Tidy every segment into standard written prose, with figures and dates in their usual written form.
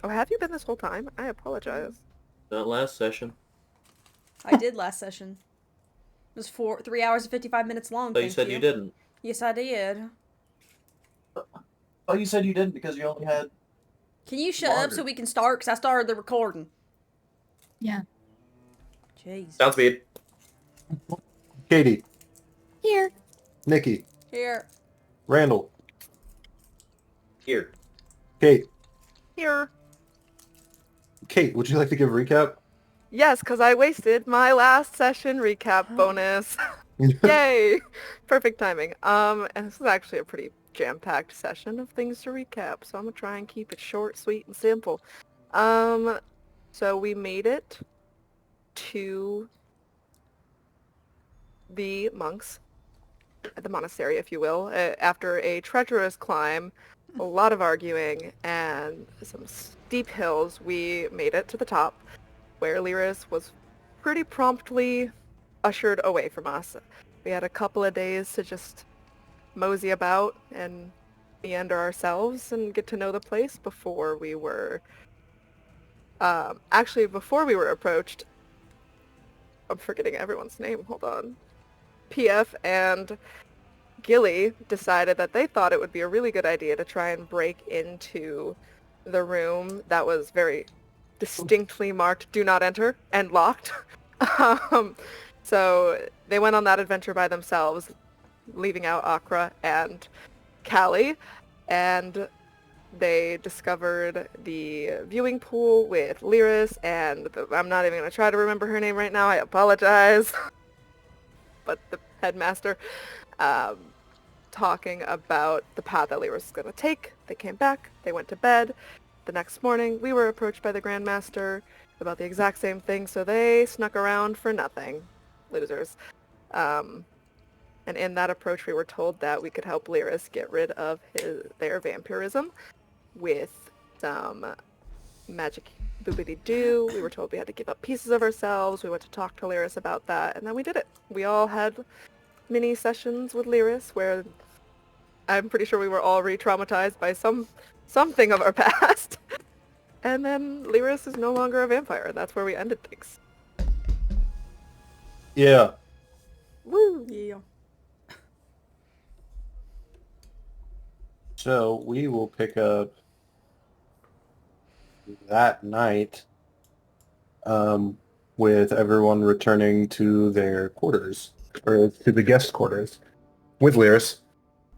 Oh, have you been this whole time? I apologize. That last session. I did last session. It was 3 hours and 55 minutes long, But you thank said you you. didn't. Yes, I did. Oh, you said you didn't because you only had. Can you shut up so we can start? Because I started the recording. Yeah. Jeez. Sound speed. Katie, Here. Nikki, Here. Randall, Here. Kate. Here. Kate, would you like to give a recap? Yes, because I wasted my last session recap bonus. Yay! Perfect timing. And this is actually a pretty jam-packed session of things to recap, so I'm gonna try and keep it short, sweet, and simple. So we made it to the monks at the monastery, if you will, after a treacherous climb, a lot of arguing, and some steep hills. We made it to the top, where Lyris was pretty promptly ushered away from us. We had a couple of days to just mosey about and meander ourselves and get to know the place before we were before we were approached. I'm forgetting everyone's name, hold on. PF and Gilly decided that they thought it would be a really good idea to try and break into the room that was very distinctly marked "Do not enter" and locked. So they went on that adventure by themselves, leaving out Akra and Callie, and they discovered the viewing pool with Lyris, and I'm not even going to try to remember her name right now, I apologize. But the headmaster, talking about the path that Lyris was going to take. They came back, they went to bed. The next morning, we were approached by the Grandmaster about the exact same thing, so they snuck around for nothing. Losers. And in that approach, we were told that we could help Lyris get rid of their vampirism with some magic boobity-doo. We were told we had to give up pieces of ourselves. We went to talk to Lyris about that, and then we did it. We all had mini sessions with Lyris where I'm pretty sure we were all re-traumatized by something of our past. And then Lyris is no longer a vampire, and that's where we ended things. Yeah. Woo! Yeah. So we will pick up that night with everyone returning to their quarters, or to the guest quarters, with Lyris,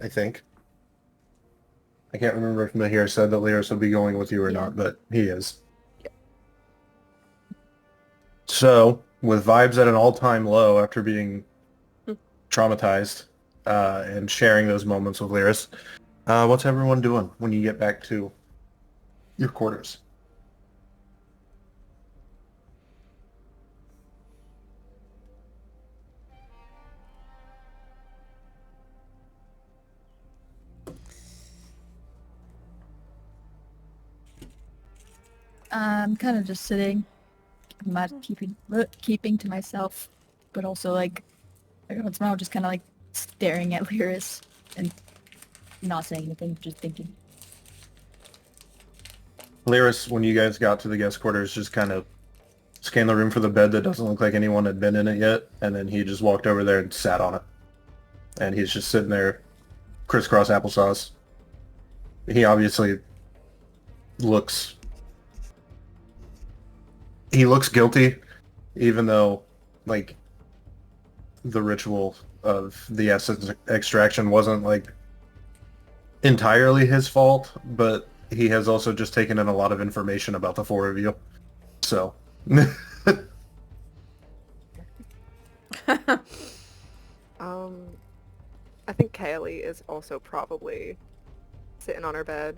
I think. I can't remember if Mahir said that Lyris would be going with you or not, but he is. Yeah. So, with vibes at an all-time low after being traumatized and sharing those moments with Lyris, what's everyone doing when you get back to your quarters? I'm kind of just sitting. I'm not keeping to myself, but also like every once in a while just kind of like staring at Lyris and not saying anything, just thinking. Lyris, when you guys got to the guest quarters, just kind of scanned the room for the bed that doesn't look like anyone had been in it yet, and then he just walked over there and sat on it. And he's just sitting there, crisscross applesauce. He obviously looks... He looks guilty, even though, like, the ritual of the essence extraction wasn't, like, entirely his fault, but he has also just taken in a lot of information about the four of you. So... I think Kaylee is also probably sitting on her bed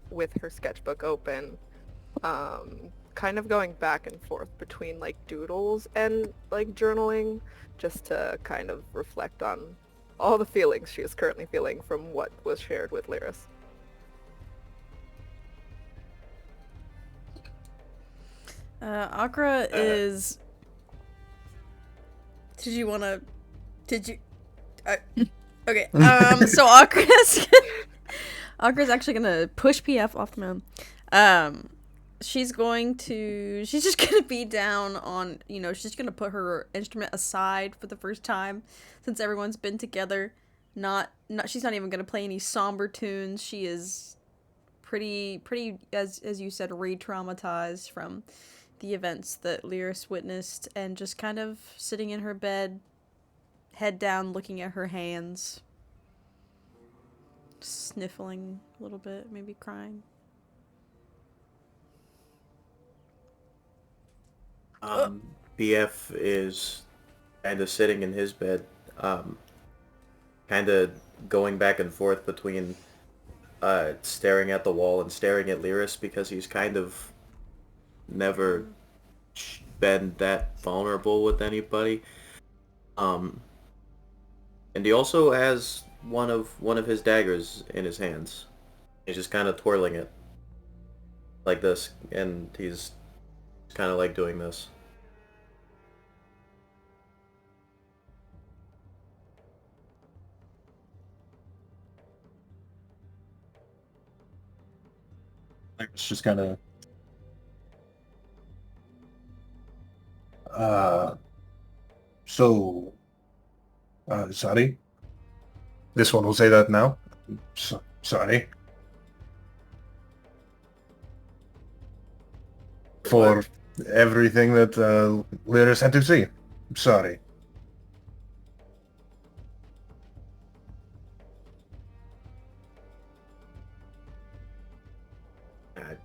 with her sketchbook open, kind of going back and forth between like doodles and like journaling, just to kind of reflect on all the feelings she is currently feeling from what was shared with Lyris. Akra is... Did you... Okay, so Akra's... Akra's actually gonna push PF off the moon. she's just gonna be down on, she's just gonna put her instrument aside for the first time since everyone's been together. She's not even gonna play any somber tunes. She is pretty, as you said, re-traumatized from the events that Lyris witnessed, and just kind of sitting in her bed, head down, looking at her hands, sniffling a little bit, maybe crying. BF is kind of sitting in his bed, kind of going back and forth between staring at the wall and staring at Lyris, because he's kind of never been that vulnerable with anybody. And he also has one of his daggers in his hands. He's just kind of twirling it like this, and he's kind of like doing this. It's just kind of sorry. This one will say that now. Sorry. For everything that Lyris had to see. Sorry.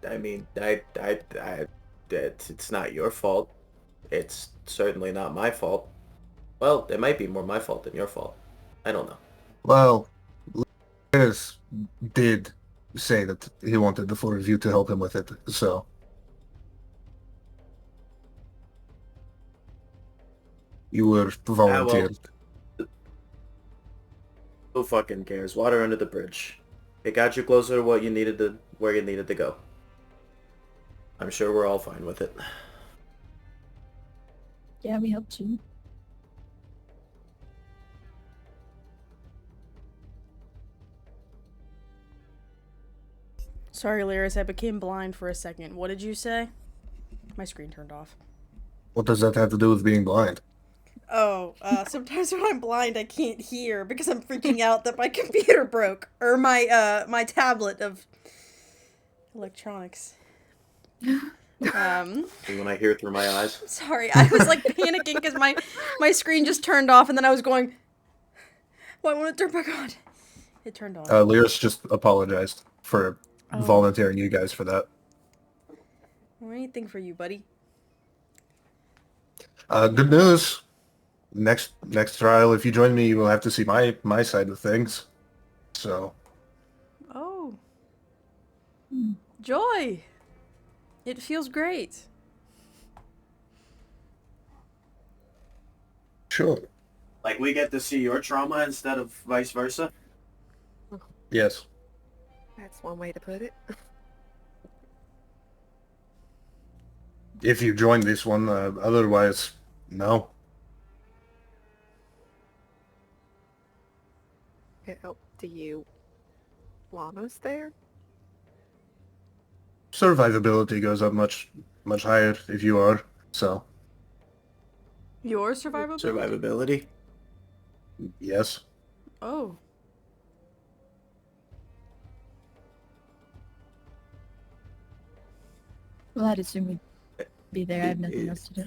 I mean, it's not your fault. It's certainly not my fault. Well, it might be more my fault than your fault. I don't know. Well, Lyris did say that he wanted the four of you to help him with it, so... You were volunteered. Who fucking cares? Water under the bridge. It got you closer to where you needed to go. I'm sure we're all fine with it. Yeah, we helped you. Sorry, Lyris, I became blind for a second. What did you say? My screen turned off. What does that have to do with being blind? Oh, sometimes when I'm blind, I can't hear because I'm freaking out that my computer broke. Or my tablet of electronics. When I hear through my eyes. Sorry, I was like panicking because my screen just turned off, and then I was going, why won't it turn back on? It turned on. Lyris just apologized for volunteering you guys for that. Anything for you, buddy. Good news. Next trial, if you join me, you will have to see my side of things. So. Oh. Joy. It feels great. Sure. Like we get to see your trauma instead of vice versa? Yes. That's one way to put it. If you join this one, otherwise, no. Do you want us there? Survivability goes up much higher if you are, so. Your survivability? Survivability? Yes. Oh. Well, I'd assume we'd be there. I have nothing else to do.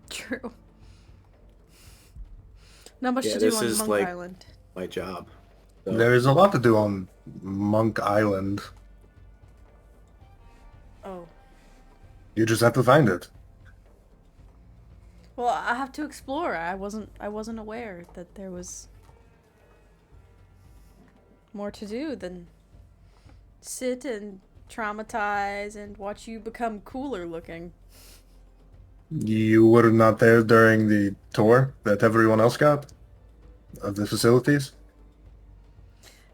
True. Not much Yeah, to do this on is Monk like Island. my job. So, There is a lot to do on Monk Island. Oh. You just have to find it. Well, I have to explore. I wasn't aware that there was more to do than sit and traumatize and watch you become cooler looking. You were not there during the tour that everyone else got of the facilities?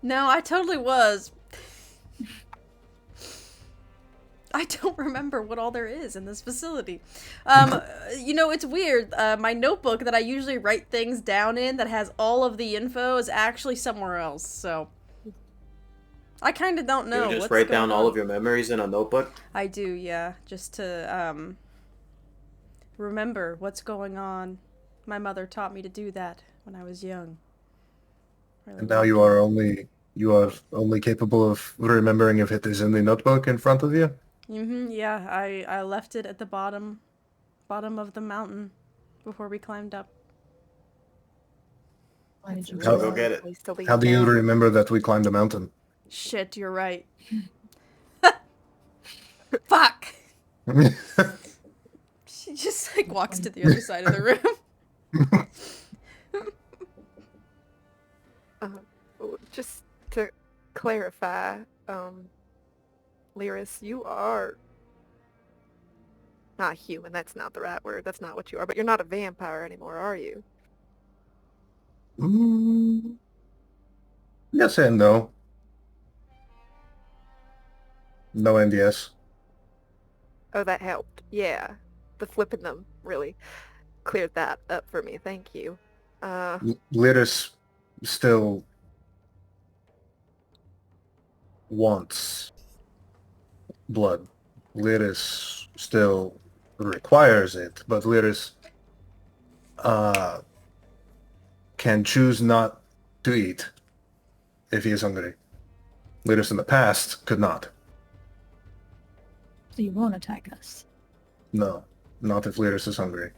No, I totally was. I don't remember what all there is in this facility. It's weird. My notebook that I usually write things down in that has all of the info is actually somewhere else, so. I kind of don't know. You just What's write going down all on? of your memories in a notebook? I do, yeah. Just to, remember what's going on. My mother taught me to do that when I was young. Really And now lucky. you are only capable of remembering if it is in the notebook in front of you. Yeah, I left it at the bottom of the mountain before we climbed up. Why did you That's So do go really that? get nice it. place to leave How do you down. remember that we climbed a mountain? Shit, you're right. Fuck! She just, like, walks to the other side of the room. Just to clarify, Lyris, you are not human. That's not the right word. That's not what you are. But you're not a vampire anymore, are you? Mm, yes and no. No and yes. Oh, that helped. Yeah. The flipping them really cleared that up for me. Thank you. Lyris still wants blood. Lyris still requires it, but Lyris uh, can choose not to eat if he is hungry. Lyris in the past could not. So you won't attack us. No, not if Lyris is hungry.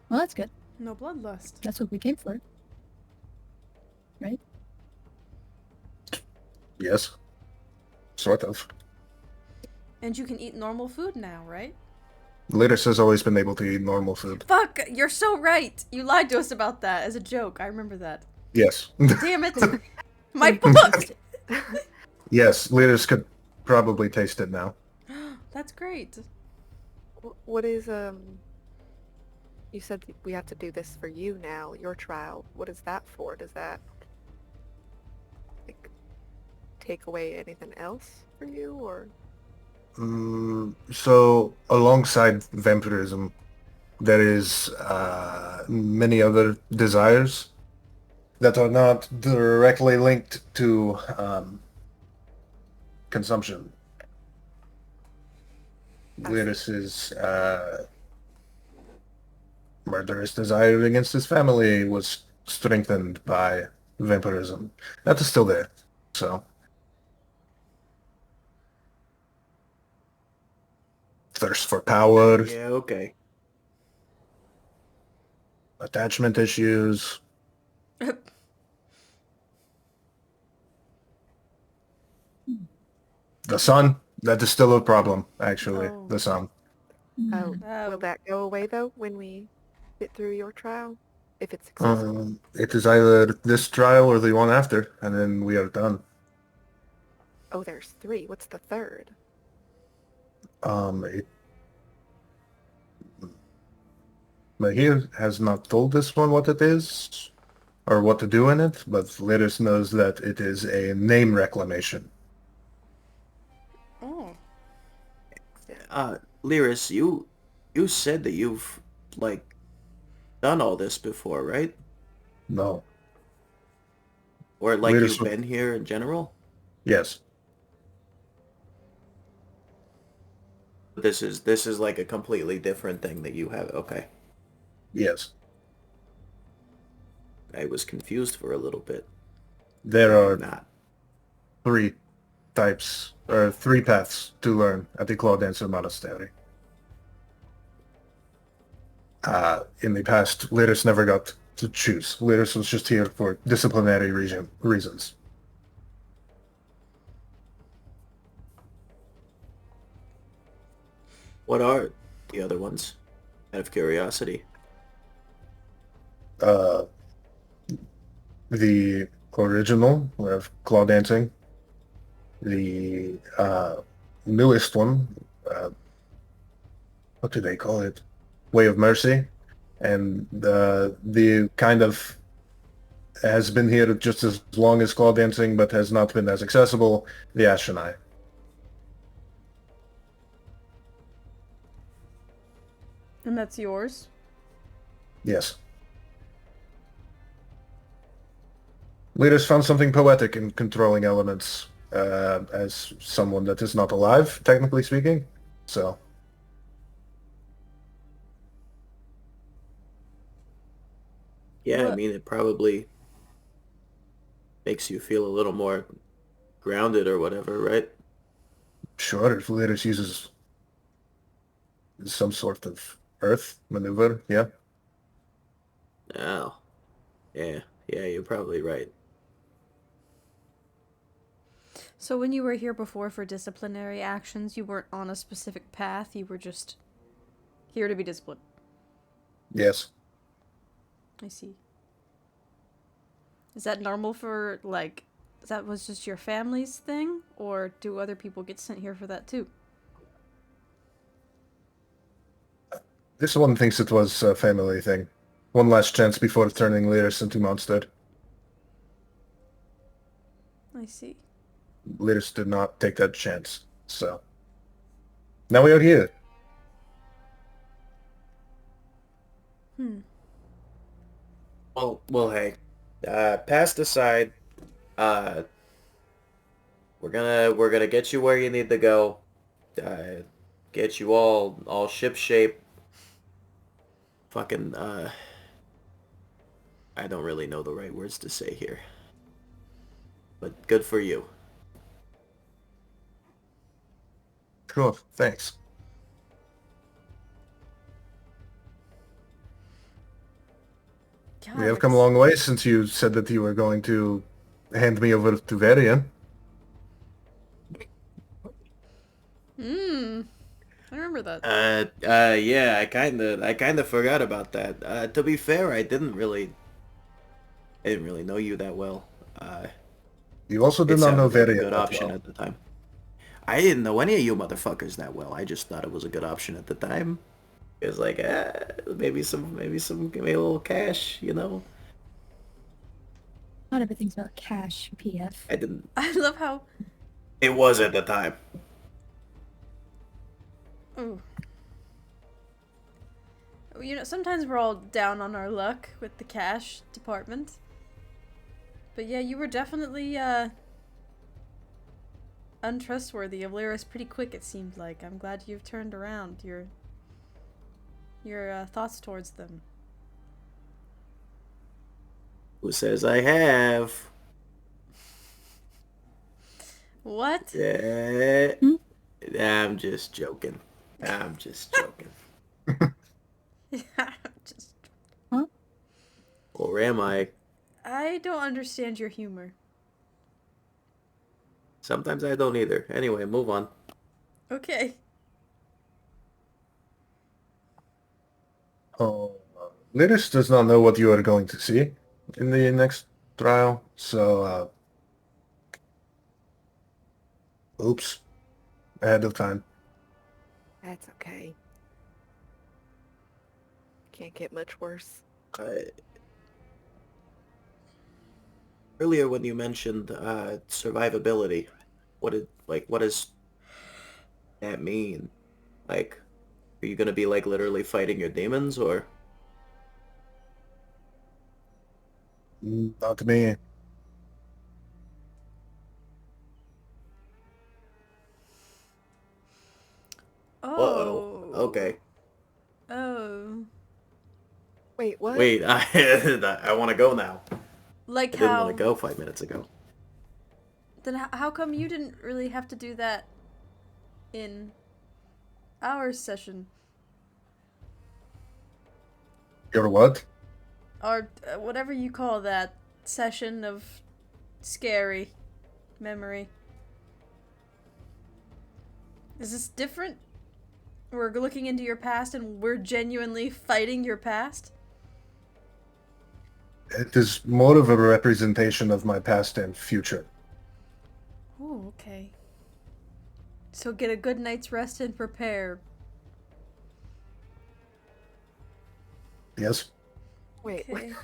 Well, that's good. No bloodlust. That's what we came for. Right? Yes, sort of. And you can eat normal food now, right? Lyris has always been able to eat normal food. Fuck! You're so right! You lied to us about that as a joke. I remember that. Yes. Damn it! My book! Yes, Lyris could probably taste it now. That's great. What is, you said we have to do this for you now, your trial. What is that for? Does that, like, take away anything else for you, or? So, alongside vampirism, there is many other desires that are not directly linked to consumption. I see. Lyris's murderous desire against his family was strengthened by vampirism. That is still there. So, thirst for power, Yeah, okay. attachment issues. The sun, that is still a problem, actually. Oh. The sun. Oh, Oh. will that go away, though, when we get through your trial? If it's successful? It is either this trial or the one after, and then we are done. Oh, there's 3. What's the third? It, Mahir has not told this one what it is, or what to do in it, but Lyris knows that it is a name reclamation. Oh. Lyris, you said that you've, like, done all this before, right? No. Or, like, Lyris you've would- been here in general? Yes. This is like a completely different thing that you have. Okay. Yes. I was confused for a little bit. There are Not. 3 types, or 3 paths to learn at the Clawdancer monastery. In the past, Lyris never got to choose. Lyris was just here for disciplinary reasons. What are the other ones? Out of curiosity. The original of Clawdancing, the newest one, what do they call it? Way of Mercy, and the kind of has been here just as long as Clawdancing, but has not been as accessible, the Ashenai. And that's yours? Yes. Lyris found something poetic in controlling elements as someone that is not alive, technically speaking. So, Yeah, I What? mean, it probably makes you feel a little more grounded or whatever, right? sure, if Lyris uses some sort of earth maneuver, yeah. Oh, yeah, yeah, you're probably right. So when you were here before for disciplinary actions, you weren't on a specific path, you were just here to be disciplined. Yes. I see. Is that normal for, like, that was just your family's thing? Or do other people get sent here for that too? This one thinks it was a family thing. One last chance before turning Lyris into monster. I see. Lyris did not take that chance, so... Now we are here. Well, hey, past aside, uh, we're gonna get you where you need to go, get you all ship shape. Fucking, I don't really know the right words to say here, but good for you. Sure, thanks. God, We have come a long way since you said that you were going to hand me over to Varian. I remember that. Yeah, I kinda forgot about that. To be fair, I didn't really know you that well. You also It did not know sounded like a Varian good that option well. at the time. I didn't know any of you motherfuckers that well. I just thought it was a good option at the time. It was like, give me a little cash, you know? Not everything's about cash, PF. I didn't. I love how. It was at the time. Ooh. You know, sometimes we're all down on our luck with the cash department. But yeah, you were definitely, untrustworthy of Lyris pretty quick, it seemed like. I'm glad you've turned around your thoughts towards them. Who says I have? What? Yeah. I'm just joking. I'm just joking. Just, Or am I? I don't understand your humor. Sometimes I don't either. Anyway, move on. Okay. Oh, Lyris does not know what you are going to see in the next trial, so, oops. Ahead of time. That's okay. Can't get much worse. Earlier when you mentioned survivability, what does that mean? Like, are you gonna be like literally fighting your demons or? Not me. Uh-oh. Oh. Okay. Oh. Wait, what? Wait, I want to go now. I Like didn't how... want to go 5 minutes ago. Then how come you didn't really have to do that in our session? Your what? Or whatever you call that session of scary memory. Is this different? We're looking into your past and we're genuinely fighting your past? It is more of a representation of my past and future. Oh, okay. So get a good night's rest and prepare. Yes? Wait, Okay.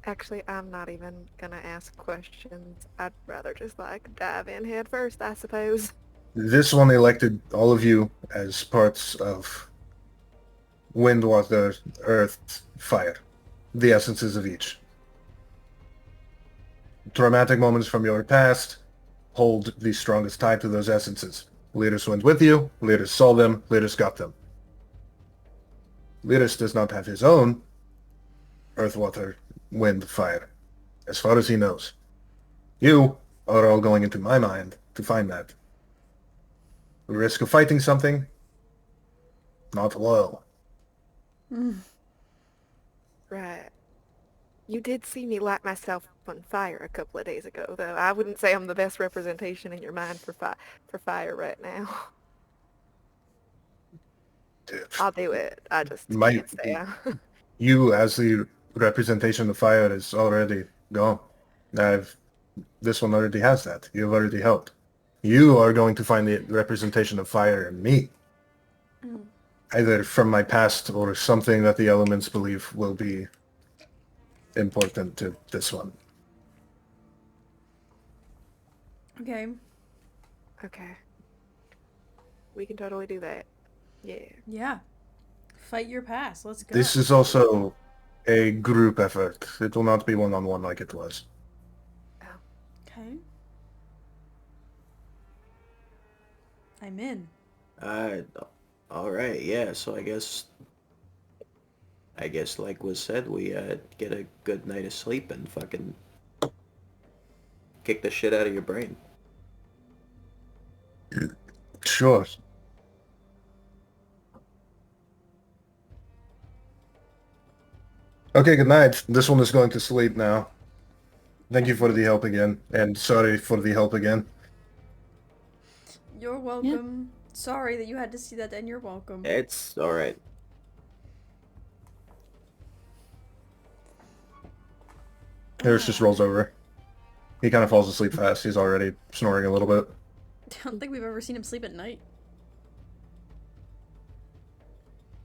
actually, I'm not even gonna ask questions. I'd rather just, like, dive in head first, I suppose. This one elected all of you as parts of wind, water, earth, fire. the essences of each. Traumatic moments from your past hold the strongest tie to those essences. Lyris went with you, Lyris saw them, Lyris got them. Lyris does not have his own earth, water, wind, fire, as far as he knows. You are all going into my mind to find that. The risk of fighting something, not low. Right. You did see me light myself on fire a couple of days ago, though. I wouldn't say I'm the best representation in your mind for fire right now. I'll do it. I just can't say. You, as the representation of fire, is already gone. This one already has that. You've already helped. You are going to find the representation of fire in me. Either from my past or something that the elements believe will be important to this one. Okay. Okay. We can totally do that. Yeah. Yeah. Fight your past. Let's go. This is also a group effort. It will not be one-on-one like it was. Okay. I'm in. Alright, yeah, so I guess like was said, we get a good night of sleep and fucking kick the shit out of your brain. Sure. Okay, good night. This one is going to sleep now. Thank you for the help again, and sorry for the help again. You're welcome. Sorry that you had to see that, and you're welcome. It's alright. Harris just rolls over. He kind of falls asleep fast. He's already snoring a little bit. I don't think we've ever seen him sleep at night.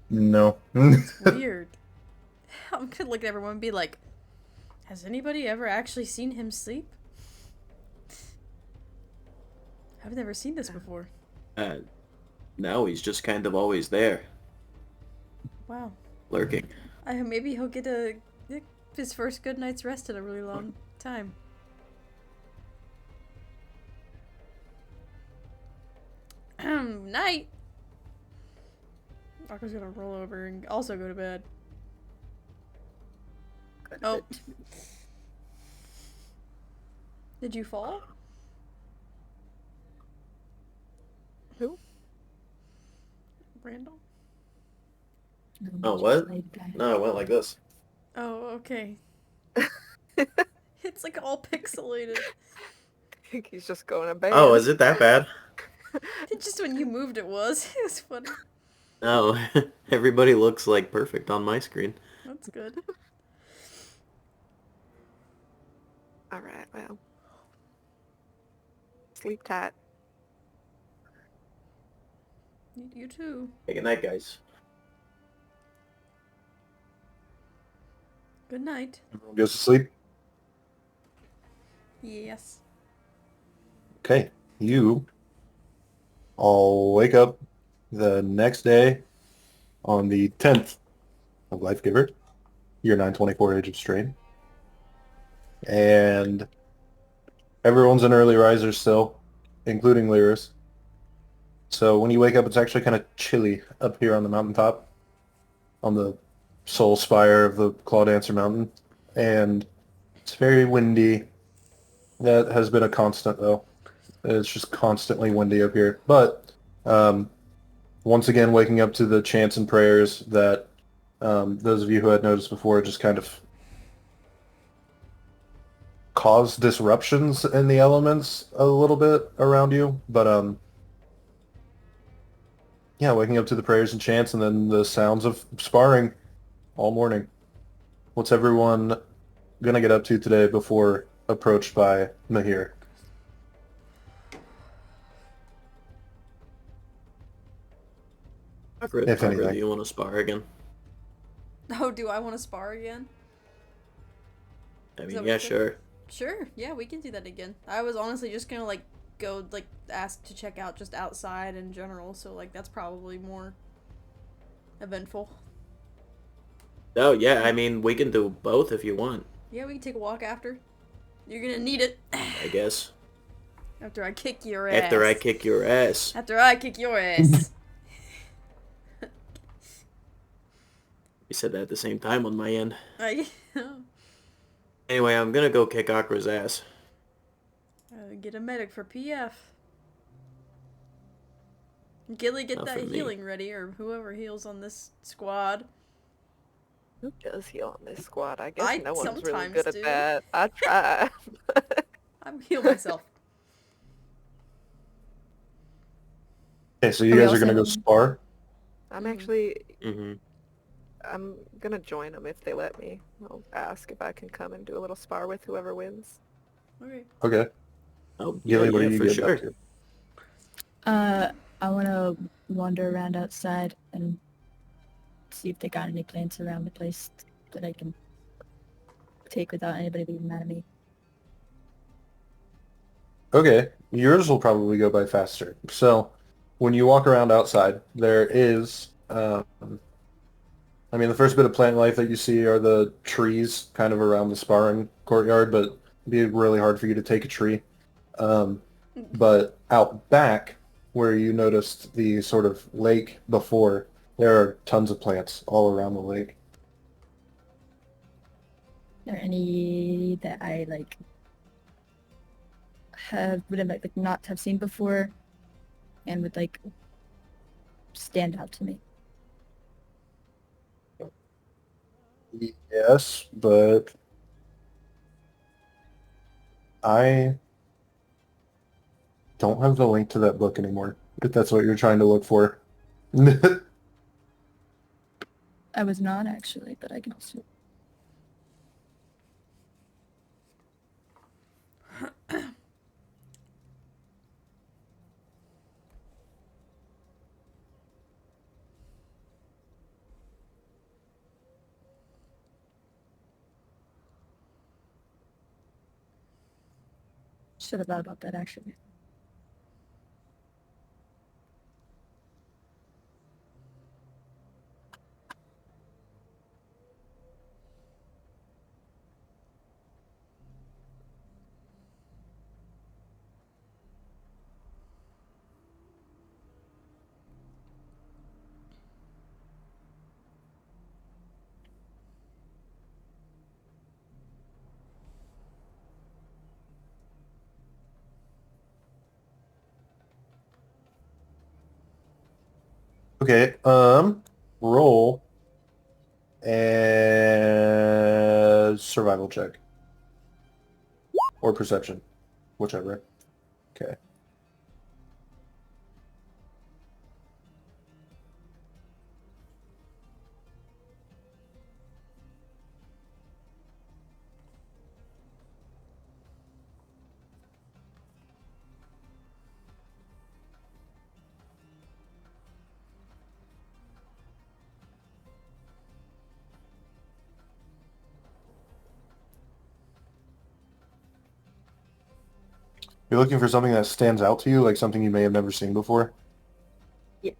No. It's weird. I'm gonna look at everyone and be like, has anybody ever actually seen him sleep? I've never seen this before. No, he's just kind of always there, Wow. lurking. Maybe he'll get his first good night's rest in a really long time. Night! Rocco's gonna roll over and also go to bed. Oh. Did you fall? Who? Randall? Oh, what? No, I went like this. Oh, okay. It's like all pixelated. I think he's just going to bed. Oh, is it that bad? Just when you moved it was. It was funny. No, everybody looks like perfect on my screen. That's good. Alright, well. Sleep tight. You too. Hey, good night, guys. Good night. Everyone goes to sleep. Yes. Okay. You all wake up the next day on the 10th of Lifegiver, year 924 Age of Strain. And everyone's an early riser still, including Lyris. So when you wake up, it's actually kind of chilly up here on the mountaintop, on the soul spire of the Clawdancer mountain. And it's very windy. That has been a constant, though. It's just constantly windy up here. But once again, waking up to the chants and prayers that those of you who had noticed before just kind of cause disruptions in the elements a little bit around you. But yeah, waking up to the prayers and chants and then the sounds of sparring all morning. What's everyone gonna get up to today before approached by Mahir? If anything. Really, you want to spar again? Oh, do I want to spar again? I Is mean, that what yeah, you said? sure. Sure. Yeah, we can do that again. I was honestly just gonna like go like ask to check out just outside in general, so like that's probably more eventful. Oh, yeah, I mean, we can do both if you want, Yeah, we can take a walk after. You're gonna need it. I guess. After I kick your ass. After I kick your ass. After I kick your ass. You said that at the same time on my end. I Anyway, I'm gonna go kick Akra's ass. get a medic for PF. Gilly, get Not that for me. healing ready, or whoever heals on this squad. Who does heal on this squad? I guess I no one's really sometimes good at do. that. I try. I'm heal myself. Okay, so you Are we guys all are gonna go saying- spar. I'm Mhm. actually, Mm-hmm. I'm gonna join them if they let me. I'll ask if I can come and do a little spar with whoever wins. Okay. Okay. Oh, yeah, Gilly, what yeah, are you for getting sure. up to? I want to wander around outside and see if they got any plants around the place that I can take without anybody being mad at me. Okay, yours will probably go by faster. So, when you walk around outside, there is, I mean, the first bit of plant life that you see are the trees kind of around the sparring courtyard, but it'd be really hard for you to take a tree. But out back, where you noticed the sort of lake before, there are tons of plants all around the lake. Are there any that I would have like not have seen before, and would like stand out to me? Yes, but I don't have the link to that book anymore, if that's what you're trying to look for. I was not actually, but I can also. Should have thought about that actually. Okay, roll a survival check. Or perception, whichever. Okay. You're looking for something that stands out to you, like something you may have never seen before? Yeah.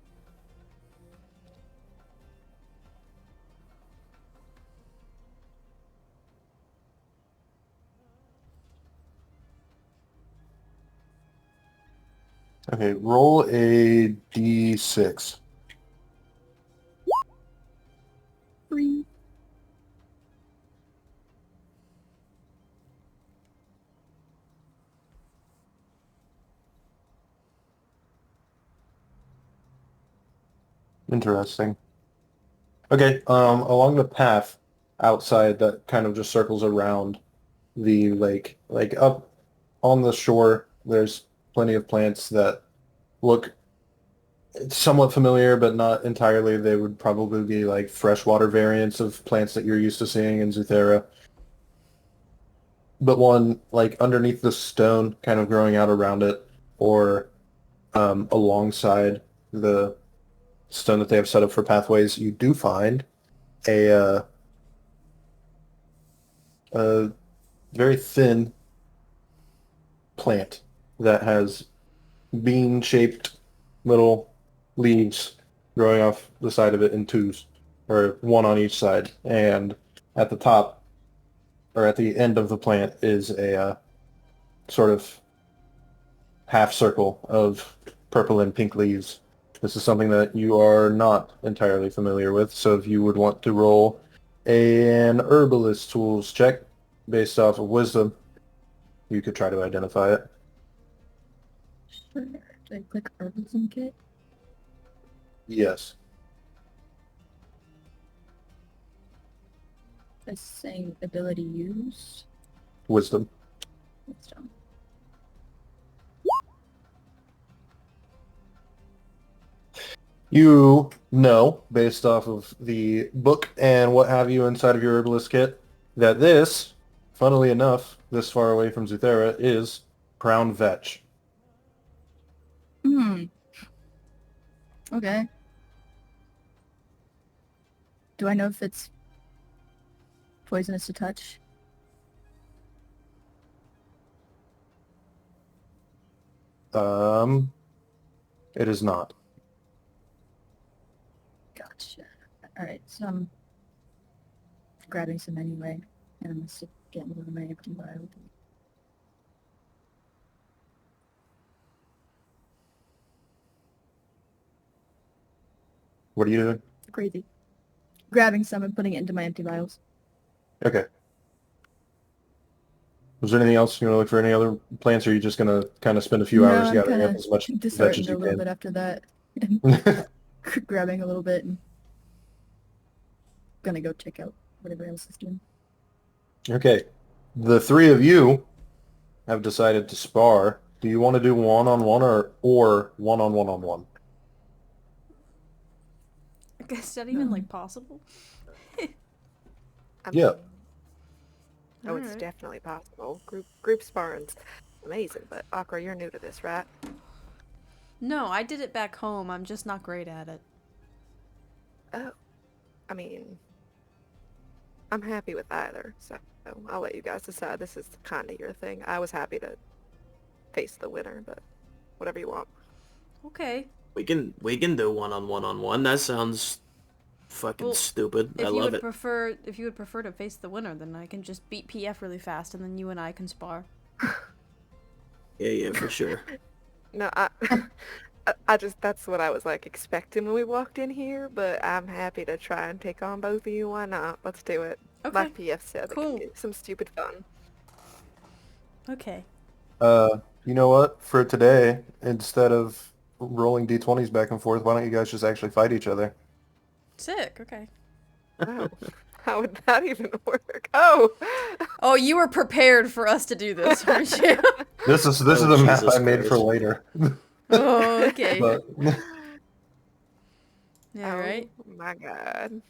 Okay, roll a d6. 3. Interesting. Okay, along the path outside that kind of just circles around the lake, like up on the shore, there's plenty of plants that look somewhat familiar, but not entirely. They would probably be like freshwater variants of plants that you're used to seeing in Zuthera. But one, like underneath the stone, kind of growing out around it, or alongside the stone that they have set up for pathways, you do find a a very thin plant that has bean-shaped little leaves growing off the side of it in twos. or one on each side, and at the top, or at the end of the plant, is a sort of half circle of purple and pink leaves. This is something that you are not entirely familiar with, so if you would want to roll an herbalist tools check based off of wisdom, you could try to identify it. Sure. Do I click herbalism kit? Yes. It's saying ability used. Wisdom. Wisdom. You know, based off of the book and what have you inside of your herbalist kit, that this, funnily enough, this far away from Zuthera, is crown vetch. Hmm. Okay. Do I know if it's poisonous to touch? It is not. Gotcha. Alright, so I'm grabbing some anyway, and I'm gonna get one of my empty vial. What are you doing? Crazy. Grabbing some and putting it into my empty vials. Okay. Was there anything else? You want to look for any other plants, or are you just going to kind of spend a few hours I'm gathering up kinda as much vetch as disheartened you a little can? bit after that. And grabbing a little bit and gonna go check out whatever else is doing. Okay. The three of you have decided to spar. Do you want to do one-on-one or one-on-one-on-one? Is that even like possible? I Yeah. mean, oh, it's Alright. definitely possible. Group sparring's amazing, but Akra, you're new to this, right? No, I did it back home. I'm just not great at it. Oh, I mean, I'm happy with either, so I'll let you guys decide. This is kind of your thing. I was happy to face the winner, but whatever you want. Okay. We can do one-on-one-on-one. That sounds fucking Well, stupid. I If you love would it. prefer, if you would prefer to face the winner, then I can just beat PF really fast, and then you and I can spar. Yeah, for sure. No, I just, that's what I was like expecting when we walked in here, but I'm happy to try and take on both of you. Why not? Let's do it. Okay. Like PF said, it Cool. could be some stupid fun. Okay. You know what? For today, instead of rolling d20s back and forth, why don't you guys just actually fight each other? Sick. Okay. Oh, how would that even work? Oh! Oh, you were prepared for us to do this, weren't you? This is Oh, a map Jesus I made for Christ. later. Oh, okay. But All right. Oh my god.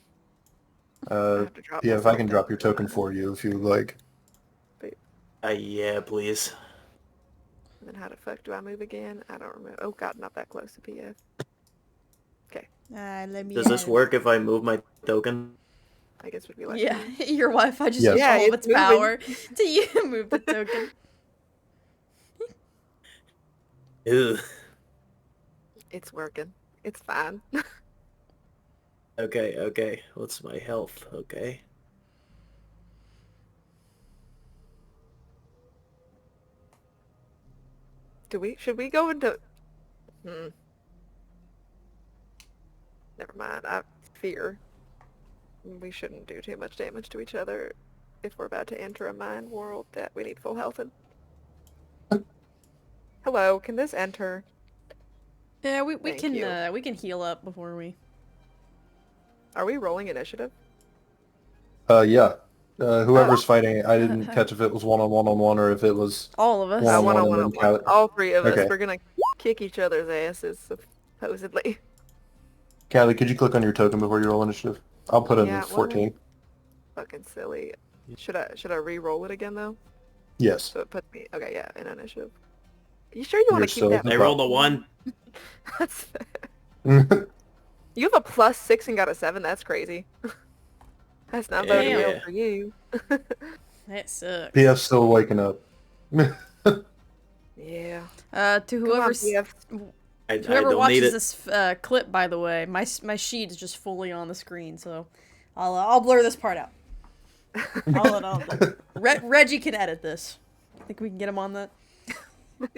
I uh, have to drop yeah, if I myself can down drop your to token that. for you if you like. Yeah, please. And then how the fuck do I move again? I don't remember. Oh god, not that close to PF. Let me. Does this work if I move my token? I guess would be like Yeah, your Wi-Fi just Yes. used Yeah, all of it's its moving. power to you move the token. Ew. it's working. It's fine. Okay. What's my health? Okay. Should we go into Never mind. I fear we shouldn't do too much damage to each other if we're about to enter a mind world that we need full health in. Hello, can this enter? Yeah, we Thank can you. we can heal up before we. Are we rolling initiative? Yeah. Whoever's fighting, I didn't catch if it was one-on-one-on-one or if it was All of us. One-on-one. One-on-one and on then one. All three of us. Okay. We're gonna kick each other's asses, supposedly. Callie, could you click on your token before you roll initiative? I'll put in Yeah, what? 14. Fucking silly. Should I re-roll it again though? Yes. So it puts me okay, yeah, in initiative. You sure you want You're to keep still that? at I rolled a 1. That's fair. You have a +6 and got a 7. That's crazy. That's not voting Damn. well for you. That sucks. PF's still waking up. Yeah. To Come on, whoever's PF. I Whoever don't need watches it. this clip, by the way, my sheet is just fully on the screen, so I'll blur this part out. Reggie can edit this. I think we can get him on that.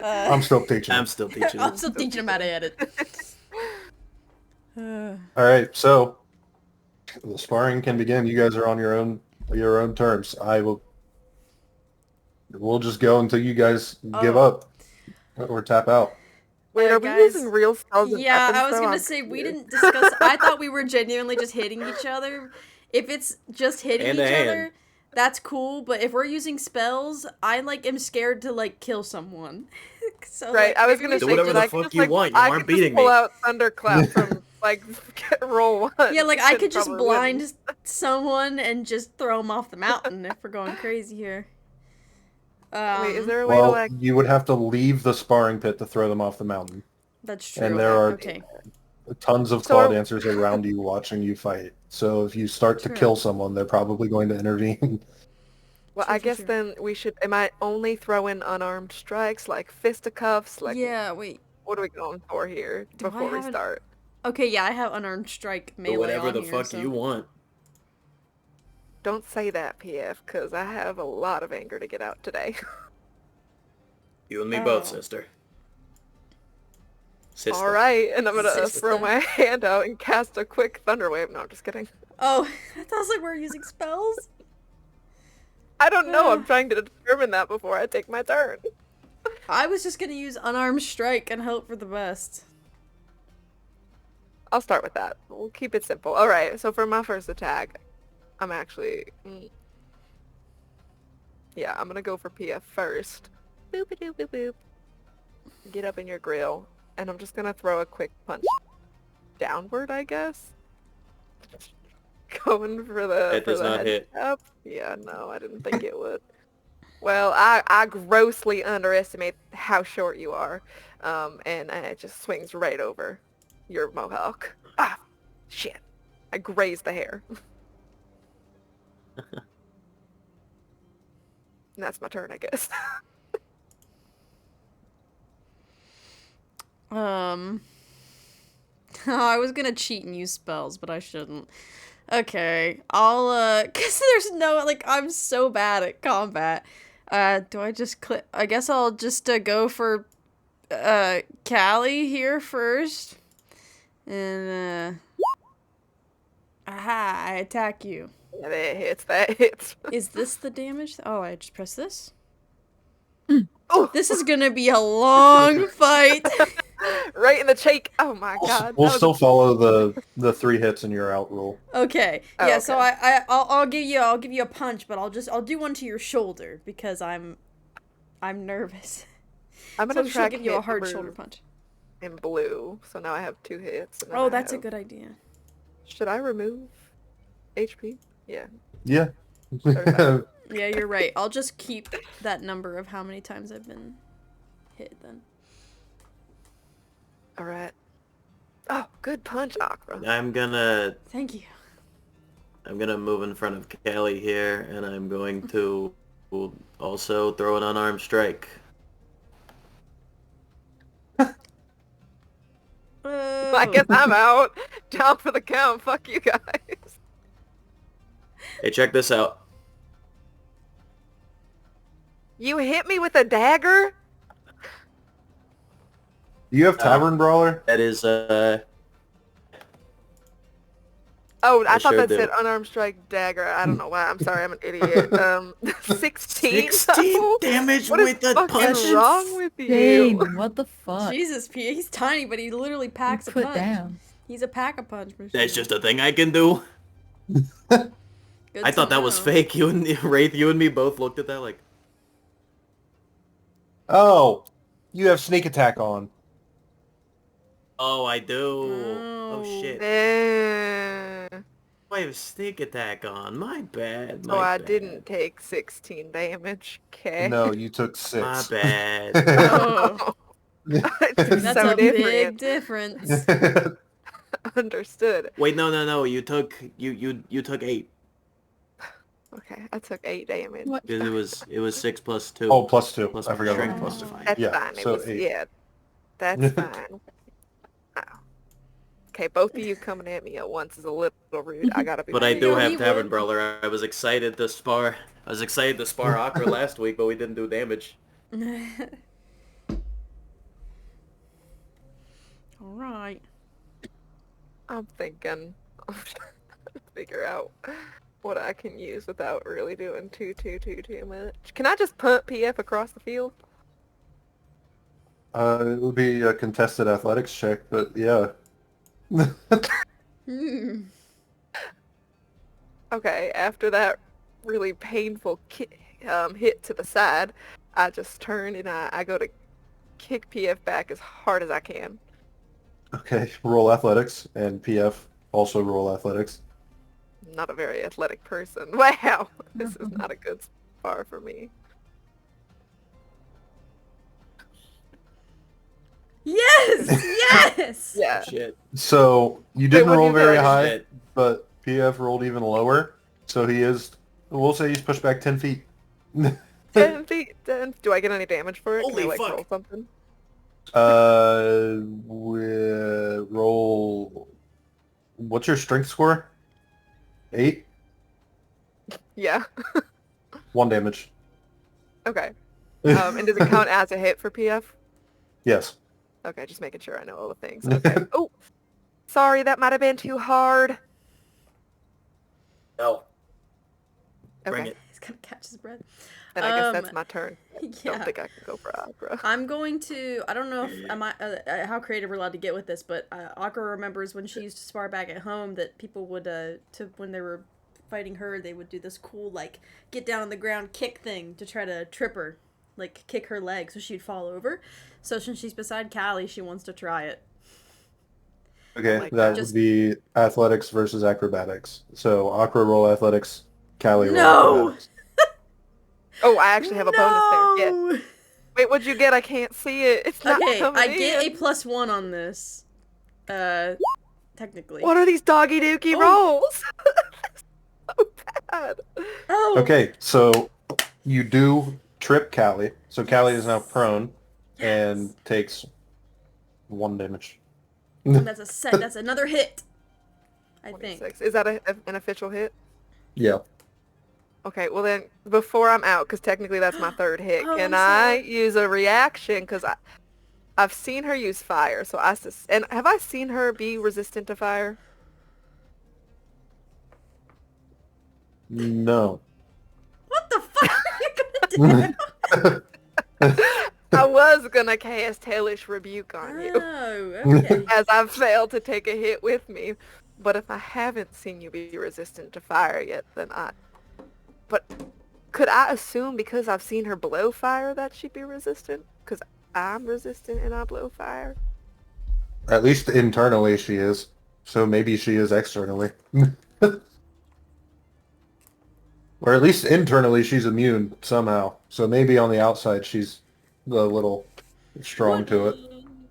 I'm still teaching. I'm still teaching. I'm still teaching him how to edit. All right, so the sparring can begin. You guys are on your own terms. We'll just go until you guys give up or tap out. Wait, are we guys, using real spells and yeah, weapons, I was though? gonna I'm say we confused. didn't discuss. I thought we were genuinely just hitting each other. If it's just hitting Hand to each hand. other, that's cool. But if we're using spells, I am scared to kill someone. So, Right, I was maybe we gonna Do say, whatever did the I fuck just, you want, you I aren't could just beating pull me. out Thunderclap from, roll one. Yeah, I and could just probably blind win. someone and just throw them off the mountain if we're going crazy here. Wait, is there a way to, Well, you would have to leave the sparring pit to throw them off the mountain. That's true. And there are Okay. tons of So are- Clawdancers around you watching you fight. So if you start to True. kill someone, they're probably going to intervene. Well, True, I true, guess true. then we should, am I only throwing unarmed strikes, like fisticuffs, Yeah, wait. what are we going for here Do I before we have an- start? Okay, yeah, I have unarmed strike melee Do whatever on the here, fuck so. you want. Don't say that, PF, because I have a lot of anger to get out today. You and me both, Oh. sister. Sister. Alright, and I'm gonna Sister. throw my hand out and cast a quick thunder wave. No, I'm just kidding. Oh, that sounds like we're using spells. I don't know, I'm trying to determine that before I take my turn. I was just gonna use unarmed strike and hope for the best. I'll start with that. We'll keep it simple. Alright, so for my first attack, I'm actually... Yeah, I'm gonna go for PF first. Boop a doop boop boop. Get up in your grill. And I'm just gonna throw a quick punch downward, I guess. Going for the That does not head hit. up. Yeah, no, I didn't think it would. Well, I grossly underestimate how short you are. And it just swings right over your mohawk. Ah, shit. I grazed the hair. And that's my turn, I guess. I was gonna cheat and use spells, but I shouldn't. Okay, I'll, cause there's no, I'm so bad at combat. Do I just click? I guess I'll just, go for, Callie here first. And, aha, I attack you. Yeah, that hits. Is this the damage? Oh, I just press this? Oh, This is gonna be a long fight. right in the cheek. Oh my god. We'll that was- still follow the 3 hits and you're out rule. Okay. Oh, Yeah, so okay. I'll give you a punch, but I'll do one to your shoulder because I'm nervous. I'm So gonna she'll track give you a hit hard number shoulder punch. in blue. So now I have 2 hits. And then Oh, I that's a have- good idea. Should I remove HP? Yeah. Yeah. Sorry. Yeah, you're right. I'll just keep that number of how many times I've been hit then. Alright. Oh, good punch, Aqua. I'm gonna Thank you. move in front of Callie here, and I'm going to also throw an unarmed strike. I guess I'm out. Down for the count. Fuck you guys. Hey, check this out. You hit me with a dagger? Do you have Tavern Brawler? That is, Oh, I I thought sure that do. said unarmed strike dagger. I don't know why. I'm sorry, I'm an idiot. 16? 16 though? damage What is with the fucking punch. wrong with you? Dang, what the fuck? Jesus, P. He's tiny, but he literally packs a Put punch. down. He's a pack-a-punch machine. That's just a thing I can do. Good I to thought that was know. fake. You and Wraith, you and me both looked at that like, Oh, you have sneak attack on. oh, I do. Oh. Oh, shit. Eh. I have sneak attack on. My bad. So My I bad. didn't take 16 damage. Okay. No, you took 6. My bad. Oh, It's that's so a big different. difference. Understood. Wait, no. You took 8 Okay, I took 8 damage. What? because it was 6 plus 2. Oh, plus 2. Plus I forgot strength about plus that. 5. That's Yeah, fine. It so was, 8. yeah, that's fine. Okay, both of you coming at me at once is a little rude. I gotta be. But I brave. do No, he have Tavern would. Brawler. I was excited to spar. I was excited to spar Aqua last week, but we didn't do damage. Alright. I'm thinking. Figure out what I can use without really doing too much. Can I just put PF across the field? It would be a contested athletics check, but yeah. Hmm. Okay, after that really painful hit to the side, I just turn and I go to kick PF back as hard as I can. Okay, roll athletics, and PF also roll athletics. I'm not a very athletic person. Wow, this is not a good spar for me. Yes! Yes! Yeah. Shit. So, you didn't what'd roll you do? very high, Shit. but PF rolled even lower. So he is, we'll say he's pushed back 10 feet. 10 feet. 10. Do I get any damage for it? Can Holy I like fuck. roll something? Roll... What's your strength score? 8? Yeah. 1 damage. Okay. And does it count as a hit for PF? Yes. Okay, just making sure I know all the things. Okay. Oh, sorry, that might have been too hard. No. Bring Okay, it. He's gonna catch his breath. then I guess that's my turn. Yeah. Don't think I can go for Opera. I'm going to. I don't know if how creative we're allowed to get with this, but Akira remembers when she used to spar back at home that people would when they were fighting her, they would do this cool like get down on the ground kick thing to try to trip her, like kick her leg so she'd fall over. So since she's beside Callie, she wants to try it. Okay, Like that just- would be athletics versus acrobatics. So, Aqua roll athletics, Callie roll No! acrobatics. Oh, I actually have a bonus there. Yeah. No! Wait, what'd you get? I can't see it. It's not Okay, coming I get a in. +1 on this. Technically. What are these doggy dookie Oh. rolls? So bad. Oh! Okay, so you do trip Callie. So Callie is now prone and takes 1 damage. And that's that's another hit. I think. 26. Is that an official hit? Yeah. Okay, well then, before I'm out, because technically that's my third hit, Oh, can I'm I sorry. use a reaction? Because I've seen her use fire, so and have I seen her be resistant to fire? No. What the fuck are you gonna do? I was gonna cast Hellish Rebuke on you, Oh, okay. as I've failed to take a hit with me. But if I haven't seen you be resistant to fire yet, then But could I assume because I've seen her blow fire that she'd be resistant? Because I'm resistant and I blow fire? At least internally she is. So maybe she is externally. Or at least internally she's immune somehow. So maybe on the outside she's a little strong to it.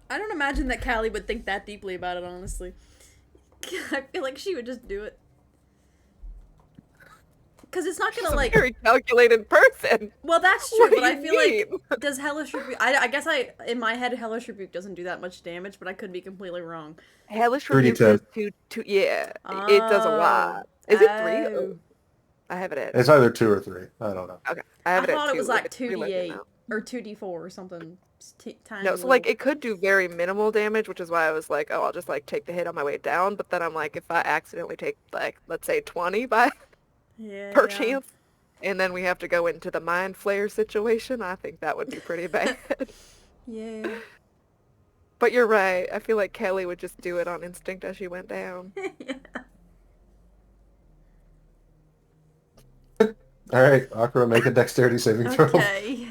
I don't imagine that Callie would think that deeply about it, honestly. I feel like she would just do it. Because it's not She's gonna, a like... very calculated person. Well, that's true, What do but I you feel like... mean? Does Hellish Rebuke... I guess in my head, Hellish Rebuke doesn't do that much damage, but I could be completely wrong. Hellish 3d10. Rebuke is two, yeah, it does a lot. Is it 3? Oh, I have it at... It's either 2 or 3. I don't know. Okay, I have I it at thought 2. it was like If you let me 2d8 know. or 2d4 or something. Tiny No, so little- like it could do very minimal damage, which is why I was like, oh, I'll just like take the hit on my way down. But then I'm like, if I accidentally take like, let's say 20 by yeah, per yeah. chance, and then we have to go into the mind flare situation, I think that would be pretty bad. Yeah. But you're right. I feel like Kelly would just do it on instinct as she went down. Alright, Akira, make a dexterity saving throw. Okay.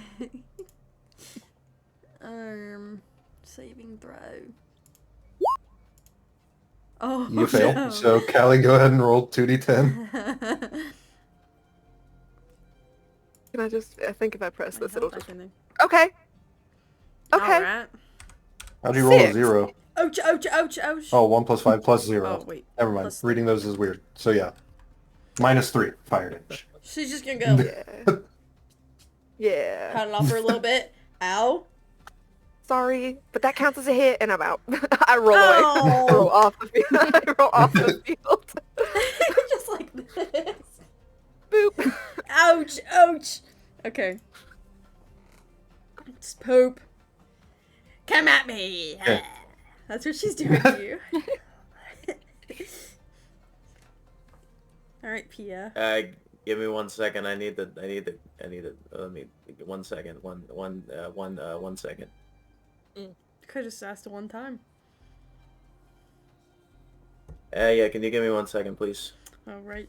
Saving throw. Oh, You fail. no. So Callie, go ahead and roll 2d10. Can I just? I think if I press this, Wait, it'll hold just. back in there. Okay. Okay. Alright. How'd you roll a 6. 0? Ouch, ouch, ouch, ouch. Oh, 1 plus 5 plus 0. Oh, wait. Never mind. Plus- Reading those is weird. So yeah. -3 fire damage. She's just gonna go Yeah. Yeah. cut it off for a little bit. Ow. sorry, but that counts as a hit, and I'm out. I roll away. Oh. I roll off the field. I roll off the field. Just like this. Boop. Ouch, ouch. Okay. Just poop. Come at me. Okay. That's what she's doing to you. All right, Pia. Give me 1 second. I need to. Let me 1 second. One second. Could just asked it one time. Yeah. Can you give me 1 second, please? All right.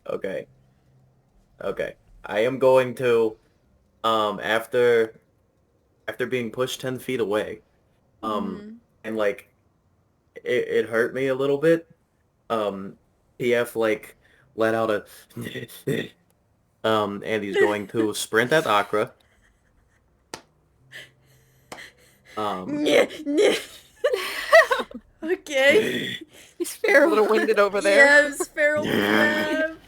Okay. Okay. I am going to, after being pushed 10 feet away, and like, it hurt me a little bit. PF like let out a, and he's going to sprint at Akra. Yeah. Okay. He's A feral. little winded over there. Yes, feral crab.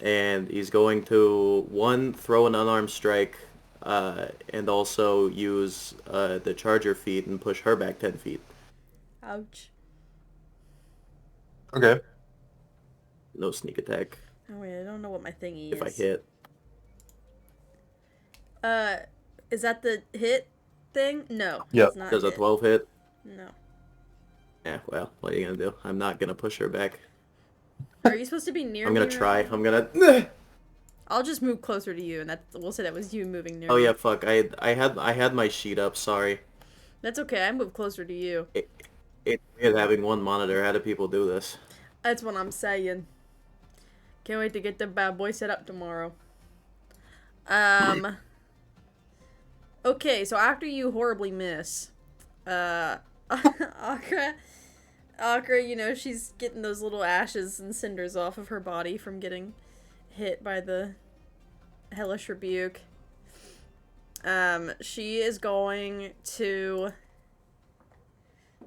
And he's going to throw an unarmed strike, and also use the charger feat and push her back 10 feet. Ouch. Okay. No sneak attack Oh wait, I don't know what my thingy if I is. hit. Is that the hit thing? No. Yeah. It's not Does a hit. 12 hit? No. Yeah, well, what are you gonna do? I'm not gonna push her back. Are you supposed to be near I'm gonna me right try. now? I'm gonna. I'll just move closer to you, and we'll say that was you moving near Oh me. yeah, fuck. I had my sheet up. Sorry. That's okay. I moved closer to you. It's weird having one monitor. How do people do this? That's what I'm saying. Can't wait to get the bad boy set up tomorrow. Okay, so after you horribly miss, Akra, you know, she's getting those little ashes and cinders off of her body from getting hit by the hellish rebuke. She is going to...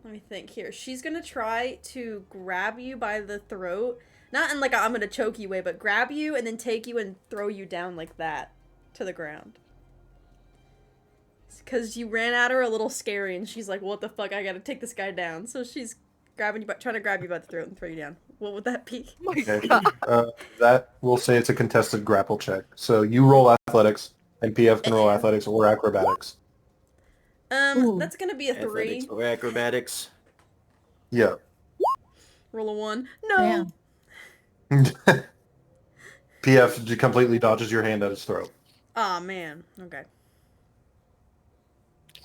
Let me think here. She's gonna try to grab you by the throat. Not in like a I'm gonna choke you way, but grab you and then take you and throw you down like that to the ground. Because you ran at her a little scary and she's like, what the fuck, I gotta take this guy down. So she's trying to grab you by the throat and throw you down. What would that be? Oh my Okay. god. That we'll say it's a contested grapple check. So you roll athletics, and PF can roll athletics or acrobatics. Ooh. That's gonna be a 3. Athletics or acrobatics? Yeah. Roll a 1. No! Yeah. PF completely dodges your hand at his throat. Aw, man. Okay.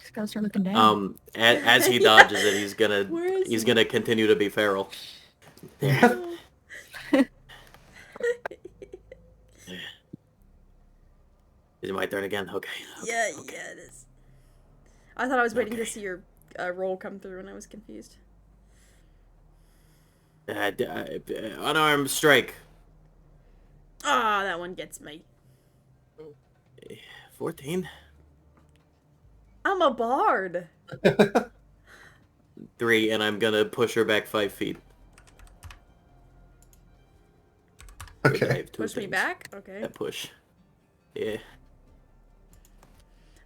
Just gotta start looking down. As he dodges it, Where is he's he? gonna continue to be feral. Is it my turn again? Okay. Yeah, it is. I thought I was waiting to see your roll come through and I was confused. Unarmed strike. Ah, that one gets me. 14. I'm a bard. 3, and I'm gonna push her back 5 feet. I Okay. have two Push me things. back? Okay. That push. Yeah.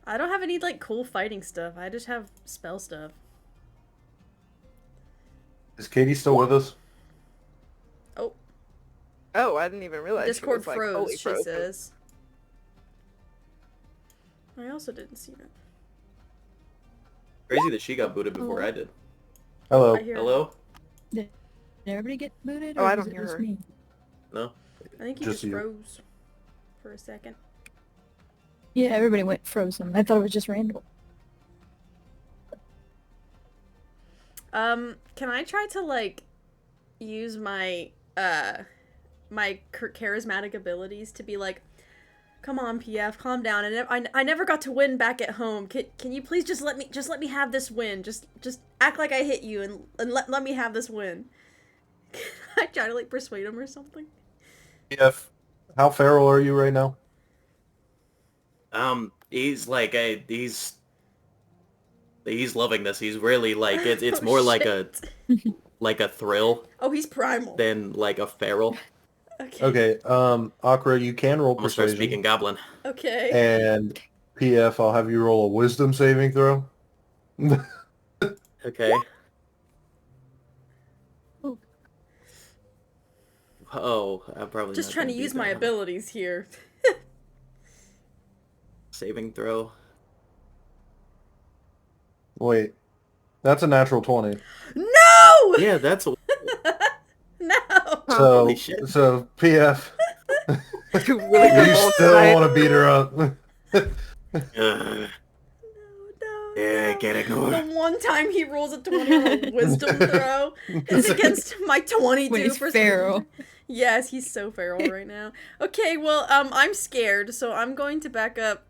I don't have any, like, cool fighting stuff. I just have spell stuff. Is Katie still with us? Oh, Oh, I didn't even realize. Discord she was, like, froze, fully she frozen. says. I also didn't see that. Crazy that she got booted before I did. Hello. I hear Hello? Did everybody get booted? Oh, or I was don't it hear just her. me? No? I think you Just just you. froze for a second. Yeah, everybody went frozen. I thought it was just Randall. Can I try to, like, use my, my charismatic abilities to be like, come on, PF, calm down. And I never got to win back at home. Can you please just let me have this win? Just act like I hit you and let me have this win. Can I try to, like, persuade him or something? PF, how feral are you right now? He's like he's loving this. He's really like it's Oh, more like a shit. like a thrill Oh, he's primal. than like a feral. Okay. Okay, Akra, you can roll I'm gonna start persuasion. speaking Goblin. Okay. And PF, I'll have you roll a wisdom saving throw. Okay. Oh, I'm probably Just not trying to gonna beat use my that, huh? abilities here. Saving throw. Wait, that's a natural 20. No! Yeah, that's a... No! So, Holy shit. PF, Two really good you rolls still tonight. want to beat her up. Ugh. No, Yeah, no. get ignored. The one time he rolls a 20 on a wisdom throw is against my 22 When he's for feral. Yes, he's so feral right now. Okay, well, I'm scared, so I'm going to back up.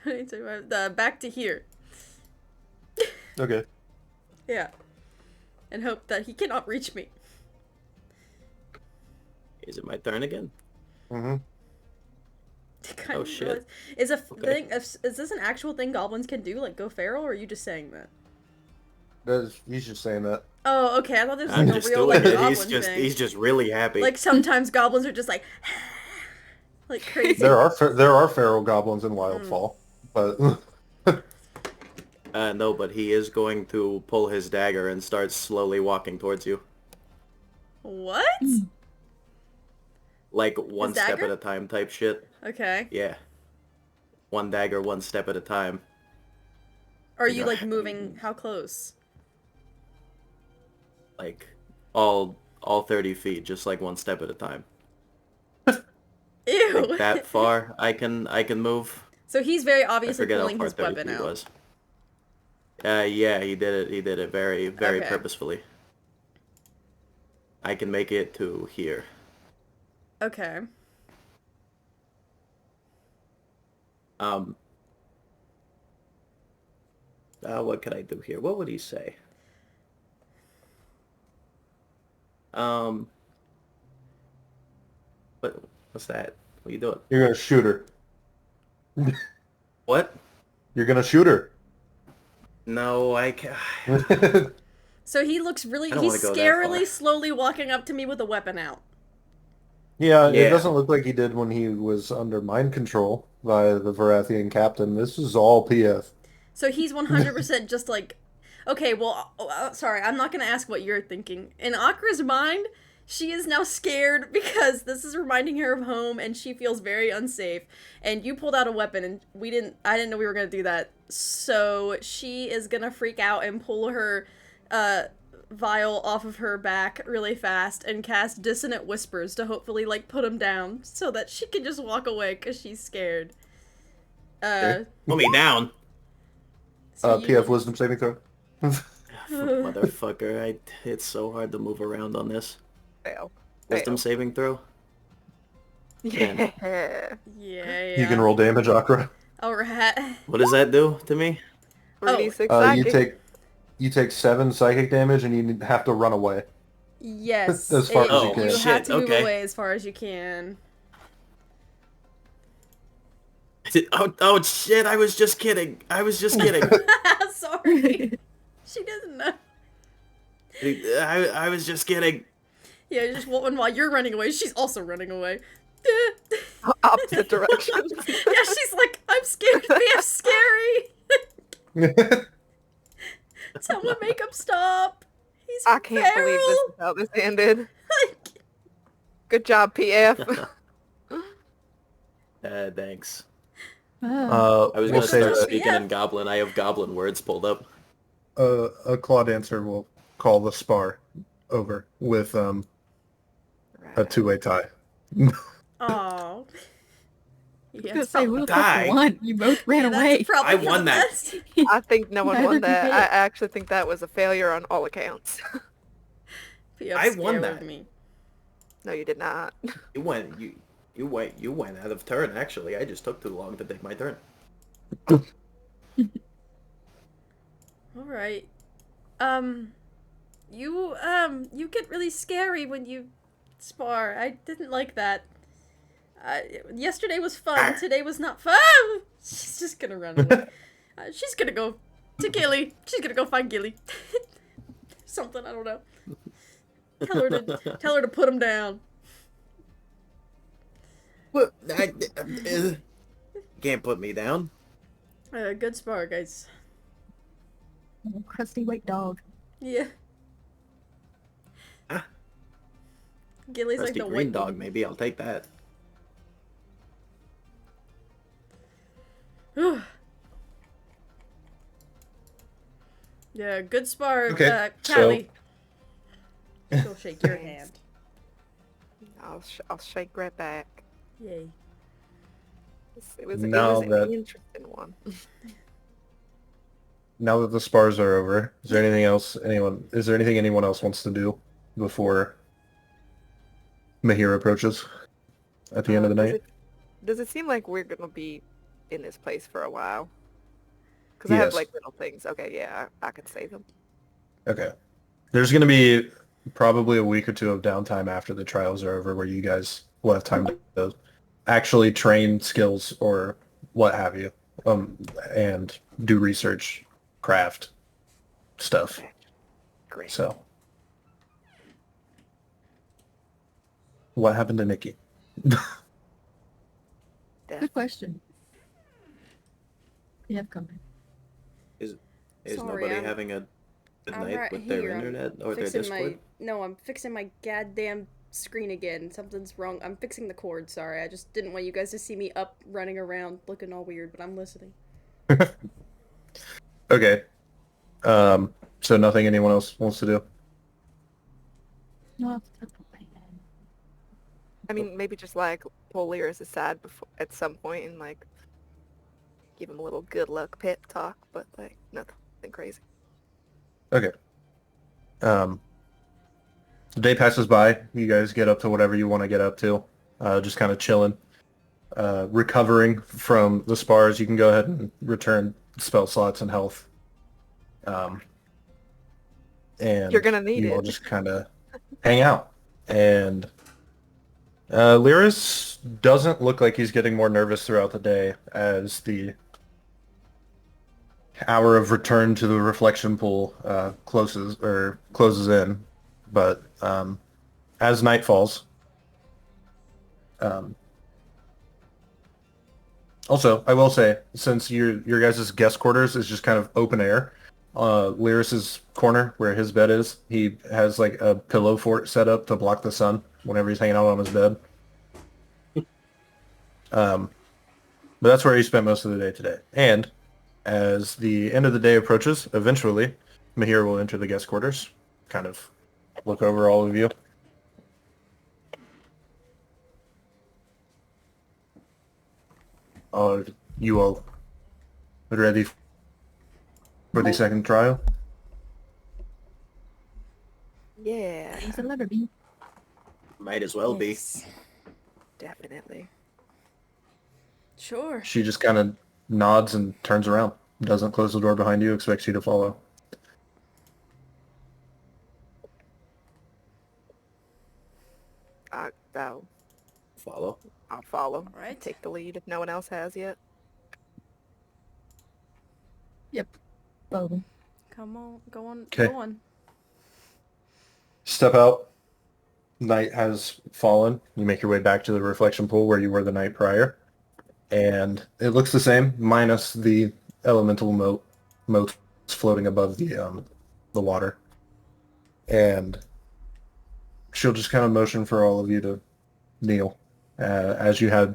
Back to here. Okay. Yeah. And hope that he cannot reach me. Is it my turn again? Mm-hmm. Kind Oh, of shit. realize- Is a Okay. thing? Is this an actual thing goblins can do, like go feral, or are you just saying that? He's just saying that. Oh, okay. I thought this was I'm like a just real doing like it. goblin thing. He's just really happy. Like sometimes goblins are just like, like crazy. There are feral goblins in Wildfall, but No, but he is going to pull his dagger and start slowly walking towards you. What? Like one His step dagger? at a time type shit. Okay. Yeah. One dagger, one step at a time. Are you like moving? How close? Like all 30 feet, just like one step at a time. Ew. Like that far I can move. So he's very I obviously forget how pulling far his 30 weapon feet out. was. Yeah, he did it. He did it very, very Okay. purposefully. I can make it to here. Okay. What could I do here? What would he say? What's that? What are you doing? you're gonna shoot her. What? You're gonna shoot her. No, I can't. So he looks really. I don't He's wanna go that scarily far. slowly walking up to me with a weapon out. Yeah, it Yeah. doesn't look like he did when he was under mind control by the Varathian captain. This is all PF. So he's 100% just like, okay, well, sorry, I'm not gonna ask what you're thinking. In Akra's mind, she is now scared because this is reminding her of home, and she feels very unsafe. And you pulled out a weapon, and I didn't know we were gonna do that. So she is gonna freak out and pull her, vial off of her back really fast and cast Dissonant Whispers to hopefully, like, put him down so that she can just walk away because she's scared. Okay. Put me down. So you- PF wisdom saving throw. Motherfucker, it's so hard to move around on this. Fail. Wisdom saving throw? Yeah. Yeah. You can roll damage, Akra. Alright. What does that do to me? 3d6 You psychic. take 7 psychic damage, and you have to run away. Yes. As far as you You can. have Shit, to move okay. away as far as you can. Oh shit, I was just kidding. Sorry. She doesn't know. I was just kidding. Yeah, just while you're running away, she's also running away. Opposite direction. Yeah, she's like, I'm scared. BF's scary. Someone make him stop. He's I can't believe this feral. is how this ended. Like, Good job, PF. Thanks. Oh. I was we'll gonna say start that speaking in Goblin. I have Goblin words pulled up. a Clawdancer will call the spar over with a two-way tie. oh. Yeah, I was it's gonna say, probably, who the Die. fuck won? You both ran yeah, that's away. probably I for won the that. best. I think no one Neither won did that. they. I actually think that was a failure on all accounts. BF's I won scared that. of me. No, you did not. You went out of turn. Actually, I just took too long to take my turn. Alright. You get really scary when you spar. I didn't like that. Yesterday was fun. Today was not fun. She's just gonna run away. She's gonna go to Gilly. She's gonna go find Gilly. Something, I don't know. Tell her to put him down. What? Can't put me down. Good spar, guys. Oh, crusty white dog. Yeah. Ah. Gilly's like Rusty the green white dog, one. maybe. I'll take that. Yeah, good spar, Okay, Callie. She'll shake your hand. I'll shake right back. Yay. It was Now an that- interesting one. Now that the spars are over, is there anything else anyone else wants to do before Mahir approaches at the end of the night? Does it seem like we're gonna be in this place for a while? Because I have Yes. like little things. Okay, yeah, I can save them. Okay. There's going to be probably a week or two of downtime after the trials are over where you guys will have time to actually train skills or what have you, and do research, craft stuff. Okay. Great. So, what happened to Nikki? Good question. You have company. Is Sorry, nobody I'm- having a good I'm night right with their here. internet or their Fixing Discord? I'm fixing my goddamn screen again. Something's wrong. I'm fixing the cord, sorry. I just didn't want you guys to see me up running around looking all weird, but I'm listening. Okay. So nothing anyone else wants to do? No, off the top of my head. I mean, maybe just like pull Lyris aside before at some point and like give him a little good luck pep talk, but like nothing crazy. Okay. The day passes by. You guys get up to whatever you want to get up to. Just kind of chilling. Recovering from the spars. You can go ahead and return spell slots and health. And You're gonna need you all it. just kind of hang out. And Lyris doesn't look like he's getting more nervous throughout the day as the hour of return to the reflection pool closes in. But as night falls, also I will say, since your guys' guest quarters is just kind of open air, Lyris's corner where his bed is, he has like a pillow fort set up to block the sun whenever he's hanging out on his bed. But that's where he spent most of the day today. And as the end of the day approaches, eventually, Mahir will enter the guest quarters, kind of look over all of you. Are you all ready for the second trial? Yeah, Thanks a letter B. Might as well be. Yes. definitely. Sure. She just kind of nods and turns around, doesn't close the door behind you, expects you to follow. I'll Follow. follow. Alright. Take the lead if no one else has yet. Yep. Both. Come on, go on, 'Kay. go on. Step out. Night has fallen. You make your way back to the reflection pool where you were the night prior. And it looks the same, minus the elemental motes floating above the water. And she'll just kind of motion for all of you to kneel, as you had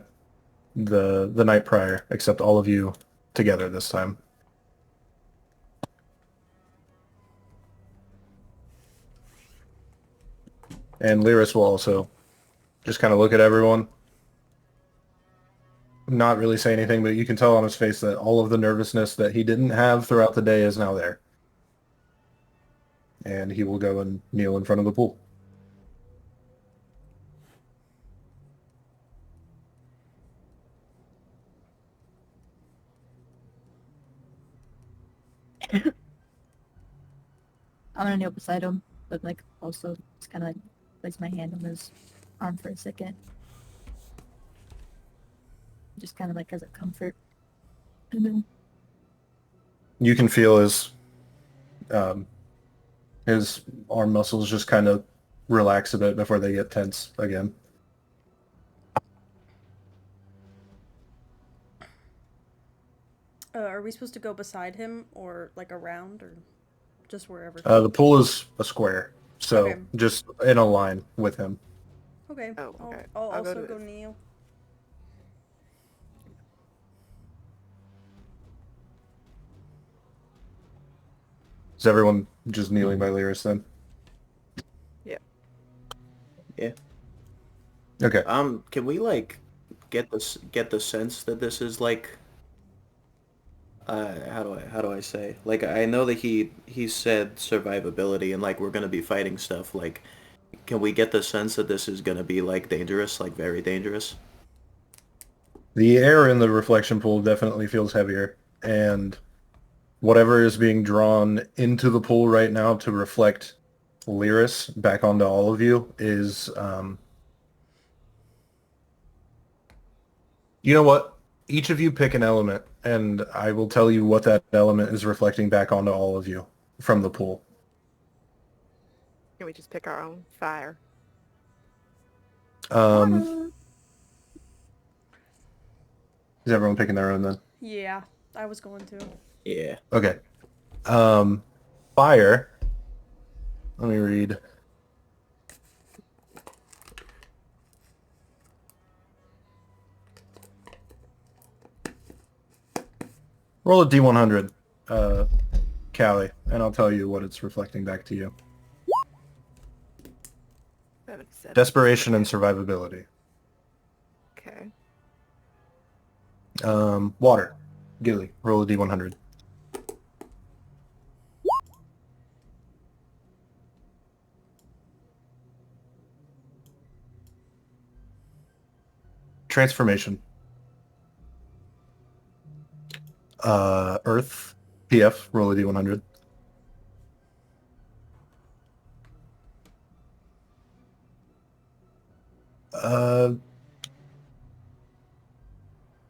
the night prior, except all of you together this time. And Lyris will also just kind of look at everyone, not really say anything, but you can tell on his face that all of the nervousness that he didn't have throughout the day is now there. And he will go and kneel in front of the pool. I'm gonna kneel beside him, but like also just kind of like place my hand on his arm for a second. Just kind of like as a comfort. And then You can feel His arm muscles just kind of relax a bit before they get tense again. Are we supposed to go beside him or like around or just wherever? The pool is a square, so Okay. just in a line with him. Okay. Oh, okay. I'll I'll go also to go his. kneel. Is everyone just kneeling by Lyris then? Yeah. Yeah. Okay. Can we like get the sense that this is like how do I say? Like I know that he said survivability and like we're gonna be fighting stuff. Like, can we get the sense that this is gonna be like dangerous, like very dangerous? The air in the reflection pool definitely feels heavier, and whatever is being drawn into the pool right now to reflect Lyris back onto all of you is, you know what? Each of you pick an element, and I will tell you what that element is reflecting back onto all of you from the pool. Can we just pick our own fire? Is everyone picking their own then? Yeah, I was going to. Yeah. Okay. Fire. Let me read. Roll a D100, Callie, and I'll tell you what it's reflecting back to you. 77. Desperation and survivability. Okay. Water. Gilly, roll a D100. Transformation. Earth. PF, roll a D100.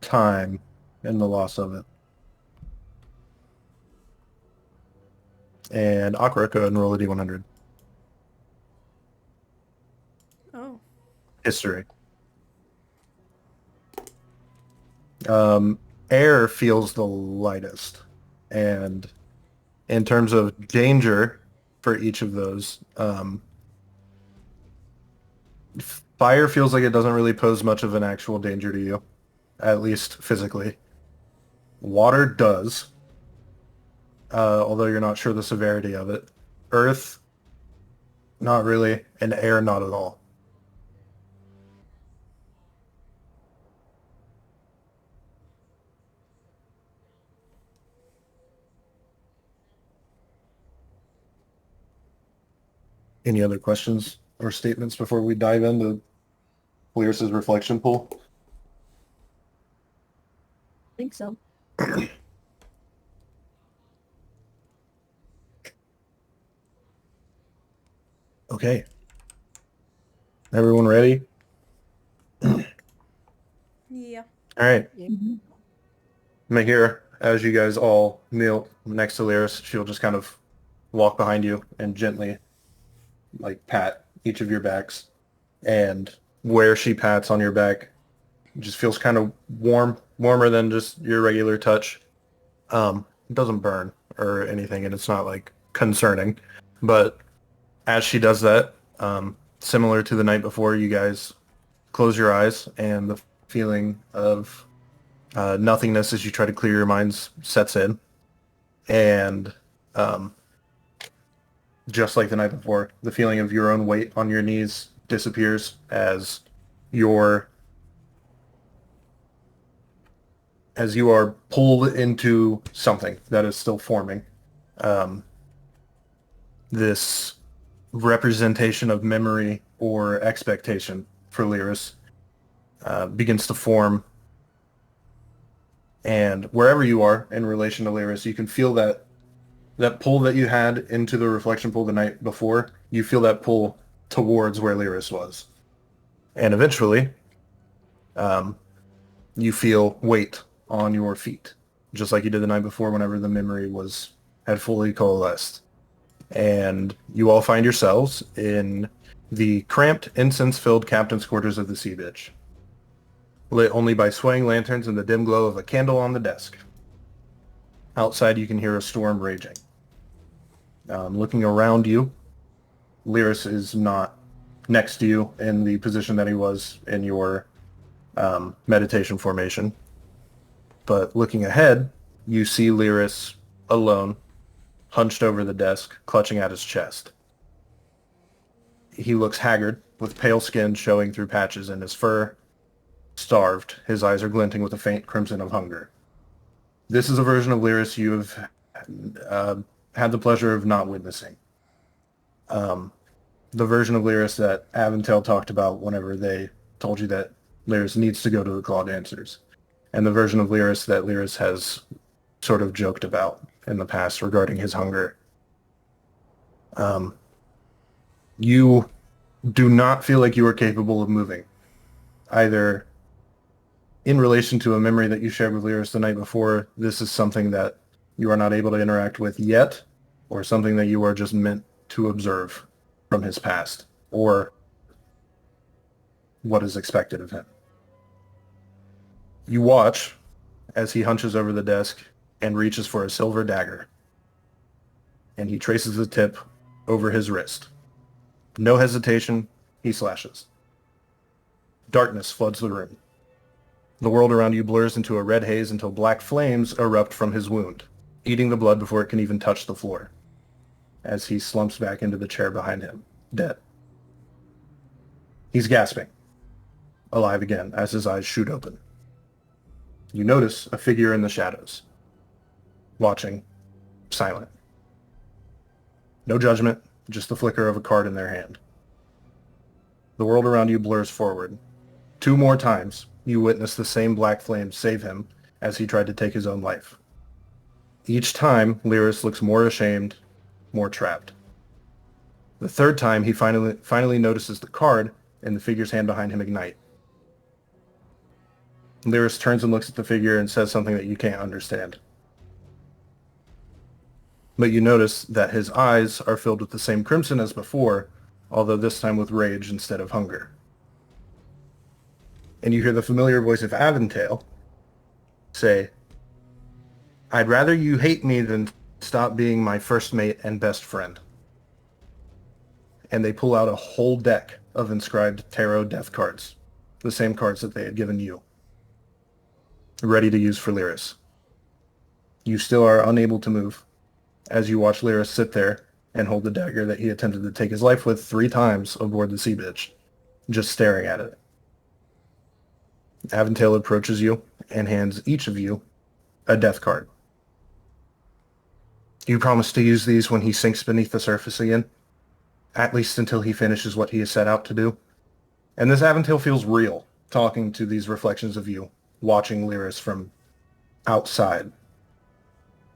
Time and the loss of it. And Aqua, go ahead and roll a D100. Oh. History. Air feels the lightest. And in terms of danger for each of those, fire feels like it doesn't really pose much of an actual danger to you, at least physically. Water does, although you're not sure the severity of it. Earth, not really, and air, not at all. Any other questions or statements before we dive into Lyris's reflection pool? I think so. Okay. Everyone ready? Yeah. All right. Mhm. Mahir, as you guys all kneel next to Lyris, she'll just kind of walk behind you and gently, like, pat each of your backs. And where she pats on your back just feels kind of warm, warmer than just your regular touch. It doesn't burn or anything, and it's not, like, concerning. But as she does that, similar to the night before, you guys close your eyes, and the feeling of nothingness as you try to clear your minds sets in. And just like the night before, the feeling of your own weight on your knees disappears as your as you are pulled into something that is still forming. This representation of memory or expectation for Lyris begins to form. And wherever you are in relation to Lyris, you can feel that pull that you had into the reflection pool the night before. You feel that pull towards where Lyris was. And eventually, you feel weight on your feet, just like you did the night before whenever the memory had fully coalesced. and you all find yourselves in the cramped, incense-filled captain's quarters of the Sea Bitch, lit only by swaying lanterns and the dim glow of a candle on the desk. Outside, you can hear a storm raging. Looking around you, Lyris is not next to you in the position that he was in your meditation formation. But looking ahead, you see Lyris alone, hunched over the desk, clutching at his chest. He looks haggard, with pale skin showing through patches in his fur. Starved, his eyes are glinting with a faint crimson of hunger. This is a version of Lyris you have had the pleasure of not witnessing. The version of Lyris that Aventail talked about whenever they told you that Lyris needs to go to the Clawdancers. And the version of Lyris that Lyris has sort of joked about in the past regarding his hunger. You do not feel like you are capable of moving, either in relation to a memory that you shared with Lyris the night before. This is something that you are not able to interact with yet, or something that you are just meant to observe from his past, or what is expected of him. You watch as he hunches over the desk and reaches for a silver dagger, and he traces the tip over his wrist. No hesitation, he slashes. Darkness floods the room. The world around you blurs into a red haze until black flames erupt from his wound, eating the blood before it can even touch the floor, as he slumps back into the chair behind him, dead. He's gasping, alive again as his eyes shoot open. You notice a figure in the shadows, watching, silent. No judgment, just the flicker of a card in their hand. The world around you blurs forward. 2 more times, you witness the same black flames save him as he tried to take his own life. Each time, Lyris looks more ashamed, more trapped. The 3rd time, he finally notices the card and the figure's hand behind him ignite. Lyris turns and looks at the figure and says something that you can't understand. But you notice that his eyes are filled with the same crimson as before, although this time with rage instead of hunger. And you hear the familiar voice of Aventail say, "I'd rather you hate me than stop being my first mate and best friend." And they pull out a whole deck of inscribed tarot death cards, the same cards that they had given you, ready to use for Lyris. You still are unable to move, as you watch Lyris sit there and hold the dagger that he attempted to take his life with 3 times aboard the Sea Bitch, just staring at it. Aventail approaches you and hands each of you a death card. You promise to use these when he sinks beneath the surface again, at least until he finishes what he has set out to do. And this Aventail feels real, talking to these reflections of you, watching Lyris from outside.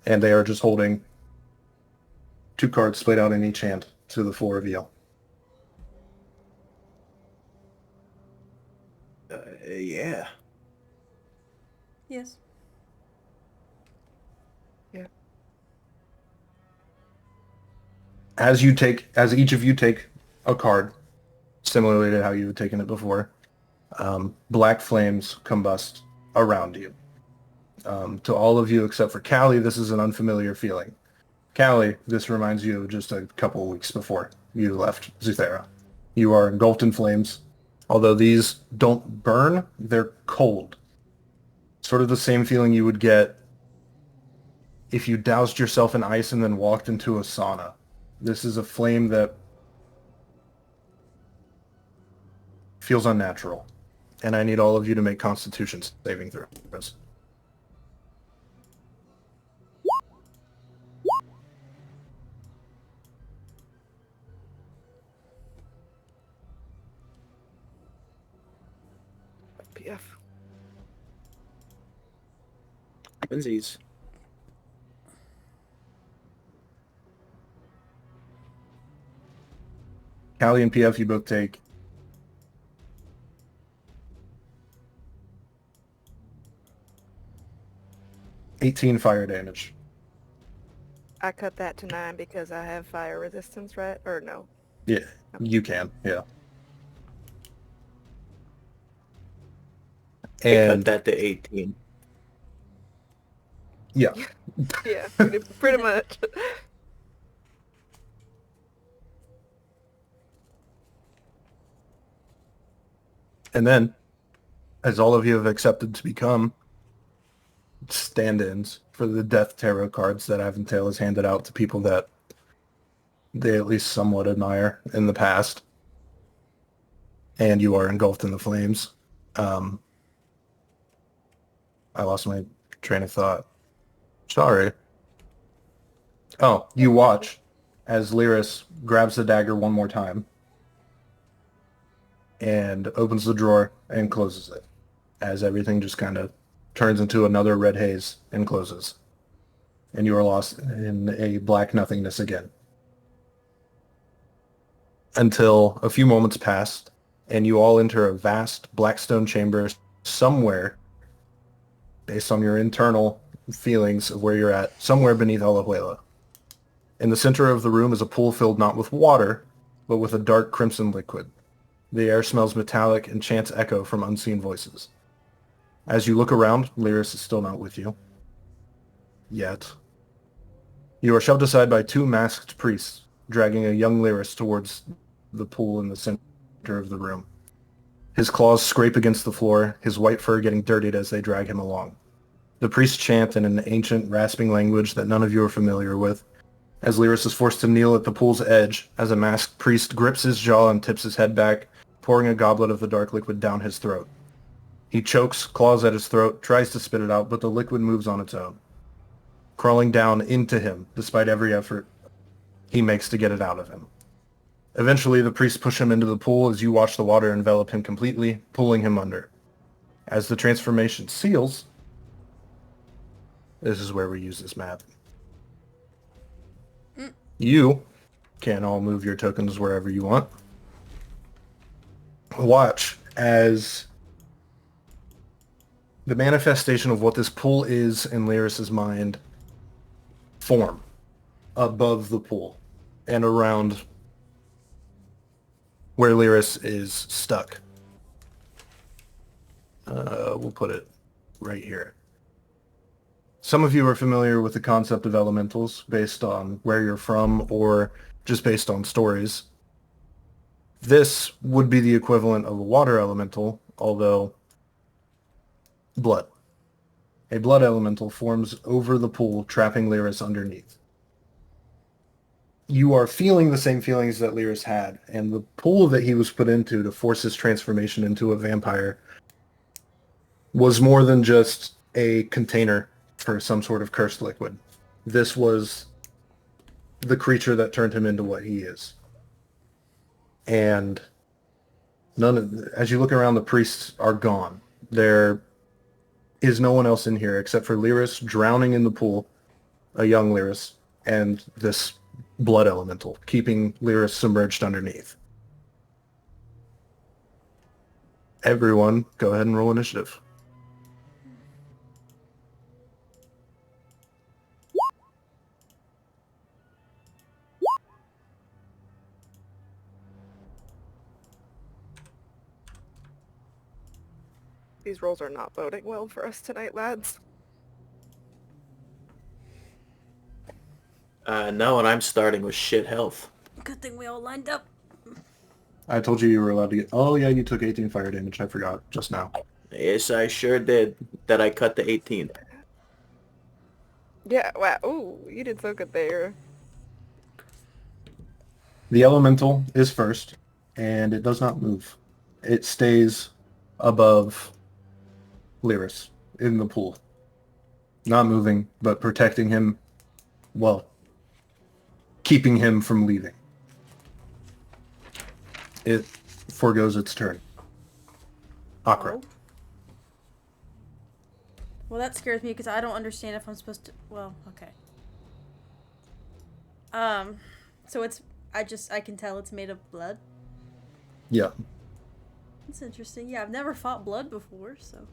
And they are just holding 2 cards splayed out in each hand to the 4 of you. Yeah. Yes. As each of you take a card, similarly to how you had taken it before, black flames combust around you. To all of you except for Callie, this is an unfamiliar feeling. Callie, this reminds you of just a couple of weeks before you left Zuthera. You are engulfed in flames. Although these don't burn, they're cold. Sort of the same feeling you would get if you doused yourself in ice and then walked into a sauna. This is a flame that feels unnatural. And I need all of you to make Constitution saving throws. PF. Twinsies. Callie and PF, you both take 18 fire damage. I cut that to 9 because I have fire resistance, right? Or no? Yeah, you can. Yeah. I cut And that to 18. yeah, Yeah, pretty much. and then as all of you have accepted to become stand-ins for the Death Tarot cards that Aventail has handed out to people that they at least somewhat admire in the past, and you are engulfed in the flames. Um, I lost my train of thought. Sorry. Oh, you watch as Lyris grabs the dagger one more time and opens the drawer and closes it as everything just kind of turns into another red haze and closes. And you are lost in a black nothingness again. Until a few moments pass and you all enter a vast black stone chamber somewhere, based on your internal feelings of where you're at, somewhere beneath Alajuela. In the center of the room is a pool filled not with water, but with a dark crimson liquid. The air smells metallic and chants echo from unseen voices. As you look around, Lyris is still not with you. Yet. You are shoved aside by 2 masked priests, dragging a young Lyris towards the pool in the center of the room. His claws scrape against the floor, his white fur getting dirtied as they drag him along. The priests chant in an ancient, rasping language that none of you are familiar with, as Lyris is forced to kneel at the pool's edge as a masked priest grips his jaw and tips his head back, pouring a goblet of the dark liquid down his throat. He chokes, claws at his throat, tries to spit it out, but the liquid moves on its own, crawling down into him despite every effort he makes to get it out of him. Eventually, the priests push him into the pool as you watch the water envelop him completely, pulling him under. As the transformation seals, this is where we use this map. You can all move your tokens wherever you want. Watch as the manifestation of what this pool is in Lyris's mind form above the pool and around where Lyris is stuck. We'll put it right here. Some of you are familiar with the concept of elementals based on where you're from or just based on stories. This would be the equivalent of a water elemental, although blood. A blood elemental forms over the pool, trapping Lyris underneath. You are feeling the same feelings that Lyris had, and the pool that he was put into to force his transformation into a vampire was more than just a container for some sort of cursed liquid. This was the creature that turned him into what he is. And as you look around, the priests are gone. There is no one else in here except for Lyris drowning in the pool, a young Lyris, and this blood elemental, keeping Lyris submerged underneath. Everyone, go ahead and roll initiative. These rolls are not boding well for us tonight, lads. No, and I'm starting with shit health. Good thing we all lined up. I told you were allowed to get... Oh, yeah, you took 18 fire damage. I forgot just now. Yes, I sure did. That I cut to 18. Yeah, wow. Ooh, you did so good there. The elemental is first, and it does not move. It stays above Lyris in the pool. Not moving, but protecting him, well, keeping him from leaving. It forgoes its turn. Akra. Oh. Well, that scares me because I don't understand if I'm supposed to. Well, okay. So it's I can tell it's made of blood. Yeah. That's interesting. Yeah, I've never fought blood before, so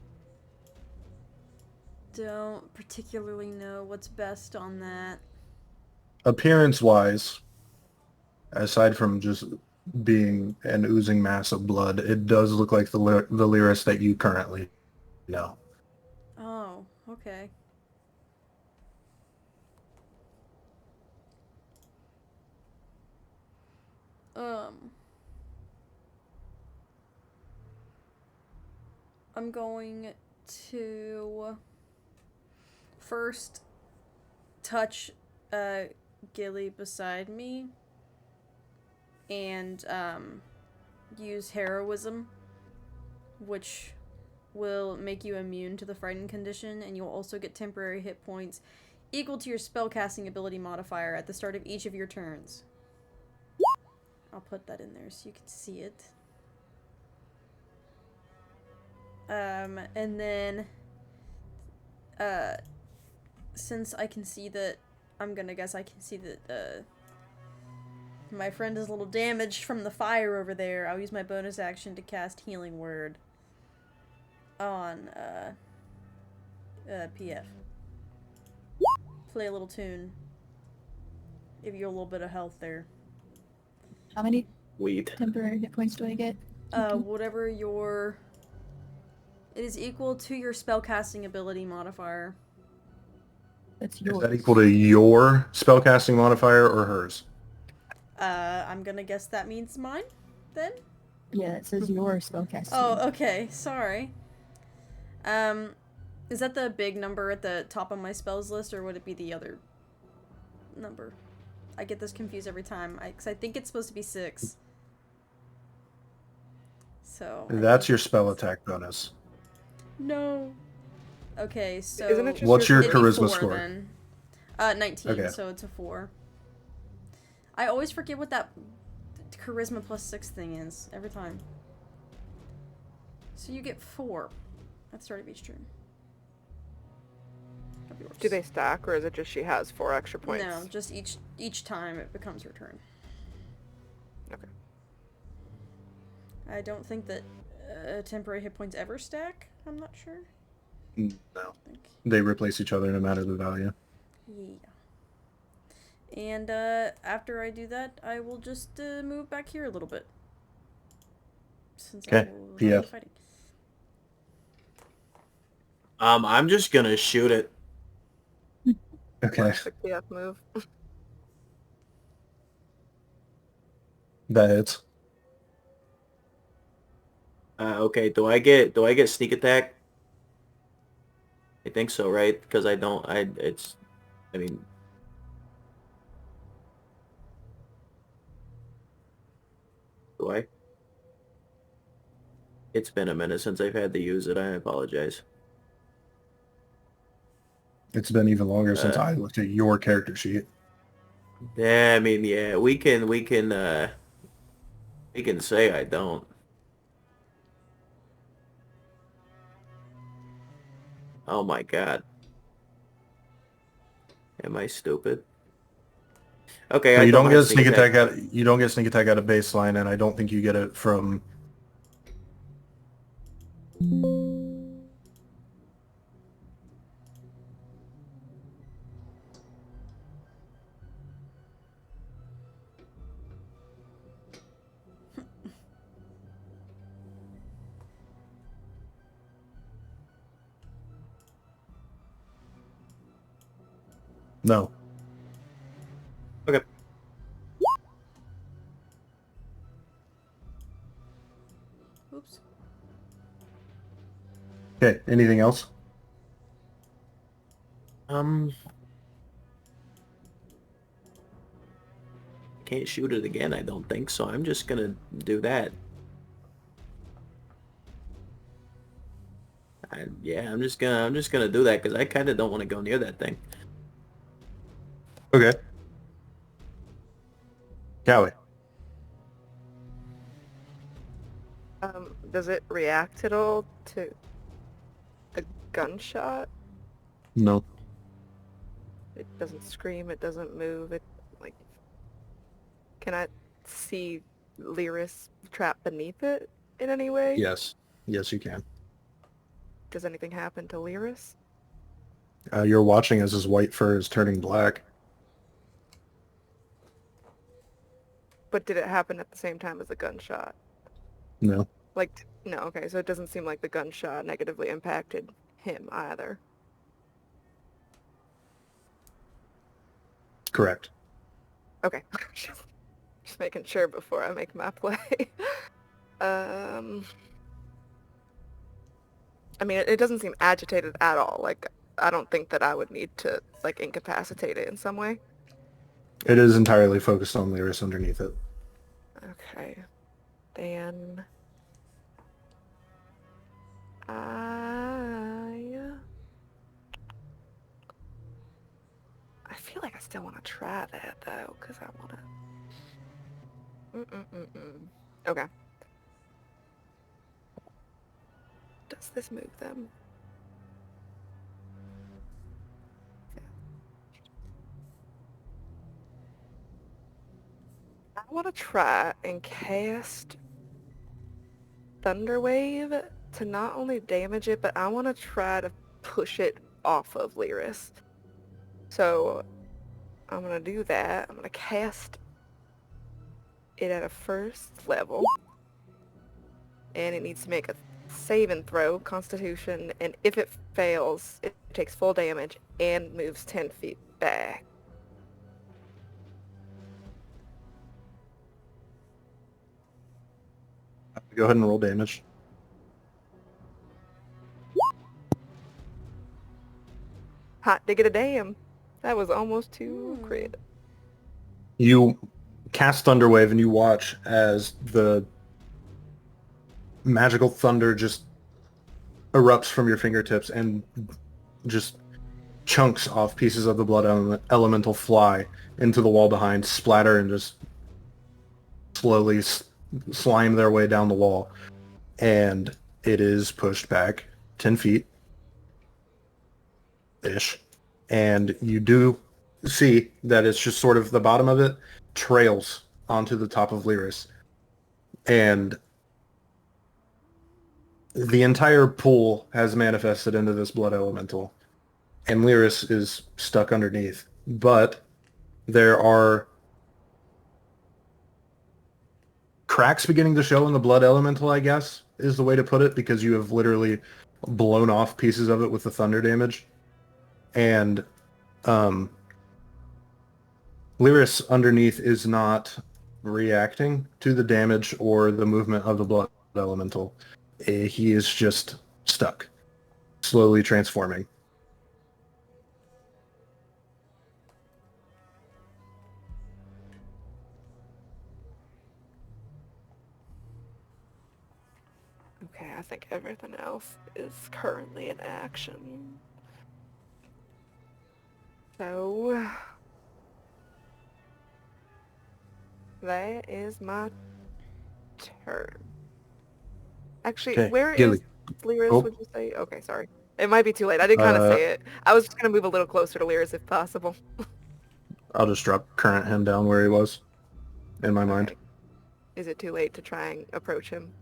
don't particularly know what's best on that. appearance-wise, aside from just being an oozing mass of blood, it does look like the Lyris that you currently know. Oh, okay. I'm going to first touch Gilly beside me and use heroism, which will make you immune to the frightened condition, and you'll also get temporary hit points equal to your spellcasting ability modifier at the start of each of your turns. I'll put that in there so you can see it. And then, since I can see that, I'm gonna guess I can see that, my friend is a little damaged from the fire over there, I'll use my bonus action to cast Healing Word on, PF. Play a little tune. Give you a little bit of health there. How many Weed. temporary hit points do I get? Whatever your... It is equal to your spellcasting ability modifier. That's Is yours. that equal to your spellcasting modifier or hers? I'm gonna guess that means mine, then? Yeah, it says your spellcasting. Oh, okay, sorry. Is that the big number at the top of my spells list, or would it be the other number? I get this confused every time, because I think it's supposed to be 6. So... That's your spell attack bonus. No. Okay, so... Isn't it just What's your it'd be charisma 4 score? then. 19, Okay. so it's a 4. I always forget what that charisma plus 6 thing is, every time. So you get 4 at the start of each turn. Of yours. Do they stack, or is it just she has 4 extra points? No, just each time it becomes her turn. Okay. I don't think that temporary hit points ever stack. I'm not sure. No. I think. They replace each other no matter the value. Yeah. And after I do that, I will just move back here a little bit. Since I Okay, will not PF. be fighting. I'm just gonna shoot it. Okay, Classic PF move. that hits. Okay, do I get sneak attack? I think so, right? Because I mean... Do I? It's been a minute since I've had to use it, I apologize. It's been even longer since I looked at your character sheet. Yeah, I mean, yeah, we can say I don't. Oh my god. Am I stupid? Okay, So I you don't don't mind get sneak attack out of baseline, and I don't think you get it from. No. Okay. Oops. Okay. Anything else? Can't shoot it again, I don't think, so I'm just gonna do that. Yeah, I'm just gonna do that because I kind of don't want to go near that thing. Okay. Callie. Does it react at all to a gunshot? No. It doesn't scream, it doesn't move, it, like... Can I see Lyris trapped beneath it in any way? Yes. Yes, you can. Does anything happen to Lyris? You're watching as his white fur is turning black. But did it happen at the same time as the gunshot? No. Like, no, okay, so it doesn't seem like the gunshot negatively impacted him either. Correct. Okay. Just making sure before I make my play. I mean, it doesn't seem agitated at all. Like, I don't think that I would need to, like, incapacitate it in some way. It is entirely focused on Lyris underneath it. Okay. Then... I feel like I still want to try that, though, because I want to... Okay. Does this move them? I want to try and cast Thunder Wave to not only damage it, but I want to try to push it off of Lyris. So I'm going to do that. I'm going to cast it at a first level. And it needs to make a save and throw, Constitution, and if it fails, it takes full damage and moves 10 feet back. Go ahead and roll damage. Hot diggity damn. That was almost too crit. You cast Thunderwave and you watch as the magical thunder just erupts from your fingertips and just chunks off pieces of the blood elemental fly into the wall behind, splatter, and just slowly slime their way down the wall. And it is pushed back 10 feet ish. And you do see that it's just sort of the bottom of it trails onto the top of Lyris. And the entire pool has manifested into this blood elemental. And Lyris is stuck underneath. But there are cracks beginning to show in the blood elemental, I guess, is the way to put it, because you have literally blown off pieces of it with the thunder damage. And Lyris underneath is not reacting to the damage or the movement of the blood elemental. He is just stuck, slowly transforming. Okay, I think everything else is currently in action. So... that is my turn. Actually, Okay, where Gilly. is Lyris, Oh. would you say? Okay, sorry. It might be too late. I did kind of say it. I was just going to move a little closer to Lyris if possible. I'll just drop current him down where he was in my mind. Okay. Is it too late to try and approach him?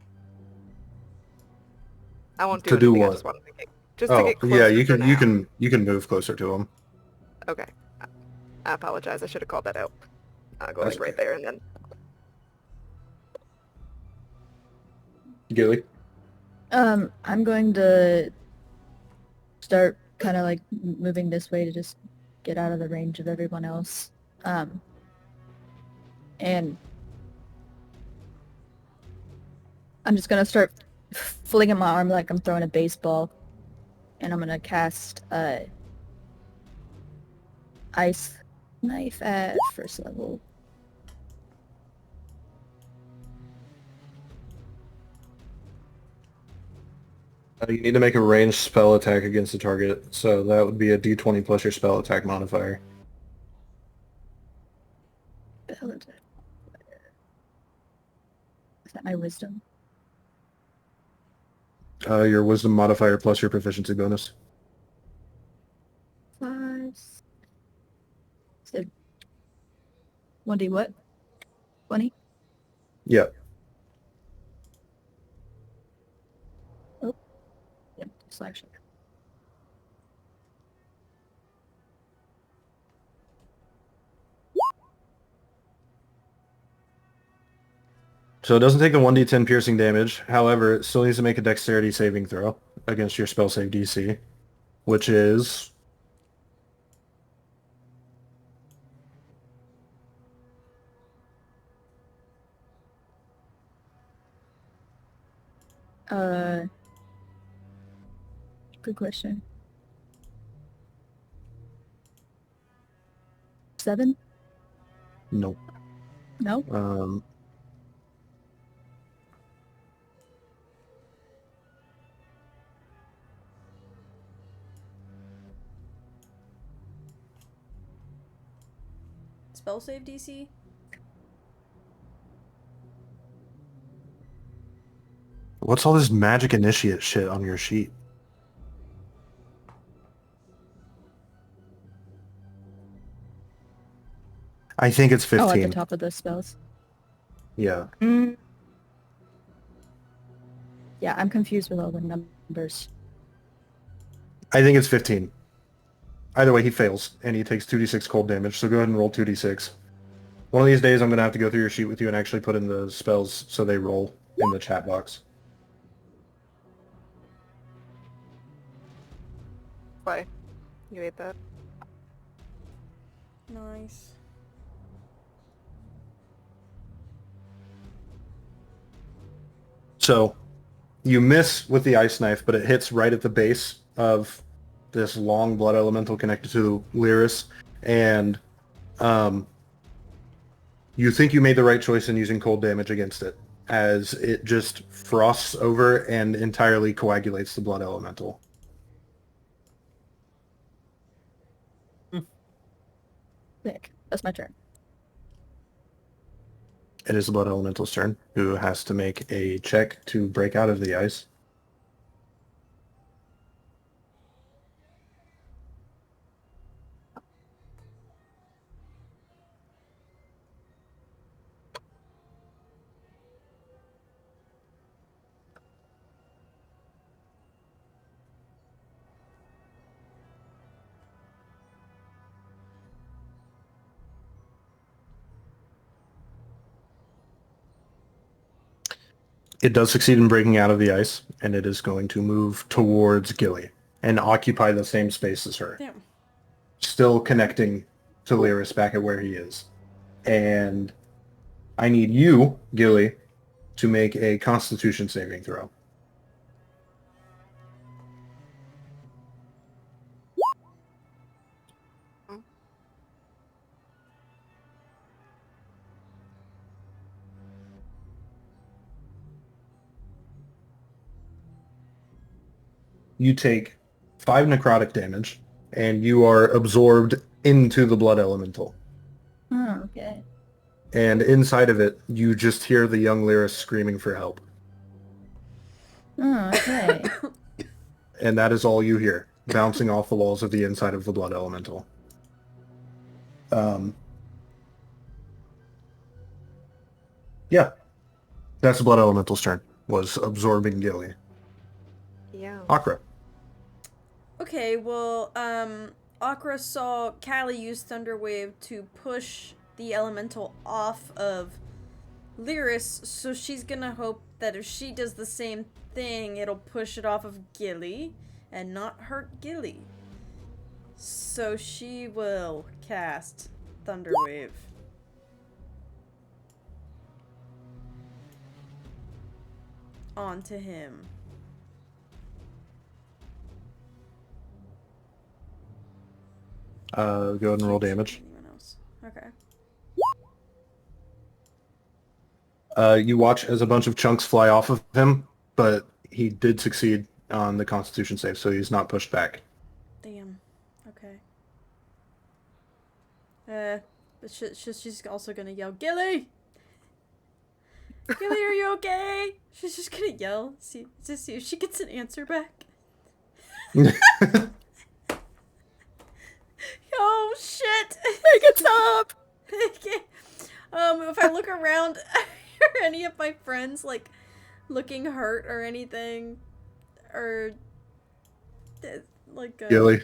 I won't do To do anything. I what? just want to get, to get closer yeah, you for can now. you can move closer to him. Okay. I apologize. I should have called that out. I'll go That's like right there and then... Gilly. I'm going to start kind of like moving this way to just get out of the range of everyone else. And I'm just gonna start flinging my arm like I'm throwing a baseball, and I'm gonna cast Ice Knife at first level. You need to make a ranged spell attack against the target, so that would be a d20 plus your spell attack modifier. Spell attack. Is that my wisdom? Your wisdom modifier plus your proficiency bonus. 5. So 1d what? 20? Yeah. Oh. Yep, slash. So it doesn't take the 1d10 piercing damage. However, it still needs to make a dexterity saving throw against your spell save DC, which is... Good question. 7? Nope. No? Spell save DC? What's all this magic initiate shit on your sheet? I think it's 15. Oh, at the top of the spells. Yeah. Yeah, I'm confused with all the numbers. I think it's 15. Either way, he fails, and he takes 2d6 cold damage, so go ahead and roll 2d6. One of these days, I'm going to have to go through your sheet with you and actually put in the spells so they roll in the chat box. Why? You ate that? Nice. So, you miss with the ice knife, but it hits right at the base of this long blood elemental connected to Lyris, and you think you made the right choice in using cold damage against it, as it just frosts over and entirely coagulates the blood elemental. Sick. That's my turn. It is the blood elemental's turn, who has to make a check to break out of the ice. It does succeed in breaking out of the ice, and it is going to move towards Gilly and occupy the same space as her. Damn. Still connecting to Lyris back at where he is. And I need you, Gilly, to make a Constitution saving throw. You take 5 necrotic damage, and you are absorbed into the blood elemental. Oh, okay. And inside of it, you just hear the young Lyris screaming for help. Oh, okay. And that is all you hear, bouncing off the walls of the inside of the blood elemental. Yeah. That's the blood elemental's turn, was absorbing Gilly. Yeah. Akra. Okay, well, Akra saw Callie use Thunderwave to push the elemental off of Lyris, so she's gonna hope that if she does the same thing, it'll push it off of Gilly and not hurt Gilly. So she will cast Thunderwave. Onto him. Go ahead and roll damage. Anyone else? Okay. You watch as a bunch of chunks fly off of him, but he did succeed on the Constitution save, so he's not pushed back. Damn. Okay. But she's also gonna yell, Gilly! Gilly, are you okay? She's just gonna yell, see if she gets an answer back. Oh shit! Make it stop! Okay. If I look around, are any of my friends like looking hurt or anything, or like Gilly.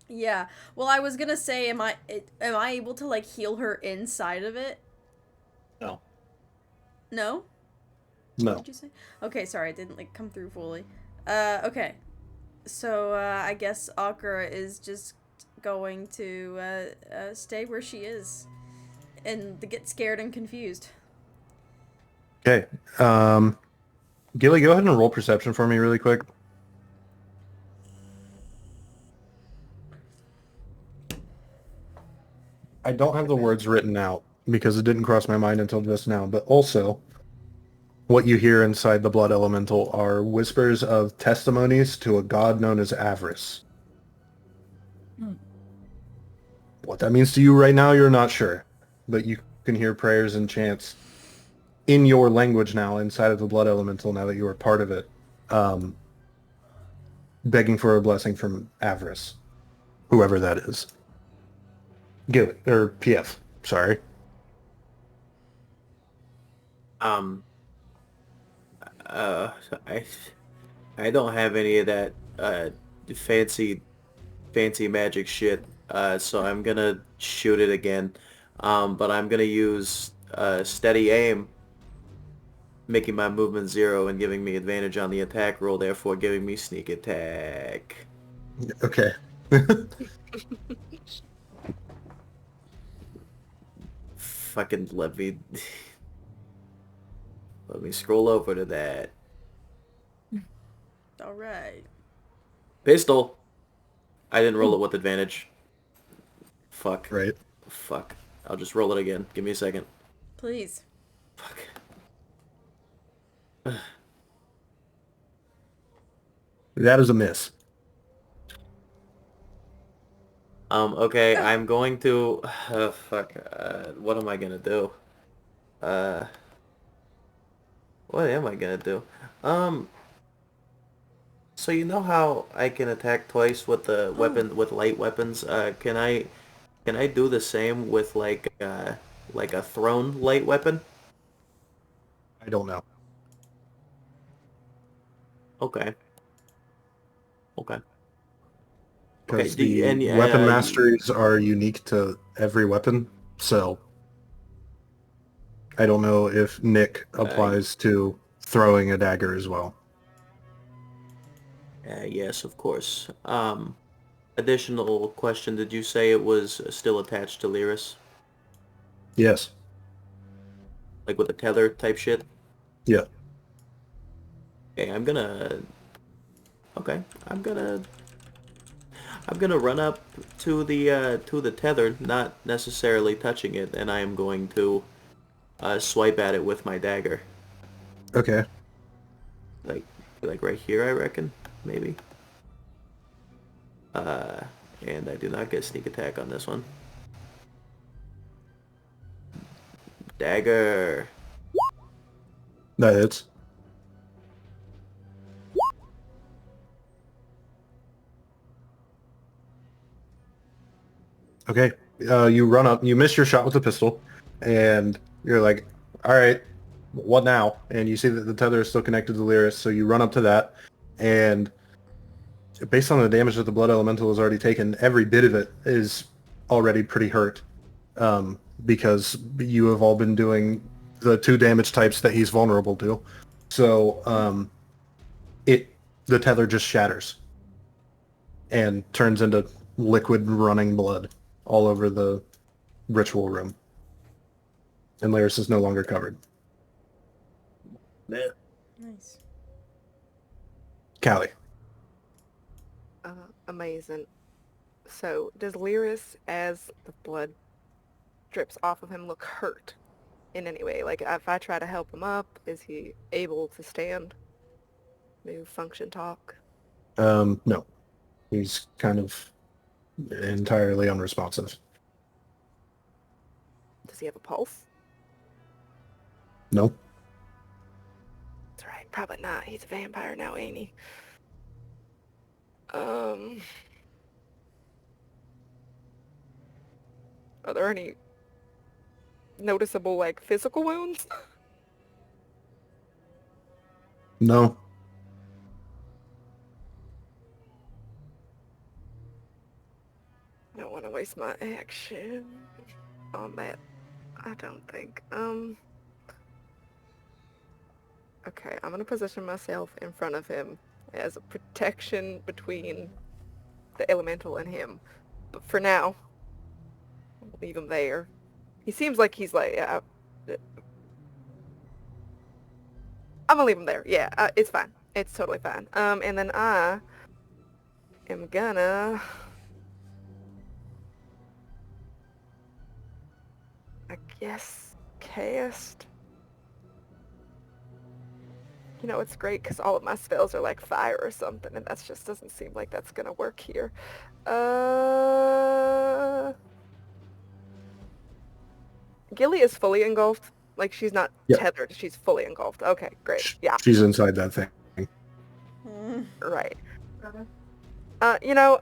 Yeah. Well, I was gonna say, am I able to like heal her inside of it? No. No? No. What did you say? Okay, sorry, I didn't like come through fully. Okay. So I guess Akira is just going to stay where she is and to get scared and confused. Okay. Gilly, go ahead and roll perception for me really quick. I don't have the words written out because it didn't cross my mind until just now, but also what you hear inside the blood elemental are whispers of testimonies to a god known as Avarice. What that means to you right now, you're not sure, but you can hear prayers and chants in your language now inside of the blood elemental now that you are part of it, begging for a blessing from Avarice, whoever that is. Gilly, or PF, sorry. Um, uh, I, I don't have any of that fancy magic shit. So I'm gonna shoot it again. But I'm gonna use steady aim, making my movement 0 and giving me advantage on the attack roll, therefore giving me sneak attack. Okay. Fucking let me scroll over to that. All right. Pistol. I didn't roll it with advantage. Fuck. Right. Fuck. I'll just roll it again. Give me a second. Please. Fuck. That is a miss. Okay, I'm going to... fuck. What am I gonna do? What am I gonna do? So you know how I can attack twice with the with light weapons? Can I do the same with like a thrown light weapon? I don't know. Okay. Okay. Okay. Because the weapon masteries are unique to every weapon, so I don't know if Nick applies to throwing a dagger as well. Yes, of course. Additional question, did you say it was still attached to Lyris? Yes. Like with a tether type shit? Yeah. Okay, Okay, I'm gonna run up to the tether, not necessarily touching it, and I am going to swipe at it with my dagger. Okay. Like like right here, I reckon, maybe. And I do not get sneak attack on this one. Dagger. That hits. Okay. You run up, you miss your shot with the pistol, and you're like, all right, what now? And you see that the tether is still connected to Lyris, so you run up to that, and based on the damage that the blood elemental has already taken, every bit of it is already pretty hurt, because you have all been doing the 2 damage types that he's vulnerable to. So the tether just shatters and turns into liquid running blood all over the ritual room. And Lyris is no longer covered. Yeah. Nice. Callie. Amazing. So, does Lyris, as the blood drips off of him, look hurt in any way? Like, if I try to help him up, is he able to stand, move, function, talk? No. He's kind of entirely unresponsive. Does he have a pulse? No. That's right, probably not. He's a vampire now, ain't he? Are there any noticeable, like, physical wounds? No. I don't want to waste my action on that. I don't think. Okay, I'm gonna position myself in front of him as a protection between the elemental and him. But for now, I'll leave him there. He seems like he's like, I'm gonna leave him there. Yeah, it's fine. It's totally fine. And then I am gonna, I guess, cast. You know, it's great because all of my spells are like fire or something, and that just doesn't seem like that's gonna work here. Gilly is fully engulfed. Like, she's not Yep. tethered. She's fully engulfed. Okay, great. Yeah, She's inside that thing. right. You know,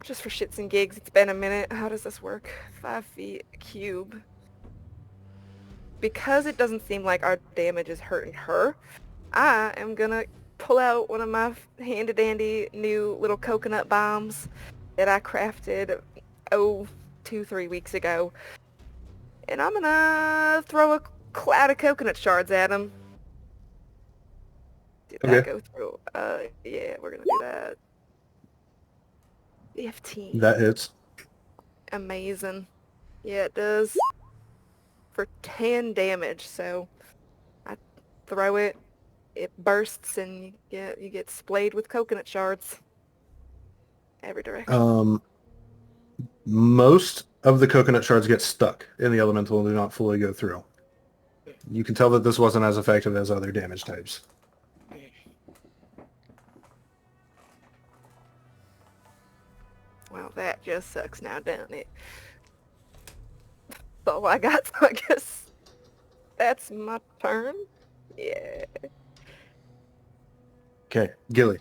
just for shits and gigs, it's been a minute. How does this work? 5 feet, a cube. Because it doesn't seem like our damage is hurting her, I am gonna pull out one of my handy-dandy new little coconut bombs that I crafted, 2-3 weeks ago. And I'm gonna throw a cloud of coconut shards at him. Did that go through? Yeah, we're gonna do that. 15. That hits. Amazing. Yeah, it does. For 10 damage, so I throw it, it bursts, and you get splayed with coconut shards. Every direction. Most of the coconut shards get stuck in the elemental and do not fully go through. You can tell that this wasn't as effective as other damage types. Well, that just sucks now, doesn't it? That's all I got, so I guess that's my turn. Yeah. Okay, Gilly.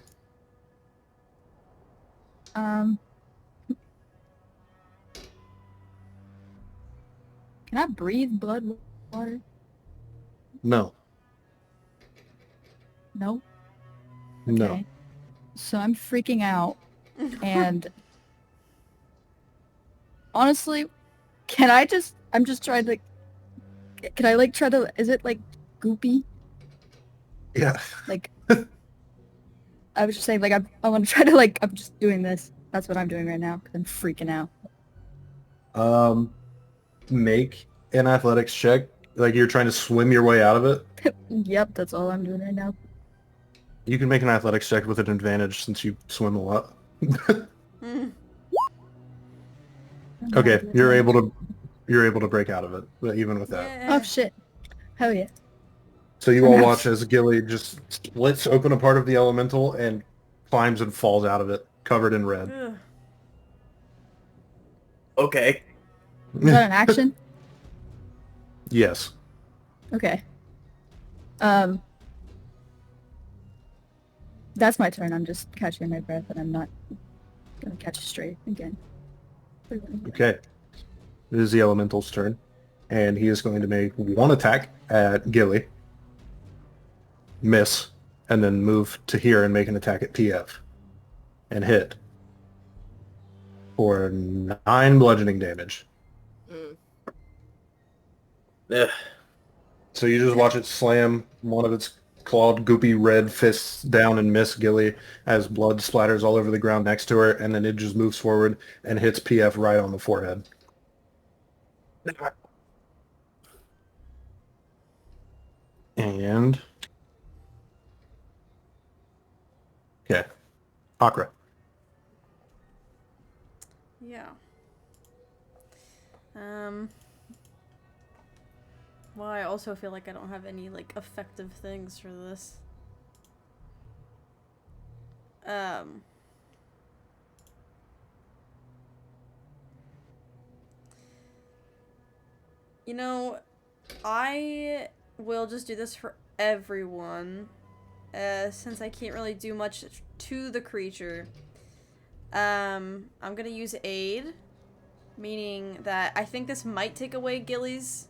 Can I breathe blood water? No. No? No. Okay. So I'm freaking out, and honestly, I'm just trying to, can I like try to, is it like goopy? Yeah. Like, I was just saying, like, I want to try to, like, I'm just doing this. That's what I'm doing right now, because I'm freaking out. Make an athletics check. Like you're trying to swim your way out of it. Yep, that's all I'm doing right now. You can make an athletics check with an advantage since you swim a lot. Okay, you're able to break out of it, but even with that. Yeah. Oh, shit. Hell yeah. So you all watch as Gilly just splits open a part of the elemental and climbs and falls out of it, covered in red. Ugh. Okay. Is that an action? Yes. Okay. That's my turn. I'm just catching my breath, and I'm not gonna catch it straight again. Okay. It is the elemental's turn, and he is going to make one attack at Gilly, miss, and then move to here and make an attack at TF, and hit for 9 bludgeoning damage. Ugh. So you just watch it slam one of its clawed, goopy red fists down and miss Gilly as blood splatters all over the ground next to her, and then it just moves forward and hits PF right on the forehead. And... okay. Akra. Yeah. Well, I also feel like I don't have any, like, effective things for this. You know, I will just do this for everyone, since I can't really do much to the creature. I'm gonna use aid, meaning that I think this might take away Gilly's,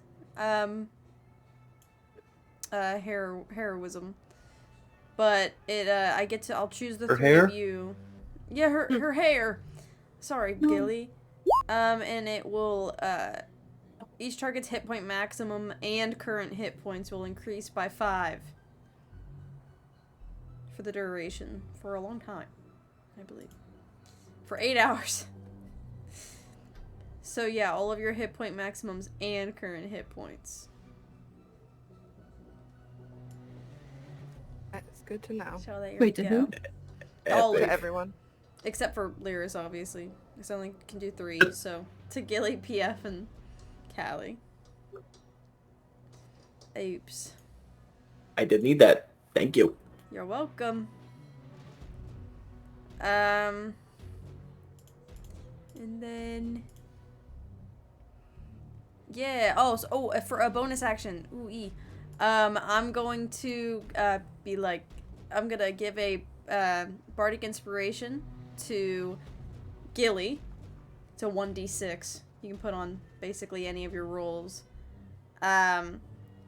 heroism, but I'll choose the Her three hair? of you. Yeah, her hair. Sorry, Gilly. And it will, each target's hit point maximum and current hit points will increase by 5. for the duration. For a long time, I believe. For 8 hours. So yeah, all of your hit point maximums and current hit points. That's good to know. So there Wait, you to go. who? All To of everyone. Except for Lyris, obviously. Because I only can do 3, so to Gilly, PF, and Callie. Oops. I did need that. Thank you. You're welcome. And then... Yeah, for a bonus action. Ooh, I'm going to, be like... I'm gonna give a, Bardic Inspiration to Gilly. It's a 1d6. You can put on basically any of your rolls.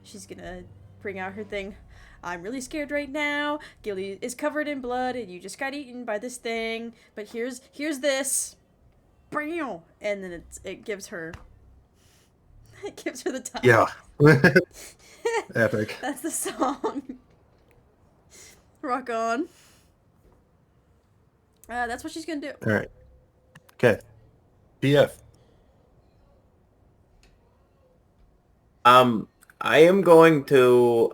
She's gonna bring out her thing. I'm really scared right now. Gilly is covered in blood and you just got eaten by this thing. But here's this. Bam! And then it gives her the time. Yeah. Epic. That's the song. Rock on. That's what she's gonna do. All right. Okay. PF. I am going to,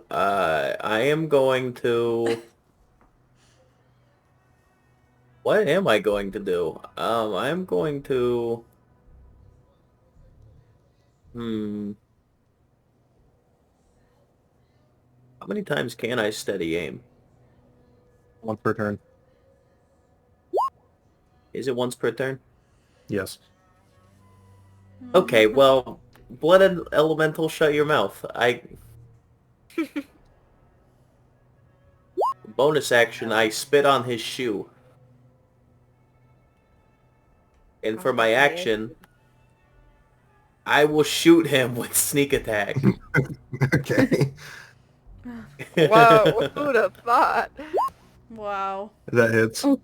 what am I going to do? I'm going to, how many times can I steady aim? One per turn. Is it once per turn? Yes. Okay, well, Blood Elemental, shut your mouth. Bonus action, I spit on his shoe. And for my Okay. action, I will shoot him with sneak attack. Okay. Whoa, who'd have thought? Wow. That hits. Oh.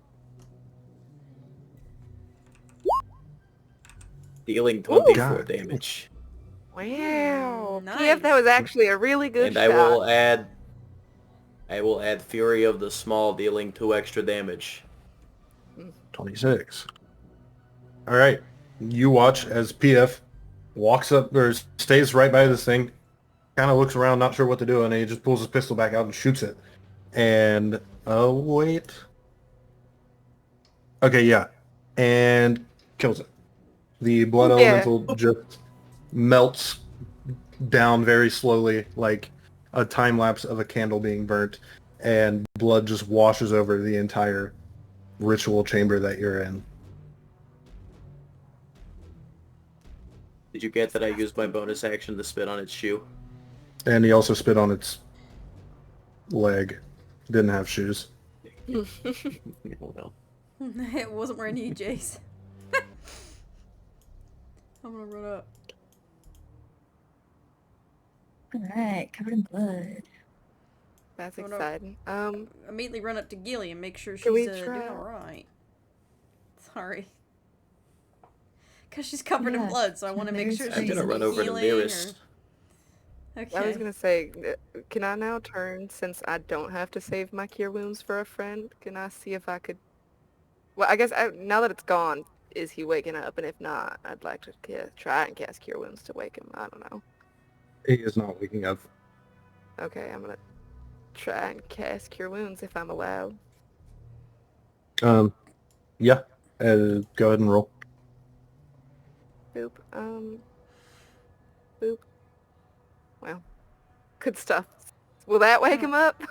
Dealing 24 God. damage. Wow. Nice. PF, that was actually a really good And shot. I will add Fury of the Small, dealing 2 extra damage. 26. All right. You watch as PF walks up or stays right by this thing, kind of looks around, not sure what to do, and he just pulls his pistol back out and shoots it. And wait. Okay, yeah, and kills it. The blood Yeah. elemental just melts down very slowly, like a time lapse of a candle being burnt, and blood just washes over the entire ritual chamber that you're in. Did you get that I used my bonus action to spit on its shoe? And he also spit on its leg. Didn't have shoes. Oh, no. It wasn't wearing EJs. I'm gonna run up. Alright, covered in blood. That's Oh, no. exciting. Immediately run up to Gilly and make sure she's Can we doing try- alright. Sorry. Because she's covered in Yeah, blood, so I want to make very sure sweet. I'm she's gonna run over to healing Lyris. or... Okay. I was gonna say, can I now turn, since I don't have to save my cure wounds for a friend? Can I see if I could? Well, I guess now that it's gone, is he waking up? And if not, I'd like to try and cast cure wounds to wake him. I don't know. He is not waking up. Okay, I'm gonna try and cast cure wounds if I'm allowed. Yeah. Go ahead and roll. Boop. Boop. Well, good stuff. Will that wake him up?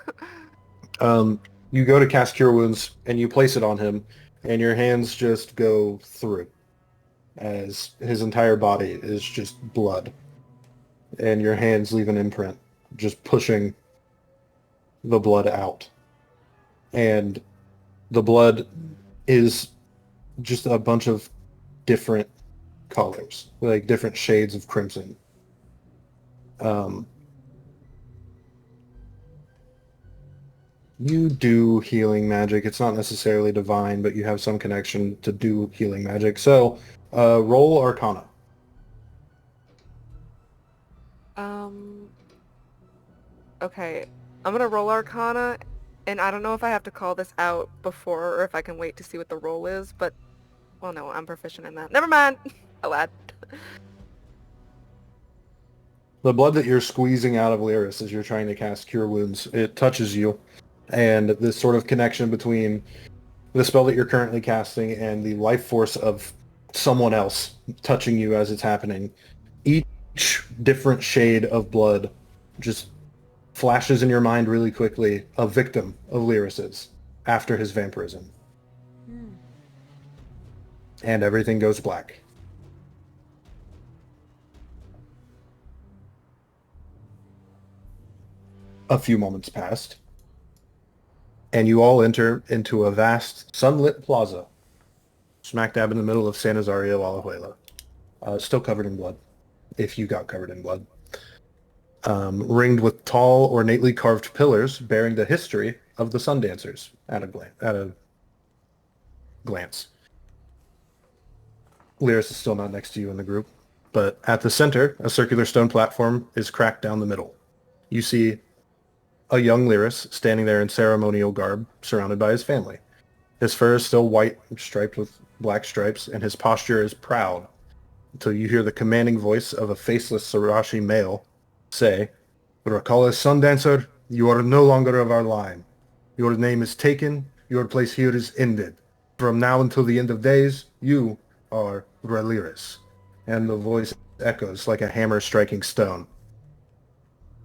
You go to cast Cure Wounds, and you place it on him, and your hands just go through, as his entire body is just blood. And your hands leave an imprint, just pushing the blood out. And the blood is just a bunch of different colors, like different shades of crimson. You do healing magic. It's not necessarily divine, but you have some connection to do healing magic. So, roll Arcana. Okay, I'm gonna roll Arcana, And I don't know if I have to call this out before or if I can wait to see what the roll is, but, well, no, I'm proficient in that. Never mind. I lied. The blood that you're squeezing out of Lyris as you're trying to cast Cure Wounds, it touches you. And this sort of connection between the spell that you're currently casting and the life force of someone else touching you as it's happening. Each different shade of blood just flashes in your mind really quickly, a victim of Lyris's after his vampirism. And everything goes black. A few moments passed, and you all enter into a vast, sunlit plaza, smack dab in the middle of San Azario, Alajuela. Still covered in blood, if you got covered in blood. Ringed with tall, ornately carved pillars bearing the history of the Sun Dancers at a glance. Lyris is still not next to you in the group, but at the center, a circular stone platform is cracked down the middle. You see a young Lyris standing there in ceremonial garb, surrounded by his family. His fur is still white, striped with black stripes, and his posture is proud, until you hear the commanding voice of a faceless Sarashi male say, "Rakala Sundancer, you are no longer of our line. Your name is taken, your place here is ended. From now until the end of days, you are Lyris." And the voice echoes like a hammer striking stone.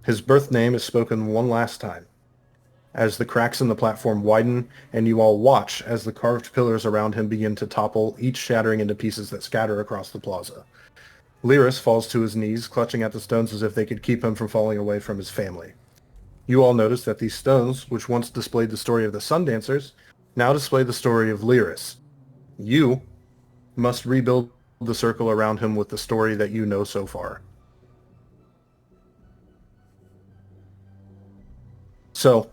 His birth name is spoken one last time, as the cracks in the platform widen, and you all watch as the carved pillars around him begin to topple, each shattering into pieces that scatter across the plaza. Lyris falls to his knees, clutching at the stones as if they could keep him from falling away from his family. You all notice that these stones, which once displayed the story of the Sun Dancers, now display the story of Lyris. You must rebuild the circle around him with the story that you know so far. So,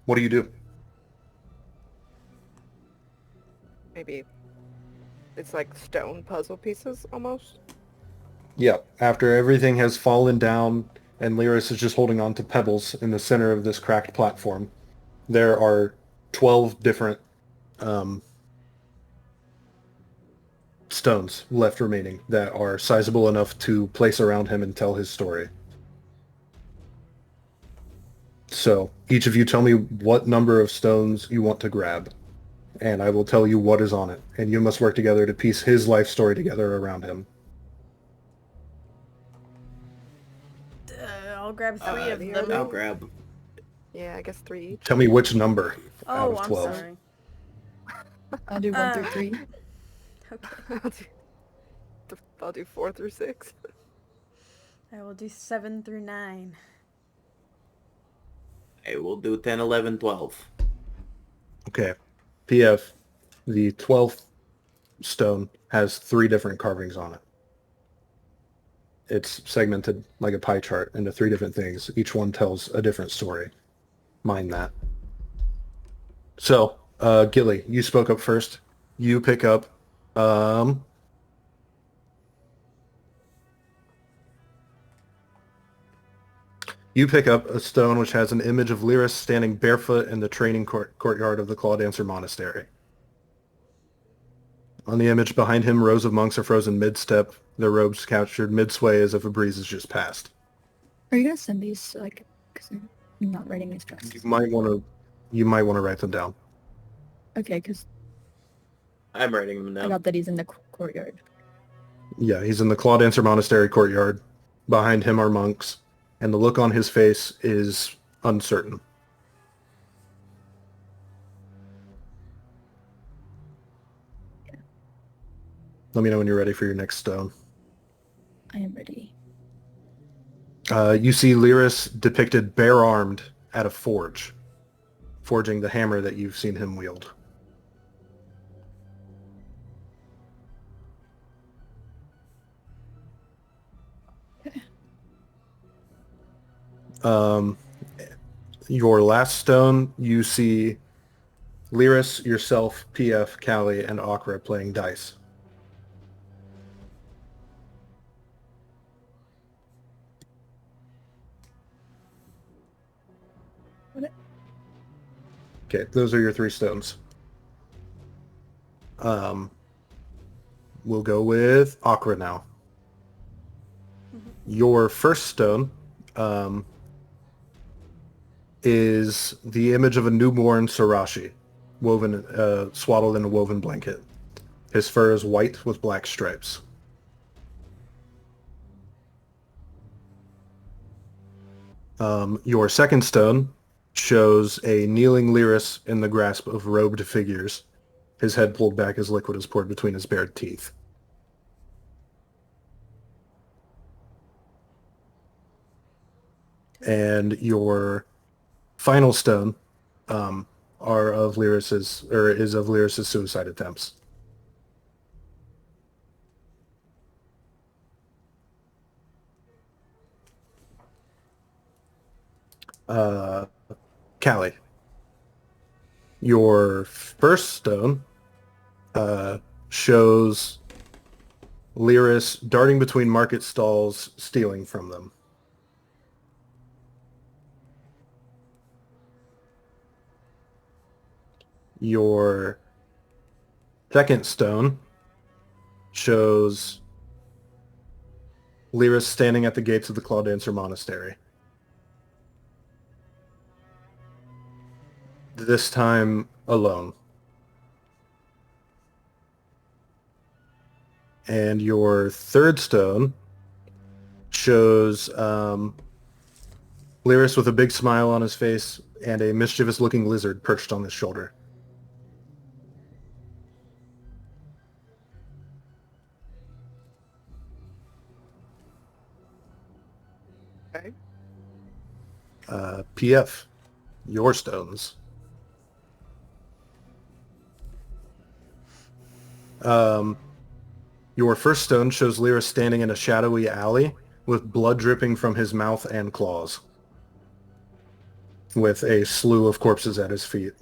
what do you do? Maybe it's like stone puzzle pieces almost. Yeah, after everything has fallen down and Lyris is just holding on to pebbles in the center of this cracked platform, there are 12 different stones left remaining that are sizable enough to place around him and tell his story. So, each of you tell me what number of stones you want to grab, and I will tell you what is on it, and you must work together to piece his life story together around him. I'll grab three of them. I'll grab. Yeah, I guess 3 each. Tell me which number out Oh, of I'm 12. sorry. I'll do 1 through 3. Okay. I'll do 4 through 6. I will do 7 through 9. I will do 10, 11, 12. Okay. PF, the 12th stone has 3 different carvings on it. It's segmented like a pie chart into 3 different things. Each one tells a different story. Mind that. So, Gilly, you spoke up first. You pick up, a stone which has an image of Lyris standing barefoot in the training courtyard of the Clawdancer monastery. On the image behind him, rows of monks are frozen mid-step, their robes captured mid-sway as if a breeze has just passed. Are you gonna send these, like, because I'm not writing these dresses? You might want to write them down. Okay, because I'm writing them I down. got that he's in the courtyard. Yeah, he's in the Clawdancer monastery courtyard. Behind him are monks, and the look on his face is uncertain. Let me know when you're ready for your next stone. I am ready. You see Lyris depicted bare-armed at a forge, forging the hammer that you've seen him wield. Your last stone, you see Lyris, yourself, PF, Callie, and Akra playing dice. Okay, those are your 3 stones. We'll go with Akra now. Your first stone is the image of a newborn Sarashi, woven, swaddled in a woven blanket. His fur is white with black stripes. Your second stone shows a kneeling Lyris in the grasp of robed figures, his head pulled back as liquid is poured between his bared teeth. And your final stone are of Lyris's, or is of Lyris's suicide attempts. Callie, your first stone shows Lyris darting between market stalls, stealing from them. Your second stone shows Lyris standing at the gates of the Clawdancer monastery. This time alone. And your third stone shows Lyris with a big smile on his face and a mischievous-looking lizard perched on his shoulder. Okay. PF, your stones. Your first stone shows Lyris standing in a shadowy alley with blood dripping from his mouth and claws, with a slew of corpses at his feet.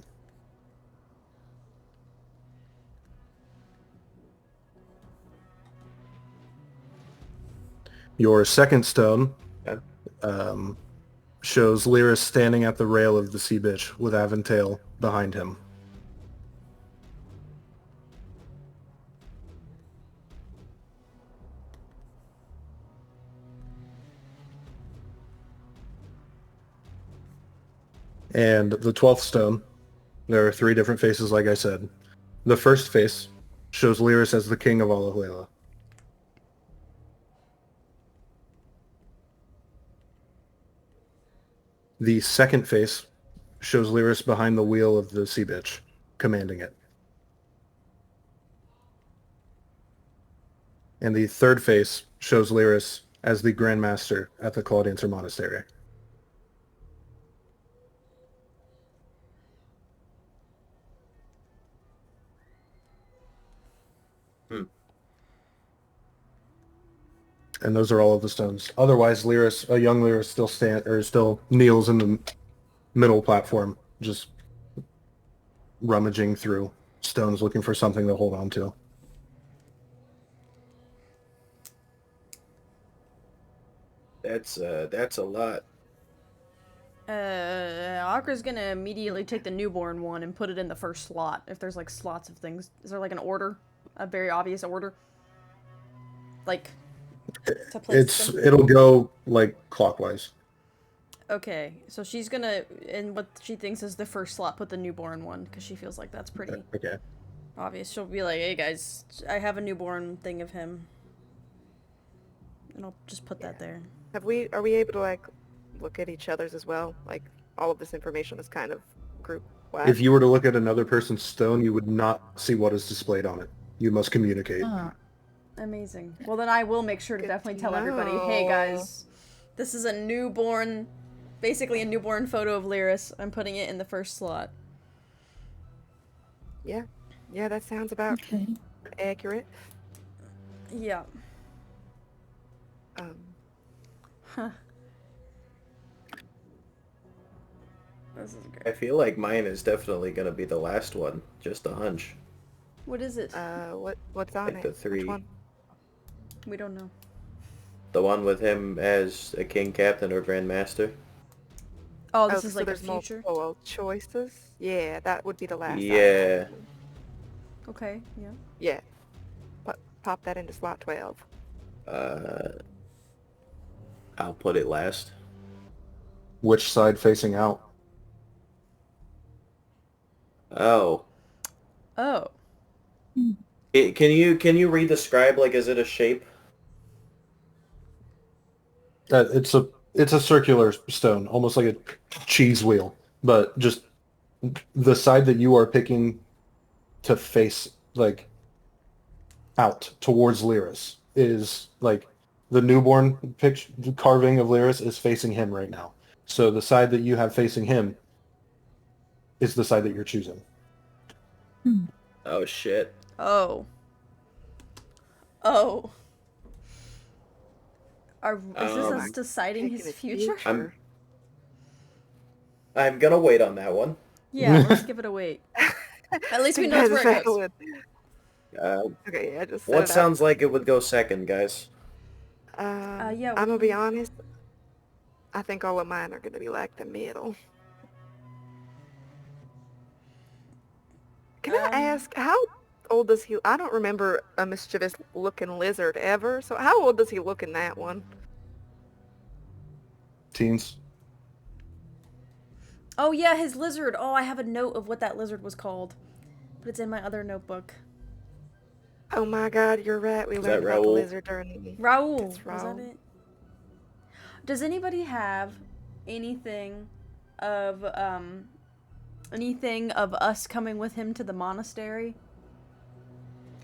Your second stone shows Lyris standing at the rail of the sea bitch with Aventail behind him. And the 12th stone, there are 3 different faces, like I said. The first face shows Lyris as the king of Alahuela. The second face shows Lyris behind the wheel of the sea bitch, commanding it. And the third face shows Lyris as the Grand Master at the Clawdancer monastery. And those are all of the stones. Otherwise, Lyris, a young Lyris, still kneels in the middle platform, just rummaging through stones, looking for something to hold on to. That's a lot. Akra's gonna immediately take the newborn one and put it in the first slot. If there's like slots of things, is there like an order, a very obvious order? Like to place them? It'll go like clockwise. Okay, so she's gonna, in what she thinks is the first slot, put the newborn one because she feels like that's pretty Okay. obvious. She'll be like, "Hey guys, I have a newborn thing of him," and I'll just put that there. Are we able to like look at each other's as well? Like all of this information is kind of group wide. If you were to look at another person's stone, you would not see what is displayed on it. You must communicate. Amazing. Well, then I will make sure to Good definitely to tell everybody, hey know. guys, this is a newborn, basically a newborn photo of Lyris. I'm putting it in the first slot. Yeah, that sounds about accurate. Yeah. Huh. This is great. I feel like mine is definitely gonna be the last one. Just a hunch. What is it? What's on Like it? the 3. Which one? We don't know. The one with him as a king, captain, or grand master. Oh, this Oh, is so like a there's future? multiple choices? Yeah, that would be the last Yeah. item. Okay, yeah. Yeah. Pop that into slot 12. I'll put it last. Which side facing out? Oh. Oh. Can you re-describe, like, is it a shape? It's a circular stone, almost like a cheese wheel, but just the side that you are picking to face like out towards Lyris is like the newborn picture carving of Lyris is facing him right now. So the side that you have facing him is the side that you're choosing. Oh shit. Oh. Oh. Is this us Um, deciding his Picking future? I'm gonna wait on that one. Yeah, let's give it a wait. At least we know That's where it goes. valid. Uh, Okay, yeah, just what set it sounds like it would go second, guys? up. Yeah, I'm gonna be honest. I think all of mine are gonna be like the middle. Can I ask, how old does he... I don't remember a mischievous looking lizard ever, so how old does he look in that one? Teens. Oh yeah, his lizard. Oh, I have a note of what that lizard was called. But it's in my other notebook. Oh my god, you're right. We Is learned that about the Raoul? lizard during the... Raoul. That's Was Raoul. that it? Does anybody have anything of us coming with him to the monastery?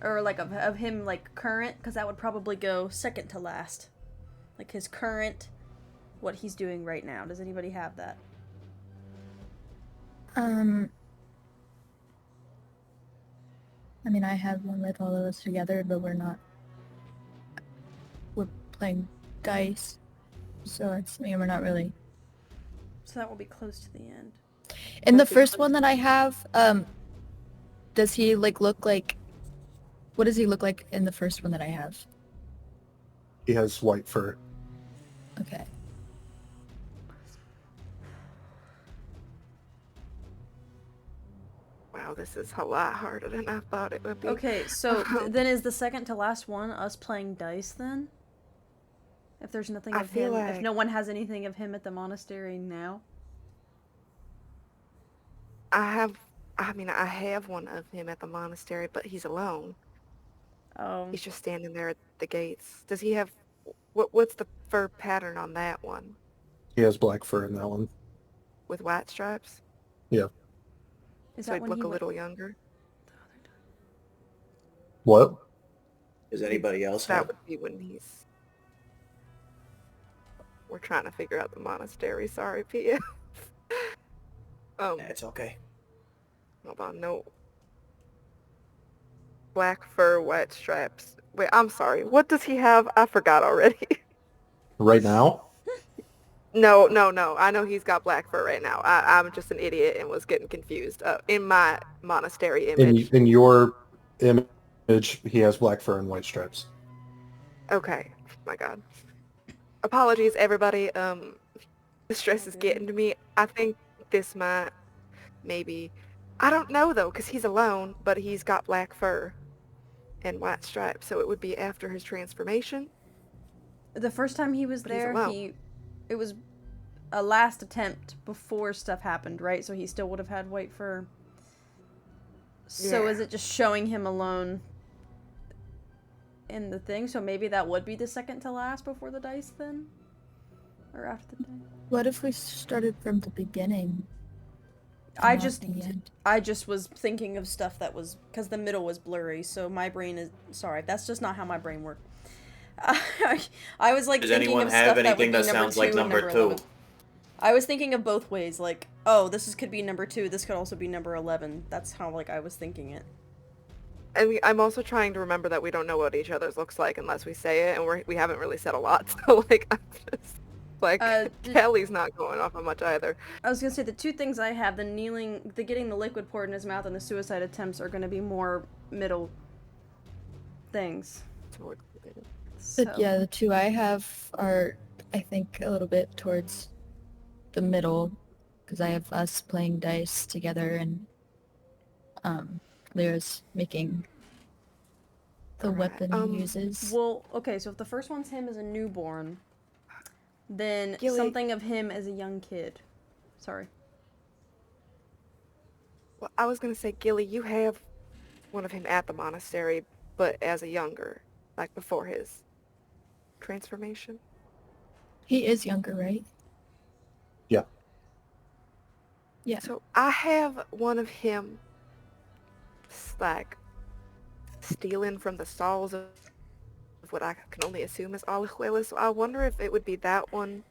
Or like of him like current, because that would probably go second to last. Like his current, what he's doing right now. Does anybody have that? I mean, I have one with all of us together, but we're playing dice, so we're not really. So that will be close to the end. In the first one that I have, does he look like? What does he look like in the first one that I have? He has white fur. Okay. Wow, this is a lot harder than I thought it would be. Okay, so then is the second to last one us playing dice then? If there's nothing I of feel him, if like- no one has anything of him at the monastery now? I have one of him at the monastery, but he's alone. Oh, He's just standing there at the gates. Does he have... What's the fur pattern on that one? He has black fur in that one. With white stripes? Yeah. is So that he'd when look he a went little younger? the other time? What? Does anybody else That have? would be when he's... We're trying to figure out the monastery. Sorry, Pia. It's okay. Hold on, no. Black fur, white stripes. Wait, I'm sorry. What does he have? I forgot already. Right now? No. I know he's got black fur right now. I'm just an idiot and was getting confused. In my monastery image. In your image, he has black fur and white stripes. Okay. My God. Apologies, everybody. The stress is getting to me. I think this might, maybe... I don't know, though, because he's alone, but he's got black fur and white stripes, so it would be after his transformation. The first time he was But he's there, alone. it was a last attempt before stuff happened, right? So he still would have had white fur. So Yeah. is it just showing him alone in the thing? So maybe that would be the second to last before the dice then? Or after the dice? What if we started from the beginning? I not just the end? I just was thinking of stuff that was, because the middle was blurry, so my brain is, sorry, that's just not how my brain worked. I was like Does thinking anyone of have stuff that would anything be that number sounds like 2 and number 2? 11. I was thinking of both ways, like, oh, this could be number 2, this could also be number 11. That's how, like, I was thinking it. And I'm also trying to remember that we don't know what each other's looks like unless we say it, and we haven't really said a lot, so, like, I'm just... Like, Kelly's not going off on much either. I was gonna say, the two things I have, the getting the liquid poured in his mouth and the suicide attempts are gonna be more middle things. So. But yeah, the two I have are, I think, a little bit towards the middle. because I have us playing dice together and Lyris making the Alright, weapon he uses. Well, okay, so if the first one's him as a newborn, then Gilly. something of him as a young kid. Sorry. Well, I was gonna say, Gilly, you have one of him at the monastery, but as a younger, like before his transformation. He is younger, right? Yeah. Yeah. So I have one of him, like, stealing from the stalls of what I can only assume is Alijuela. So I wonder if it would be that one,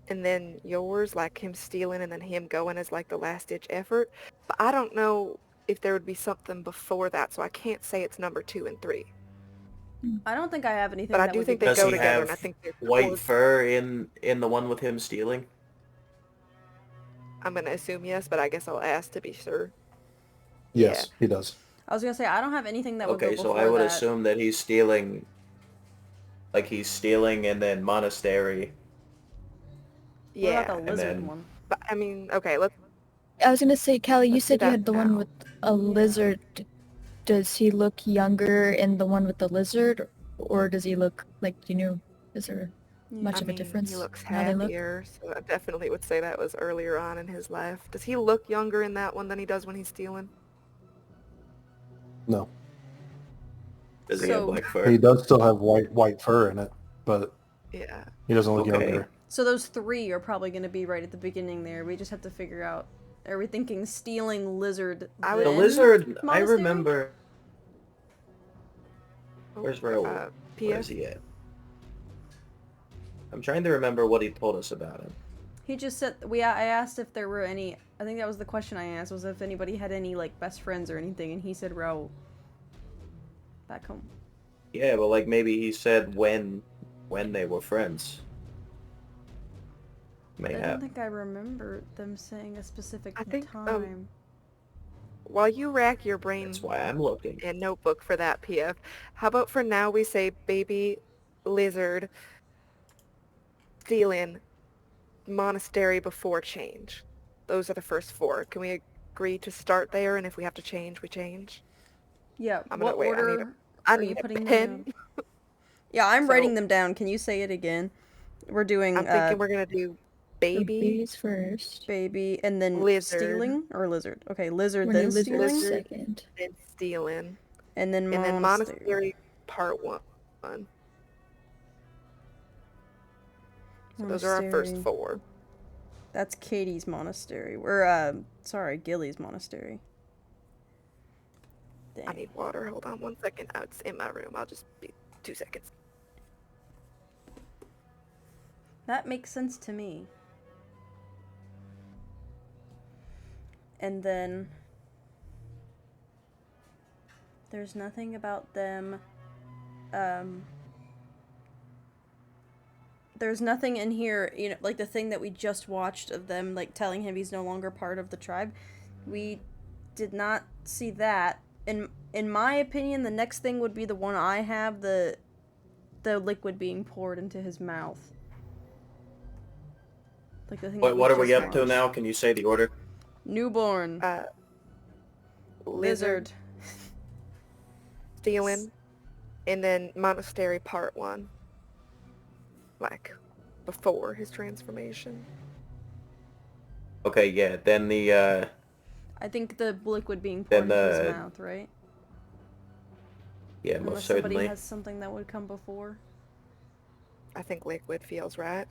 and then yours, like him stealing, and then him going as like the last-ditch effort. But I don't know if there would be something before that, so I can't say it's number 2 and 3. I don't think I have anything But I that do would think be they Does go he together, have and I think they're white towards- fur in the one with him stealing? I'm gonna assume yes, but I guess I'll ask to be sure. Yes, he does. I was gonna say I don't have anything that would go Okay, before so I would that. assume that he's stealing, like he's stealing and then monastery. What Yeah, about the lizard then- one? but I mean, okay, let's. I was gonna say, Callie, you Let's do said you that had the one now. with a lizard. Does he look younger in the one with the lizard, or does he look like, is there much I of a mean, difference he looks in how they look? happier, so I definitely would say that was earlier on in his life. Does he look younger in that one than he does when he's stealing? No. Does he have So- black He fur? does still have white fur in it, but Yeah. he doesn't look Okay. younger. So those 3 are probably gonna be right at the beginning there. We just have to figure out. Are we thinking stealing lizard? I would- The then lizard, I monastery? remember. Oh, Where's Raoul? Where Pia? is he at? I'm trying to remember what he told us about him. He just said I asked if there were any. I think that was the question I asked, was if anybody had any like best friends or anything, and he said Raoul. Back home. Yeah, but like maybe he said when they were friends. I May don't have. think I remember them saying a specific I think, time. While you rack your brain That's why I'm looking. and notebook for that, PF, how about for now we say baby lizard stealing monastery before change? Those are the first 4. Can we agree to start there, and if we have to change, we change? Yeah. I'm gonna What wait, I order? need I are you need a putting them pen. down? Yeah, I'm So- writing them down. Can you say it again? We're doing I'm thinking we're gonna do So baby, babies first. baby and then Lizard. stealing or lizard. Okay, lizard We're then gonna lizard stealing Lizard. second. then stealing, and then and then monastery. monastery part 1. So those are our first Monastery. 4. That's Katie's monastery. Or sorry, Gilly's monastery. I Dang. need water. Hold on 1 second. Oh, it's in my room. I'll just be 2 seconds. That makes sense to me. And then there's nothing about them there's nothing in here, like the thing that we just watched of them like telling him he's no longer part of the tribe. We did not see that. In my opinion, the next thing would be the one I have, the liquid being poured into his mouth. Like the thing Wait, that what are we just up to watched. now? Can you say the order? Newborn. Lizard stealing, and then monastery part 1. Like, before his transformation. Okay, yeah. Then the I think the liquid being Then poured into his the- mouth, right? yeah, Unless most somebody certainly. has something that would come before. I think liquid feels right.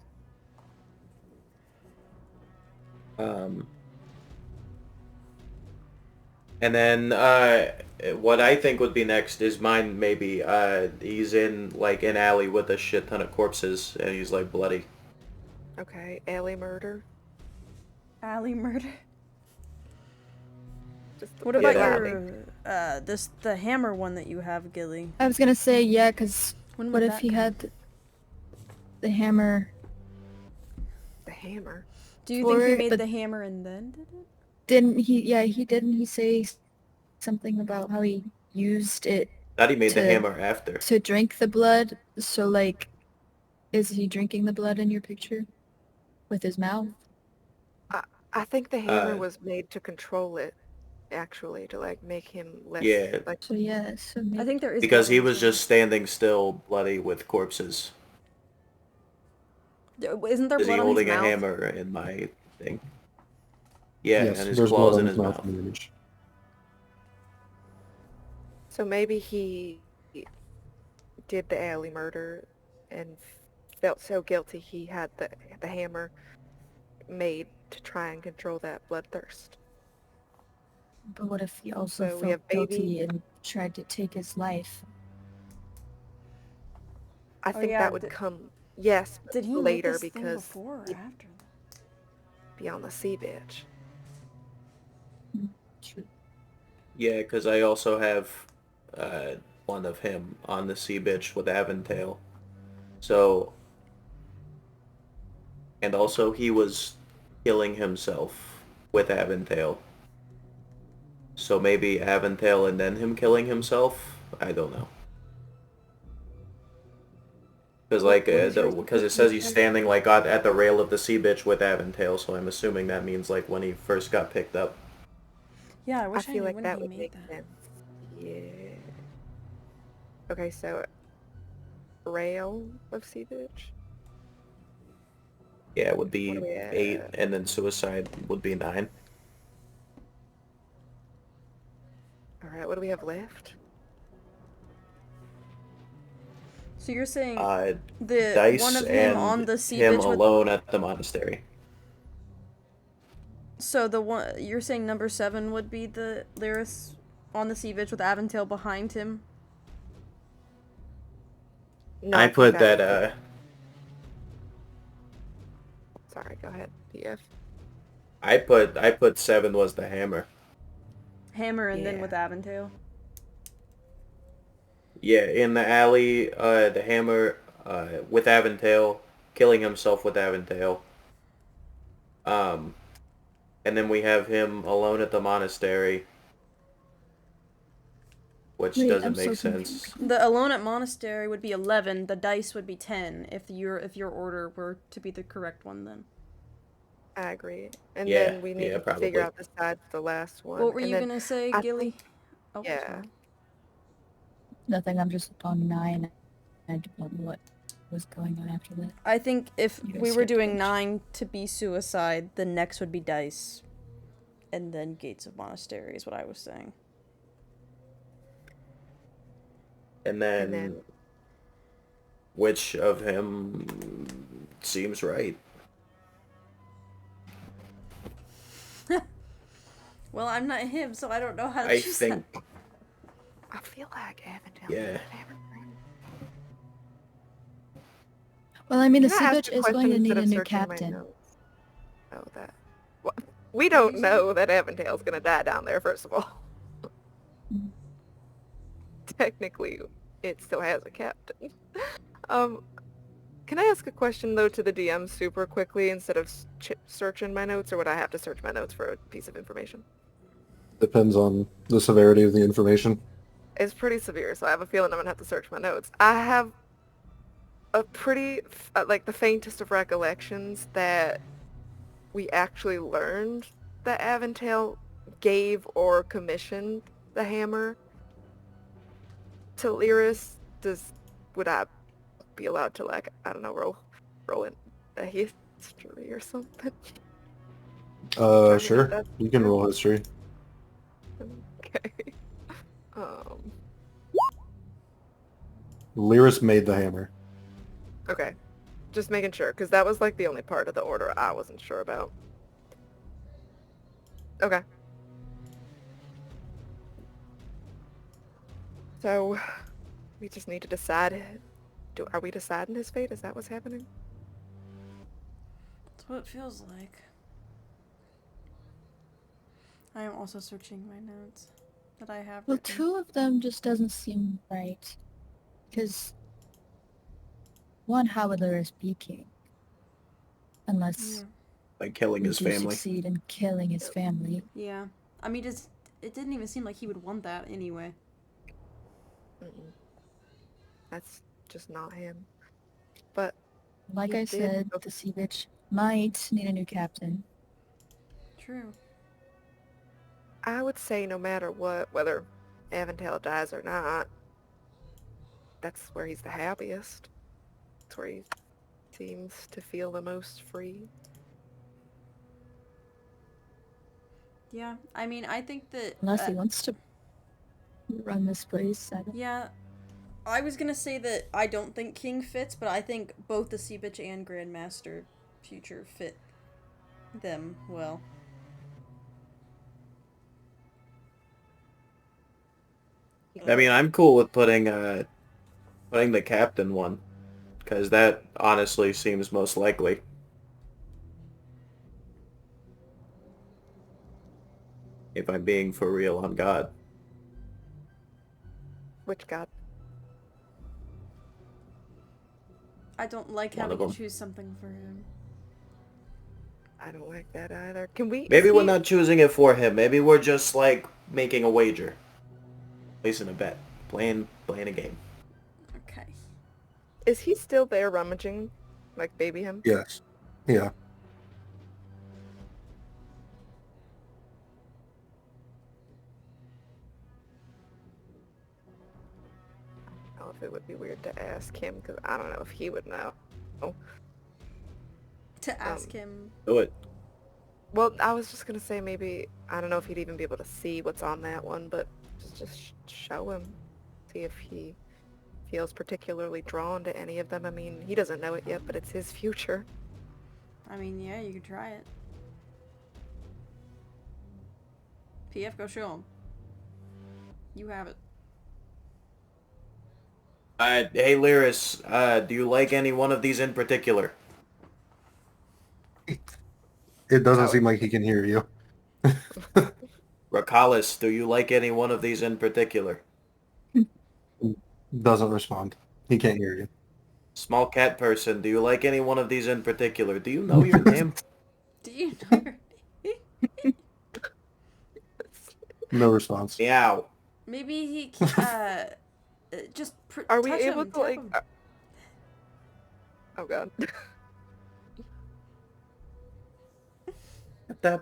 And then what I think would be next is mine. Maybe he's in like an alley with a shit ton of corpses, and he's like bloody. Okay, alley murder. Alley murder. Just to What put about it out your there. the hammer one that you have, Gilly? I was gonna say, yeah, because When what would if that he come? had the hammer? The hammer? Do you think he for made the- the hammer and then did it? Didn't he? Yeah, didn't he say something about how he used it Thought he made the To- hammer after. to drink the blood? So, like, is he drinking the blood in your picture with his mouth? I think the hammer Uh, was made to control it, actually, to like make him less Yeah, like. So yeah, so I maybe think there is because blood he on his was hand. just standing still, bloody with corpses. Isn't there Is he blood on his holding a mouth? hammer in my thing? Yeah, Yes, and his there's blood claws on in his his mouth mouth. in the image. So maybe he did the alley murder and felt so guilty he had the hammer made to try and control that bloodthirst. but what if he also So we felt have baby. guilty and tried to take his life? I Oh think yeah, that would come, yes, did he make later this thing because before or he'd after that? be on the sea bitch. True. Yeah, because I also have uh, one of him on the sea bitch with Aventail. So, and also he was killing himself with Aventail. So maybe Aventail and then him killing himself? I don't know. Because What is your because it says he's suggestion? standing like at the rail of the sea bitch with Aventail, so I'm assuming that means like when he first got picked up. Yeah, I I wish I feel knew like when that he would made make that. sense. Yeah. Okay, so rail of sea bitch. Yeah, it would What do be we 8, have? and then suicide would be 9. All right, what do we have left? So you're saying Uh, the one Dice of him on and the sea him bitch with alone at the monastery. so the one you're saying number 7 would be the Lyris on the sea bitch with Aventail behind him? No, I I think put that that, would be. Sorry, go ahead, PF. I put 7 was the hammer. Hammer and then Yeah. with Aventail. Yeah, in the alley, the hammer, with Aventail, killing himself with Aventail. Um, and then we have him alone at the monastery, which Wait, I'm doesn't so make sense. confused. The alone at monastery would be 11. The dice would be 10 if your order were to be the correct one then. I agree. And Yeah, then we need yeah, to figure probably. out the side for the last one. What were and you then gonna say, I Gilly? think, Oh, yeah. sorry. Nothing, I'm just on 9. I don't know what was going on after that. I think if You guys we were skipped a doing bunch. 9 to be suicide, the next would be dice. And then Gates of Monastery is what I was saying. And And then, then which of him seems right? Well, I'm not him, so I don't know how to I choose think, that. I feel like Avondale. yeah. Well, I mean, the Can I sea ask bitch a is question going to instead need a of new searching my captain. notes? Oh, that. What? We don't know that Avondale's gonna die down there. First of all, Mhm. technically, it still has a captain. Um, can I ask a question though to the DM super quickly instead of searching my notes, or would I have to search my notes for a piece of information? Depends on the severity of the information. It's pretty severe, so I have a feeling I'm gonna have to search my notes. I have a pretty like the faintest of recollections that we actually learned that Aventail gave or commissioned the hammer to Lyris. Would I be allowed to, like, I don't know, roll in a history or something? Trying to Sure. get that You can roll history. Okay. Um. Lyris made the hammer. Okay. Just making sure, because that was like the only part of the order I wasn't sure about. Okay. So, we just need to decide. Are we deciding his fate? Is that what's happening? That's what it feels like. I am also searching my notes that I have Well, written. 2 of them just doesn't seem right. Because, one, how would Lyris be king? Unless By killing we his do family. succeed in killing his family. Yeah. I mean, it didn't even seem like he would want that anyway. Mm-mm. That's just not him. But Like he I did said, go- the sea bitch might need a new captain. true. I would say no matter what, whether Aventail dies or not, that's where he's the happiest. That's where he seems to feel the most free. Yeah, I mean, I think that... Unless he wants to run this place. I don't... Yeah, I was gonna say that I don't think King fits, but I think both the Sea Bitch and Grandmaster future fit them well. I mean, I'm cool with putting the captain one, because that honestly seems most likely. If I'm being for real on God. Which god? I don't like One having of to 'em. choose something for him. I don't like that either. Can we... Maybe is we're he- not choosing it for him. Maybe we're just like making a wager, placing a bet, playing a game. Okay. Is he still there rummaging? Like baby him? Yes. Yeah. I don't know if it would be weird to ask him, because I don't know if he would know. To ask him... Do it. Well, I was just gonna say maybe, I don't know if he'd even be able to see what's on that one, but just show him. See if he feels particularly drawn to any of them. I mean, he doesn't know it yet, but it's his future. I mean, yeah, you could try it. PF, go show him. You have it. Hey Lyris, do you like any one of these in particular? It doesn't seem like he can hear you. Rakalis, do you like any one of these in particular? Doesn't respond. He can't hear you. Small cat person, do you like any one of these in particular? Do you know your name? Do you know your... No response. Meow. Maybe he can, just Are we touch able him, to tap like... him. Oh god. That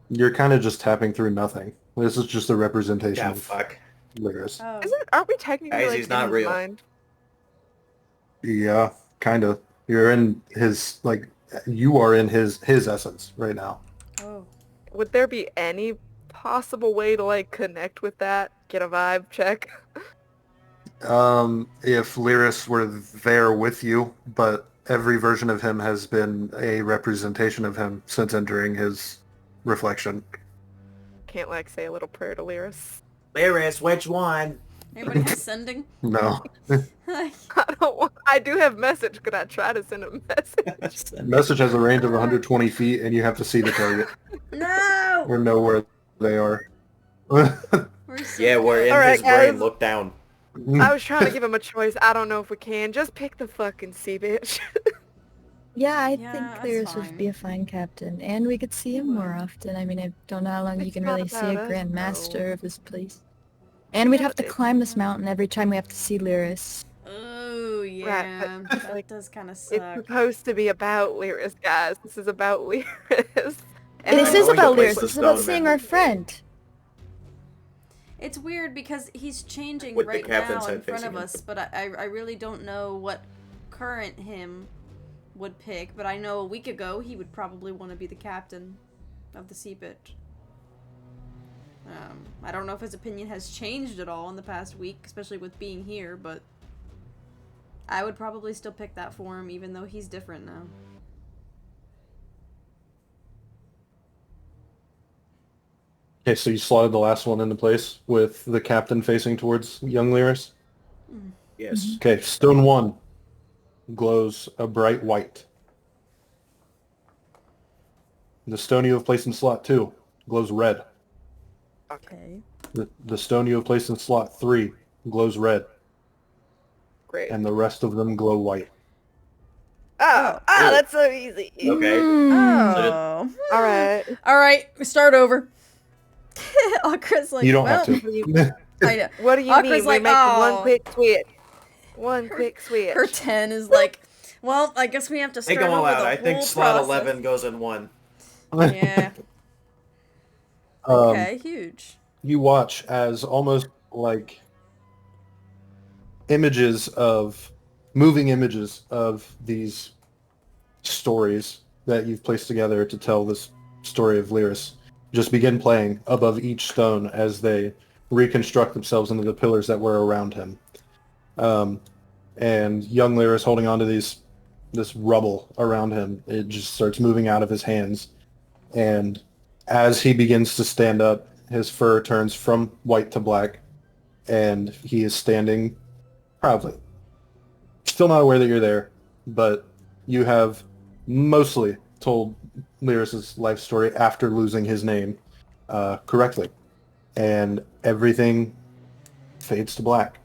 You're kind of just tapping through nothing. This is just a representation yeah, of fuck. Lyris. Oh. Aren't we technically Guys, like he's in not his real. mind? Yeah, kind of. You're in his, like, you are in his essence right now. Oh. Would there be any possible way to like connect with that? Get a vibe check? If Lyris were there with you, but every version of him has been a representation of him since entering his reflection. Can't like say a little prayer to Lyris. Lyris, which one? Anybody have sending? No. Hi. I do have message. Could I try to send a message? Message has a range of 120 feet, and you have to see the target No! or know where they are. We're so Yeah, we're in All right, his brain. guys. Look down. I was trying to give him a choice. I don't know if we can. Just pick the fucking sea bitch. Yeah, I Yeah, think that's Lyris fine. would be a fine captain, and we could see him more often. I mean, I don't know how long you It's can not really see a about us, Grand though. Master of this place. And we'd Yeah, have to but climb this mountain every time we have to see Lyris. Oh, yeah. but, That like, does kind of It's suck. supposed to be about Lyris, guys. This is about Lyris. This I'm is going to about place Lyris. the This is about stone seeing then. our friend. It's weird because he's changing With the right captain's now in head front facing of him. us, but I really don't know what current him would pick. But I know a week ago he would probably want to be the captain of the Sea Bitch. I don't know if his opinion has changed at all in the past week, especially with being here, but I would probably still pick that for him, even though he's different now. Okay, so you slotted the last one into place with the captain facing towards young Lyris. Yes. Okay, stone 1 glows a bright white. The stone you have placed in slot 2 glows red. Okay. The stone you have placed in slot 3 glows red, Great. and the rest of them glow white. Oh, Ooh. that's so easy. Okay. Oh. All right. All right, we start over. Akra's like, You don't well, have to. I know. What do you Akra's mean? like, we make one "Oh." quick switch. One quick switch. Her 10 is like, well, I guess we have to start Take them all over out. the I think whole slot process. 11 goes in 1. Yeah. Okay, huge. You watch as almost like moving images of these stories that you've placed together to tell this story of Lyris just begin playing above each stone as they reconstruct themselves into the pillars that were around him. And young Lyris holding onto this rubble around him, it just starts moving out of his hands. And as he begins to stand up, his fur turns from white to black, and he is standing proudly. Still not aware that you're there, but you have mostly told Lyris's life story after losing his name correctly. And everything fades to black.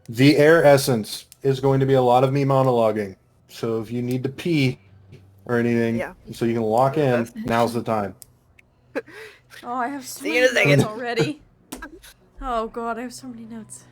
The air essence is going to be a lot of me monologuing. So if you need to pee or anything, Yeah. so you can lock in, now's the time. Oh, I have so See you many in a second. notes already. Oh god, I have so many notes.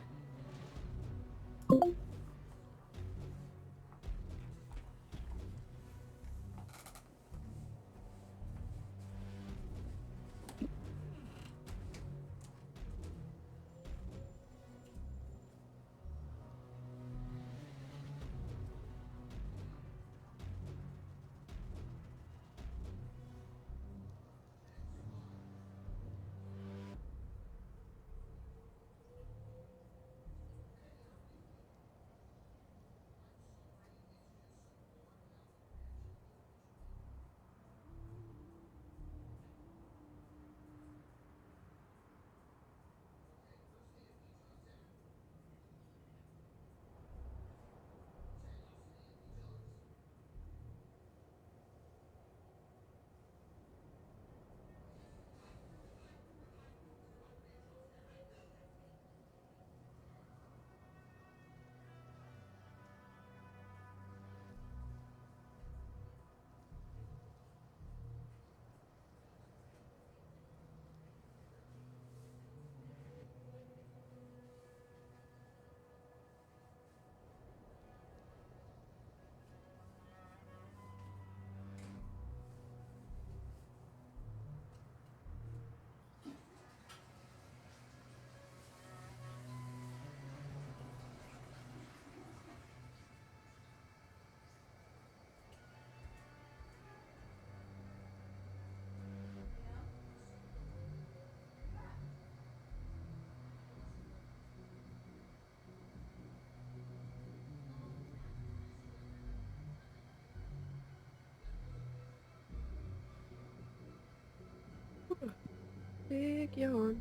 Big yawn.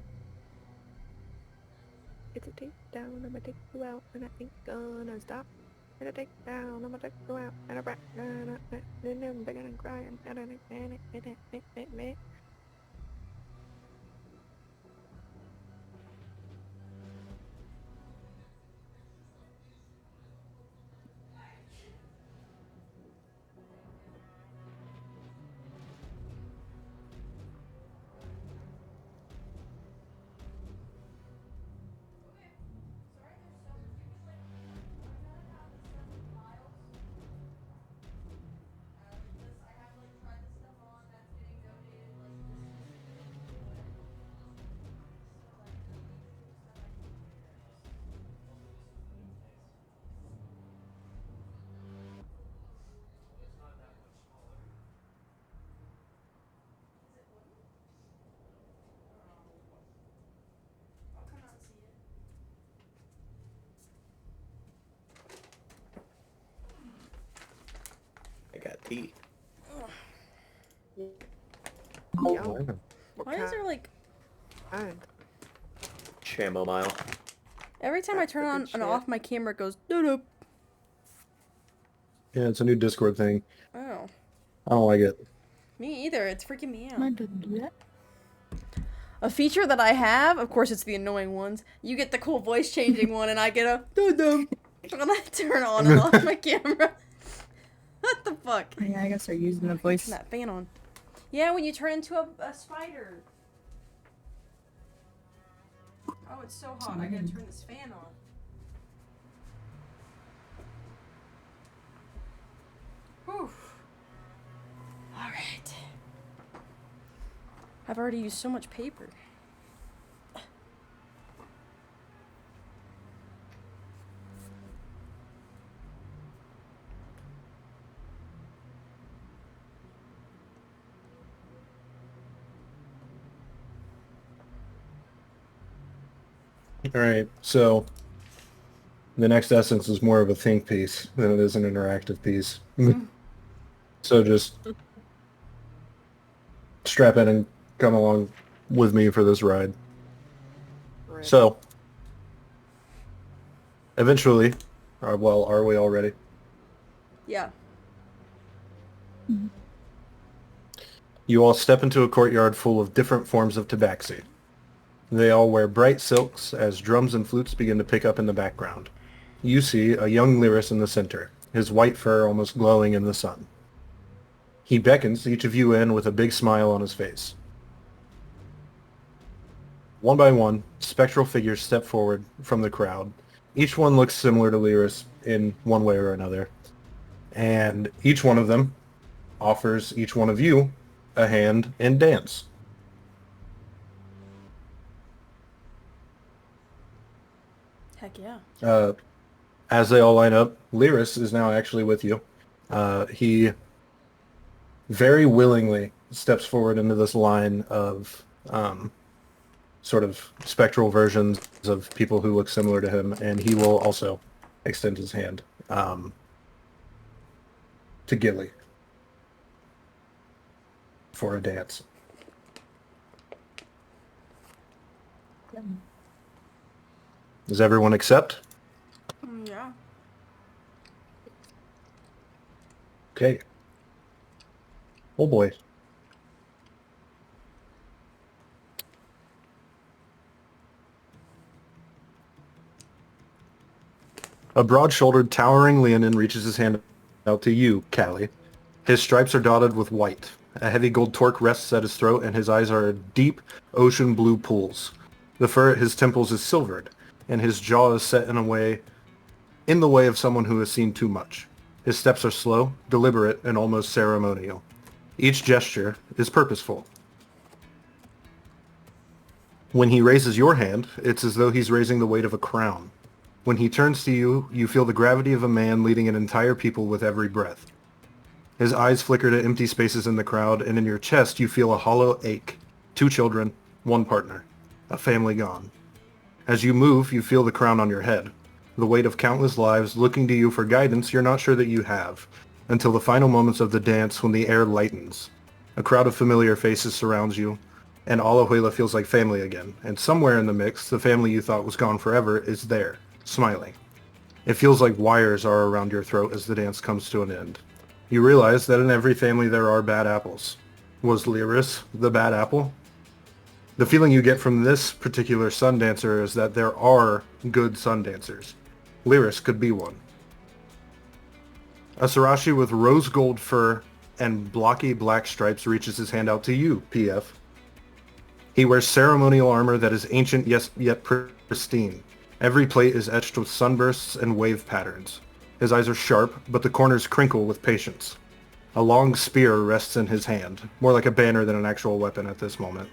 It's a takedown. I'm gonna take you out, and I ain't gonna stop. It's a takedown. I'm gonna take you out, and I'm begging and crying. I got tea. Yum. Yeah, What Why is there like kind? Chamomile. every time I That's turn the on good and shit. off my camera it goes doo. it's a new Discord thing. Oh. I don't like it. Me either, it's freaking me out. Mine doesn't do that. A feature that I have, of course it's the annoying ones, you get the cool voice changing one and I get a doo when I turn on and off my camera. What the fuck? Yeah, I guess they're using the voice. Turn that fan on. Yeah, when you turn into a spider. Oh, it's so hot. I gotta turn this fan on. Whew. Alright. I've already used so much paper. Alright, so the next essence is more of a think piece than it is an interactive piece. So just strap in and come along with me for this ride. Right. So, eventually, are we all ready? Yeah. You all step into a courtyard full of different forms of tabaxi. They all wear bright silks as drums and flutes begin to pick up in the background. You see a young Lyris in the center, his white fur almost glowing in the sun. He beckons each of you in with a big smile on his face. One by one, spectral figures step forward from the crowd. Each one looks similar to Lyris in one way or another. And each one of them offers each one of you a hand in dance. Heck yeah. As they all line up, Lyris is now actually with you. He very willingly steps forward into this line of sort of spectral versions of people who look similar to him, and he will also extend his hand to Gilly for a dance. Does everyone accept? Yeah. Okay. Oh boy. A broad-shouldered, towering Leonin reaches his hand out to you, Callie. His stripes are dotted with white. A heavy gold torque rests at his throat, and his eyes are deep, ocean blue pools. The fur at his temples is silvered, and his jaw is set in the way of someone who has seen too much. His steps are slow, deliberate, and almost ceremonial. Each gesture is purposeful. When he raises your hand, it's as though he's raising the weight of a crown. When he turns to you, you feel the gravity of a man leading an entire people with every breath. His eyes flicker to empty spaces in the crowd, and in your chest you feel a hollow ache. 2 children, 1 partner, a family gone. As you move, you feel the crown on your head. The weight of countless lives looking to you for guidance you're not sure that you have, until the final moments of the dance when the air lightens. A crowd of familiar faces surrounds you, and Alajuela feels like family again, and somewhere in the mix, the family you thought was gone forever is there, smiling. It feels like wires are around your throat as the dance comes to an end. You realize that in every family there are bad apples. Was Lyris the bad apple? The feeling you get from this particular sun dancer is that there are good sun dancers. Lyris could be one. A Sarashi with rose gold fur and blocky black stripes reaches his hand out to you, PF. He wears ceremonial armor that is ancient yet pristine. Every plate is etched with sunbursts and wave patterns. His eyes are sharp, but the corners crinkle with patience. A long spear rests in his hand, more like a banner than an actual weapon at this moment.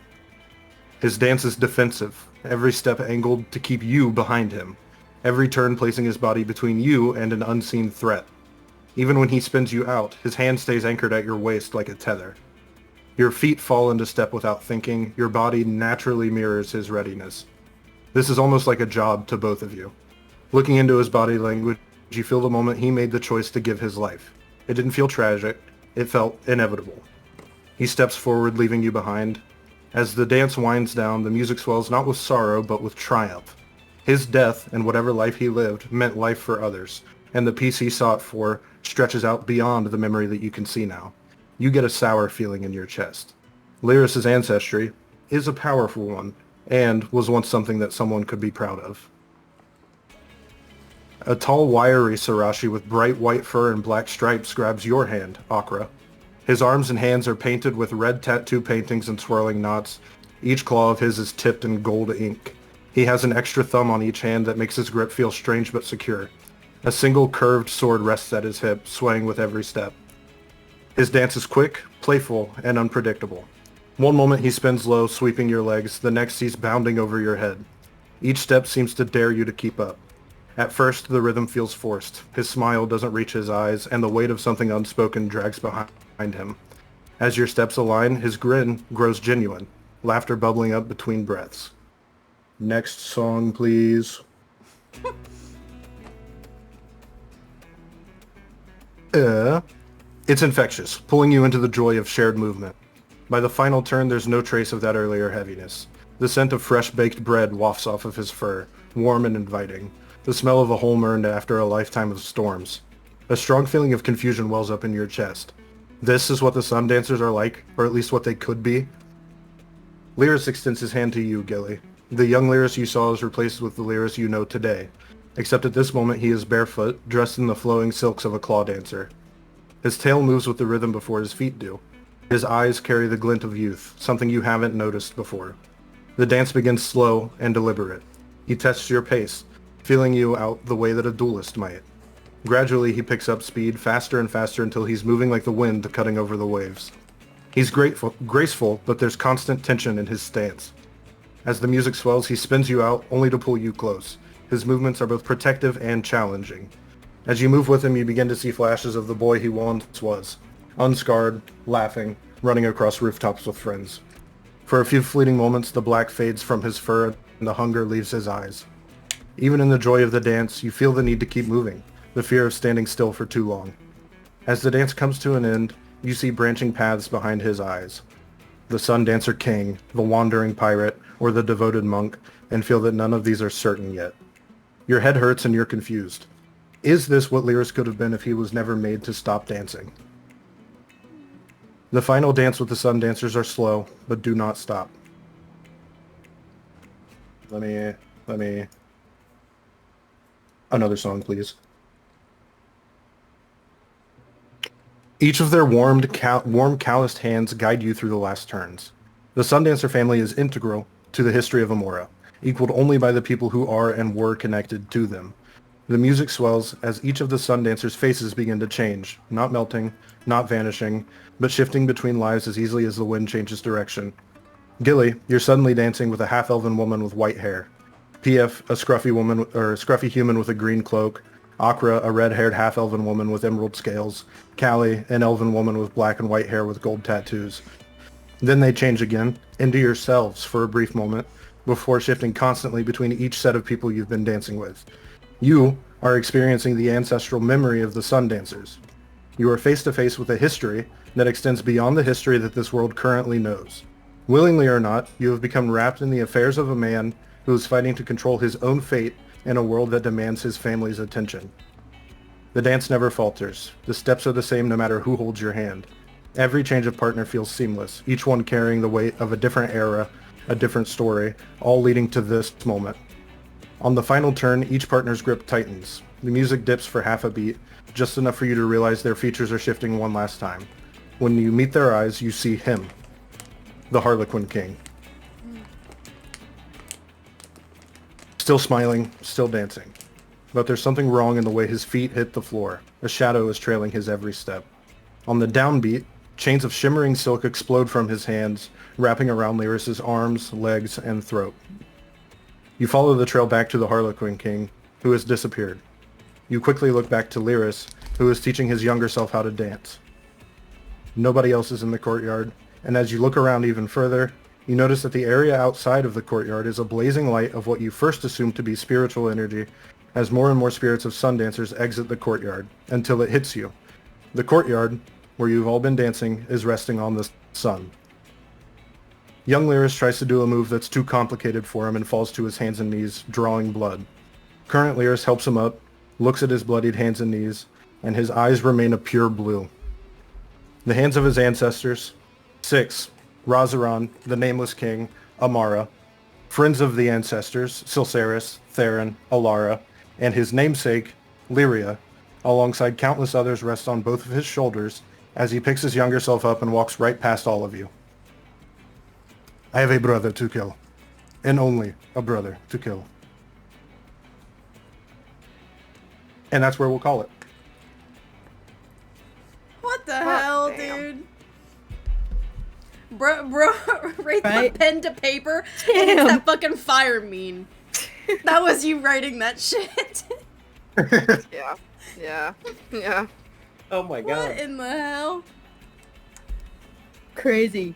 His dance is defensive, every step angled to keep you behind him, every turn placing his body between you and an unseen threat. Even when he spins you out, his hand stays anchored at your waist like a tether. Your feet fall into step without thinking, your body naturally mirrors his readiness. This is almost like a job to both of you. Looking into his body language, you feel the moment he made the choice to give his life. It didn't feel tragic, it felt inevitable. He steps forward, leaving you behind. As the dance winds down, the music swells not with sorrow, but with triumph. His death, and whatever life he lived, meant life for others, and the peace he sought for stretches out beyond the memory that you can see now. You get a sour feeling in your chest. Lyris' ancestry is a powerful one, and was once something that someone could be proud of. A tall, wiry Sarashi with bright white fur and black stripes grabs your hand, Akra. His arms and hands are painted with red tattoo paintings and swirling knots. Each claw of his is tipped in gold ink. He has an extra thumb on each hand that makes his grip feel strange but secure. A single curved sword rests at his hip, swaying with every step. His dance is quick, playful, and unpredictable. One moment he spins low, sweeping your legs. The next he's bounding over your head. Each step seems to dare you to keep up. At first, the rhythm feels forced. His smile doesn't reach his eyes, and the weight of something unspoken drags behind him. As your steps align, his grin grows genuine, laughter bubbling up between breaths. Next song, please. It's infectious, pulling you into the joy of shared movement. By the final turn, there's no trace of that earlier heaviness. The scent of fresh baked bread wafts off of his fur, warm and inviting. The smell of a home earned after a lifetime of storms. A strong feeling of confusion wells up in your chest. This is what the Sun Dancers are like, or at least what they could be. Lyris extends his hand to you, Gilly. The young Lyris you saw is replaced with the Lyris you know today. Except at this moment he is barefoot, dressed in the flowing silks of a Clawdancer. His tail moves with the rhythm before his feet do. His eyes carry the glint of youth, something you haven't noticed before. The dance begins slow and deliberate. He tests your pace, feeling you out the way that a duelist might. Gradually he picks up speed, faster and faster until he's moving like the wind cutting over the waves. He's graceful, but there's constant tension in his stance. As the music swells, he spins you out, only to pull you close. His movements are both protective and challenging. As you move with him, you begin to see flashes of the boy he once was. Unscarred, laughing, running across rooftops with friends. For a few fleeting moments, the black fades from his fur and the hunger leaves his eyes. Even in the joy of the dance, you feel the need to keep moving, the fear of standing still for too long. As the dance comes to an end, you see branching paths behind his eyes. The Sun Dancer King, the wandering pirate, or the devoted monk, and feel that none of these are certain yet. Your head hurts and you're confused. Is this what Lyris could have been if he was never made to stop dancing? The final dance with the Sun Dancers are slow, but do not stop. Let me... Another song, please. Each of their warm, calloused hands guide you through the last turns. The Sun Dancer family is integral to the history of Amora, equaled only by the people who are and were connected to them. The music swells as each of the Sun Dancers' faces begin to change, not melting, not vanishing, but shifting between lives as easily as the wind changes direction. Gilly, you're suddenly dancing with a half-elven woman with white hair. PF, a scruffy human with a green cloak. Akra, a red-haired half-elven woman with emerald scales. Callie, an elven woman with black and white hair with gold tattoos. Then they change again, into yourselves for a brief moment, before shifting constantly between each set of people you've been dancing with. You are experiencing the ancestral memory of the Sun Dancers. You are face to face with a history that extends beyond the history that this world currently knows. Willingly or not, you have become wrapped in the affairs of a man who is fighting to control his own fate in a world that demands his family's attention. The dance never falters. The steps are the same no matter who holds your hand. Every change of partner feels seamless, each one carrying the weight of a different era, a different story, all leading to this moment. On the final turn, each partner's grip tightens. The music dips for half a beat, just enough for you to realize their features are shifting one last time. When you meet their eyes, you see him, the Harlequin King. Still smiling, still dancing. But there's something wrong in the way his feet hit the floor. A shadow is trailing his every step. On the downbeat, chains of shimmering silk explode from his hands, wrapping around Lyris' arms, legs, and throat. You follow the trail back to the Harlequin King, who has disappeared. You quickly look back to Lyris, who is teaching his younger self how to dance. Nobody else is in the courtyard, and as you look around even further, you notice that the area outside of the courtyard is a blazing light of what you first assumed to be spiritual energy, as more and more spirits of Sun Dancers exit the courtyard, until it hits you. The courtyard, where you've all been dancing, is resting on the sun. Young Lyris tries to do a move that's too complicated for him and falls to his hands and knees, drawing blood. Current Lyris helps him up, looks at his bloodied hands and knees, and his eyes remain a pure blue. The hands of his ancestors, 6, Razaran, the Nameless King, Amara, friends of the ancestors, Silceris, Theron, Alara, and his namesake, Lyria, alongside countless others rest on both of his shoulders as he picks his younger self up and walks right past all of you. I have a brother to kill, and only a brother to kill. And that's where we'll call it. What the Hot hell, damn. dude? bro, write Right? the pen to paper, and it's Damn. that fucking fire meme. That was you writing that shit. Yeah. Yeah. Yeah. Oh my god. What in the hell? Crazy.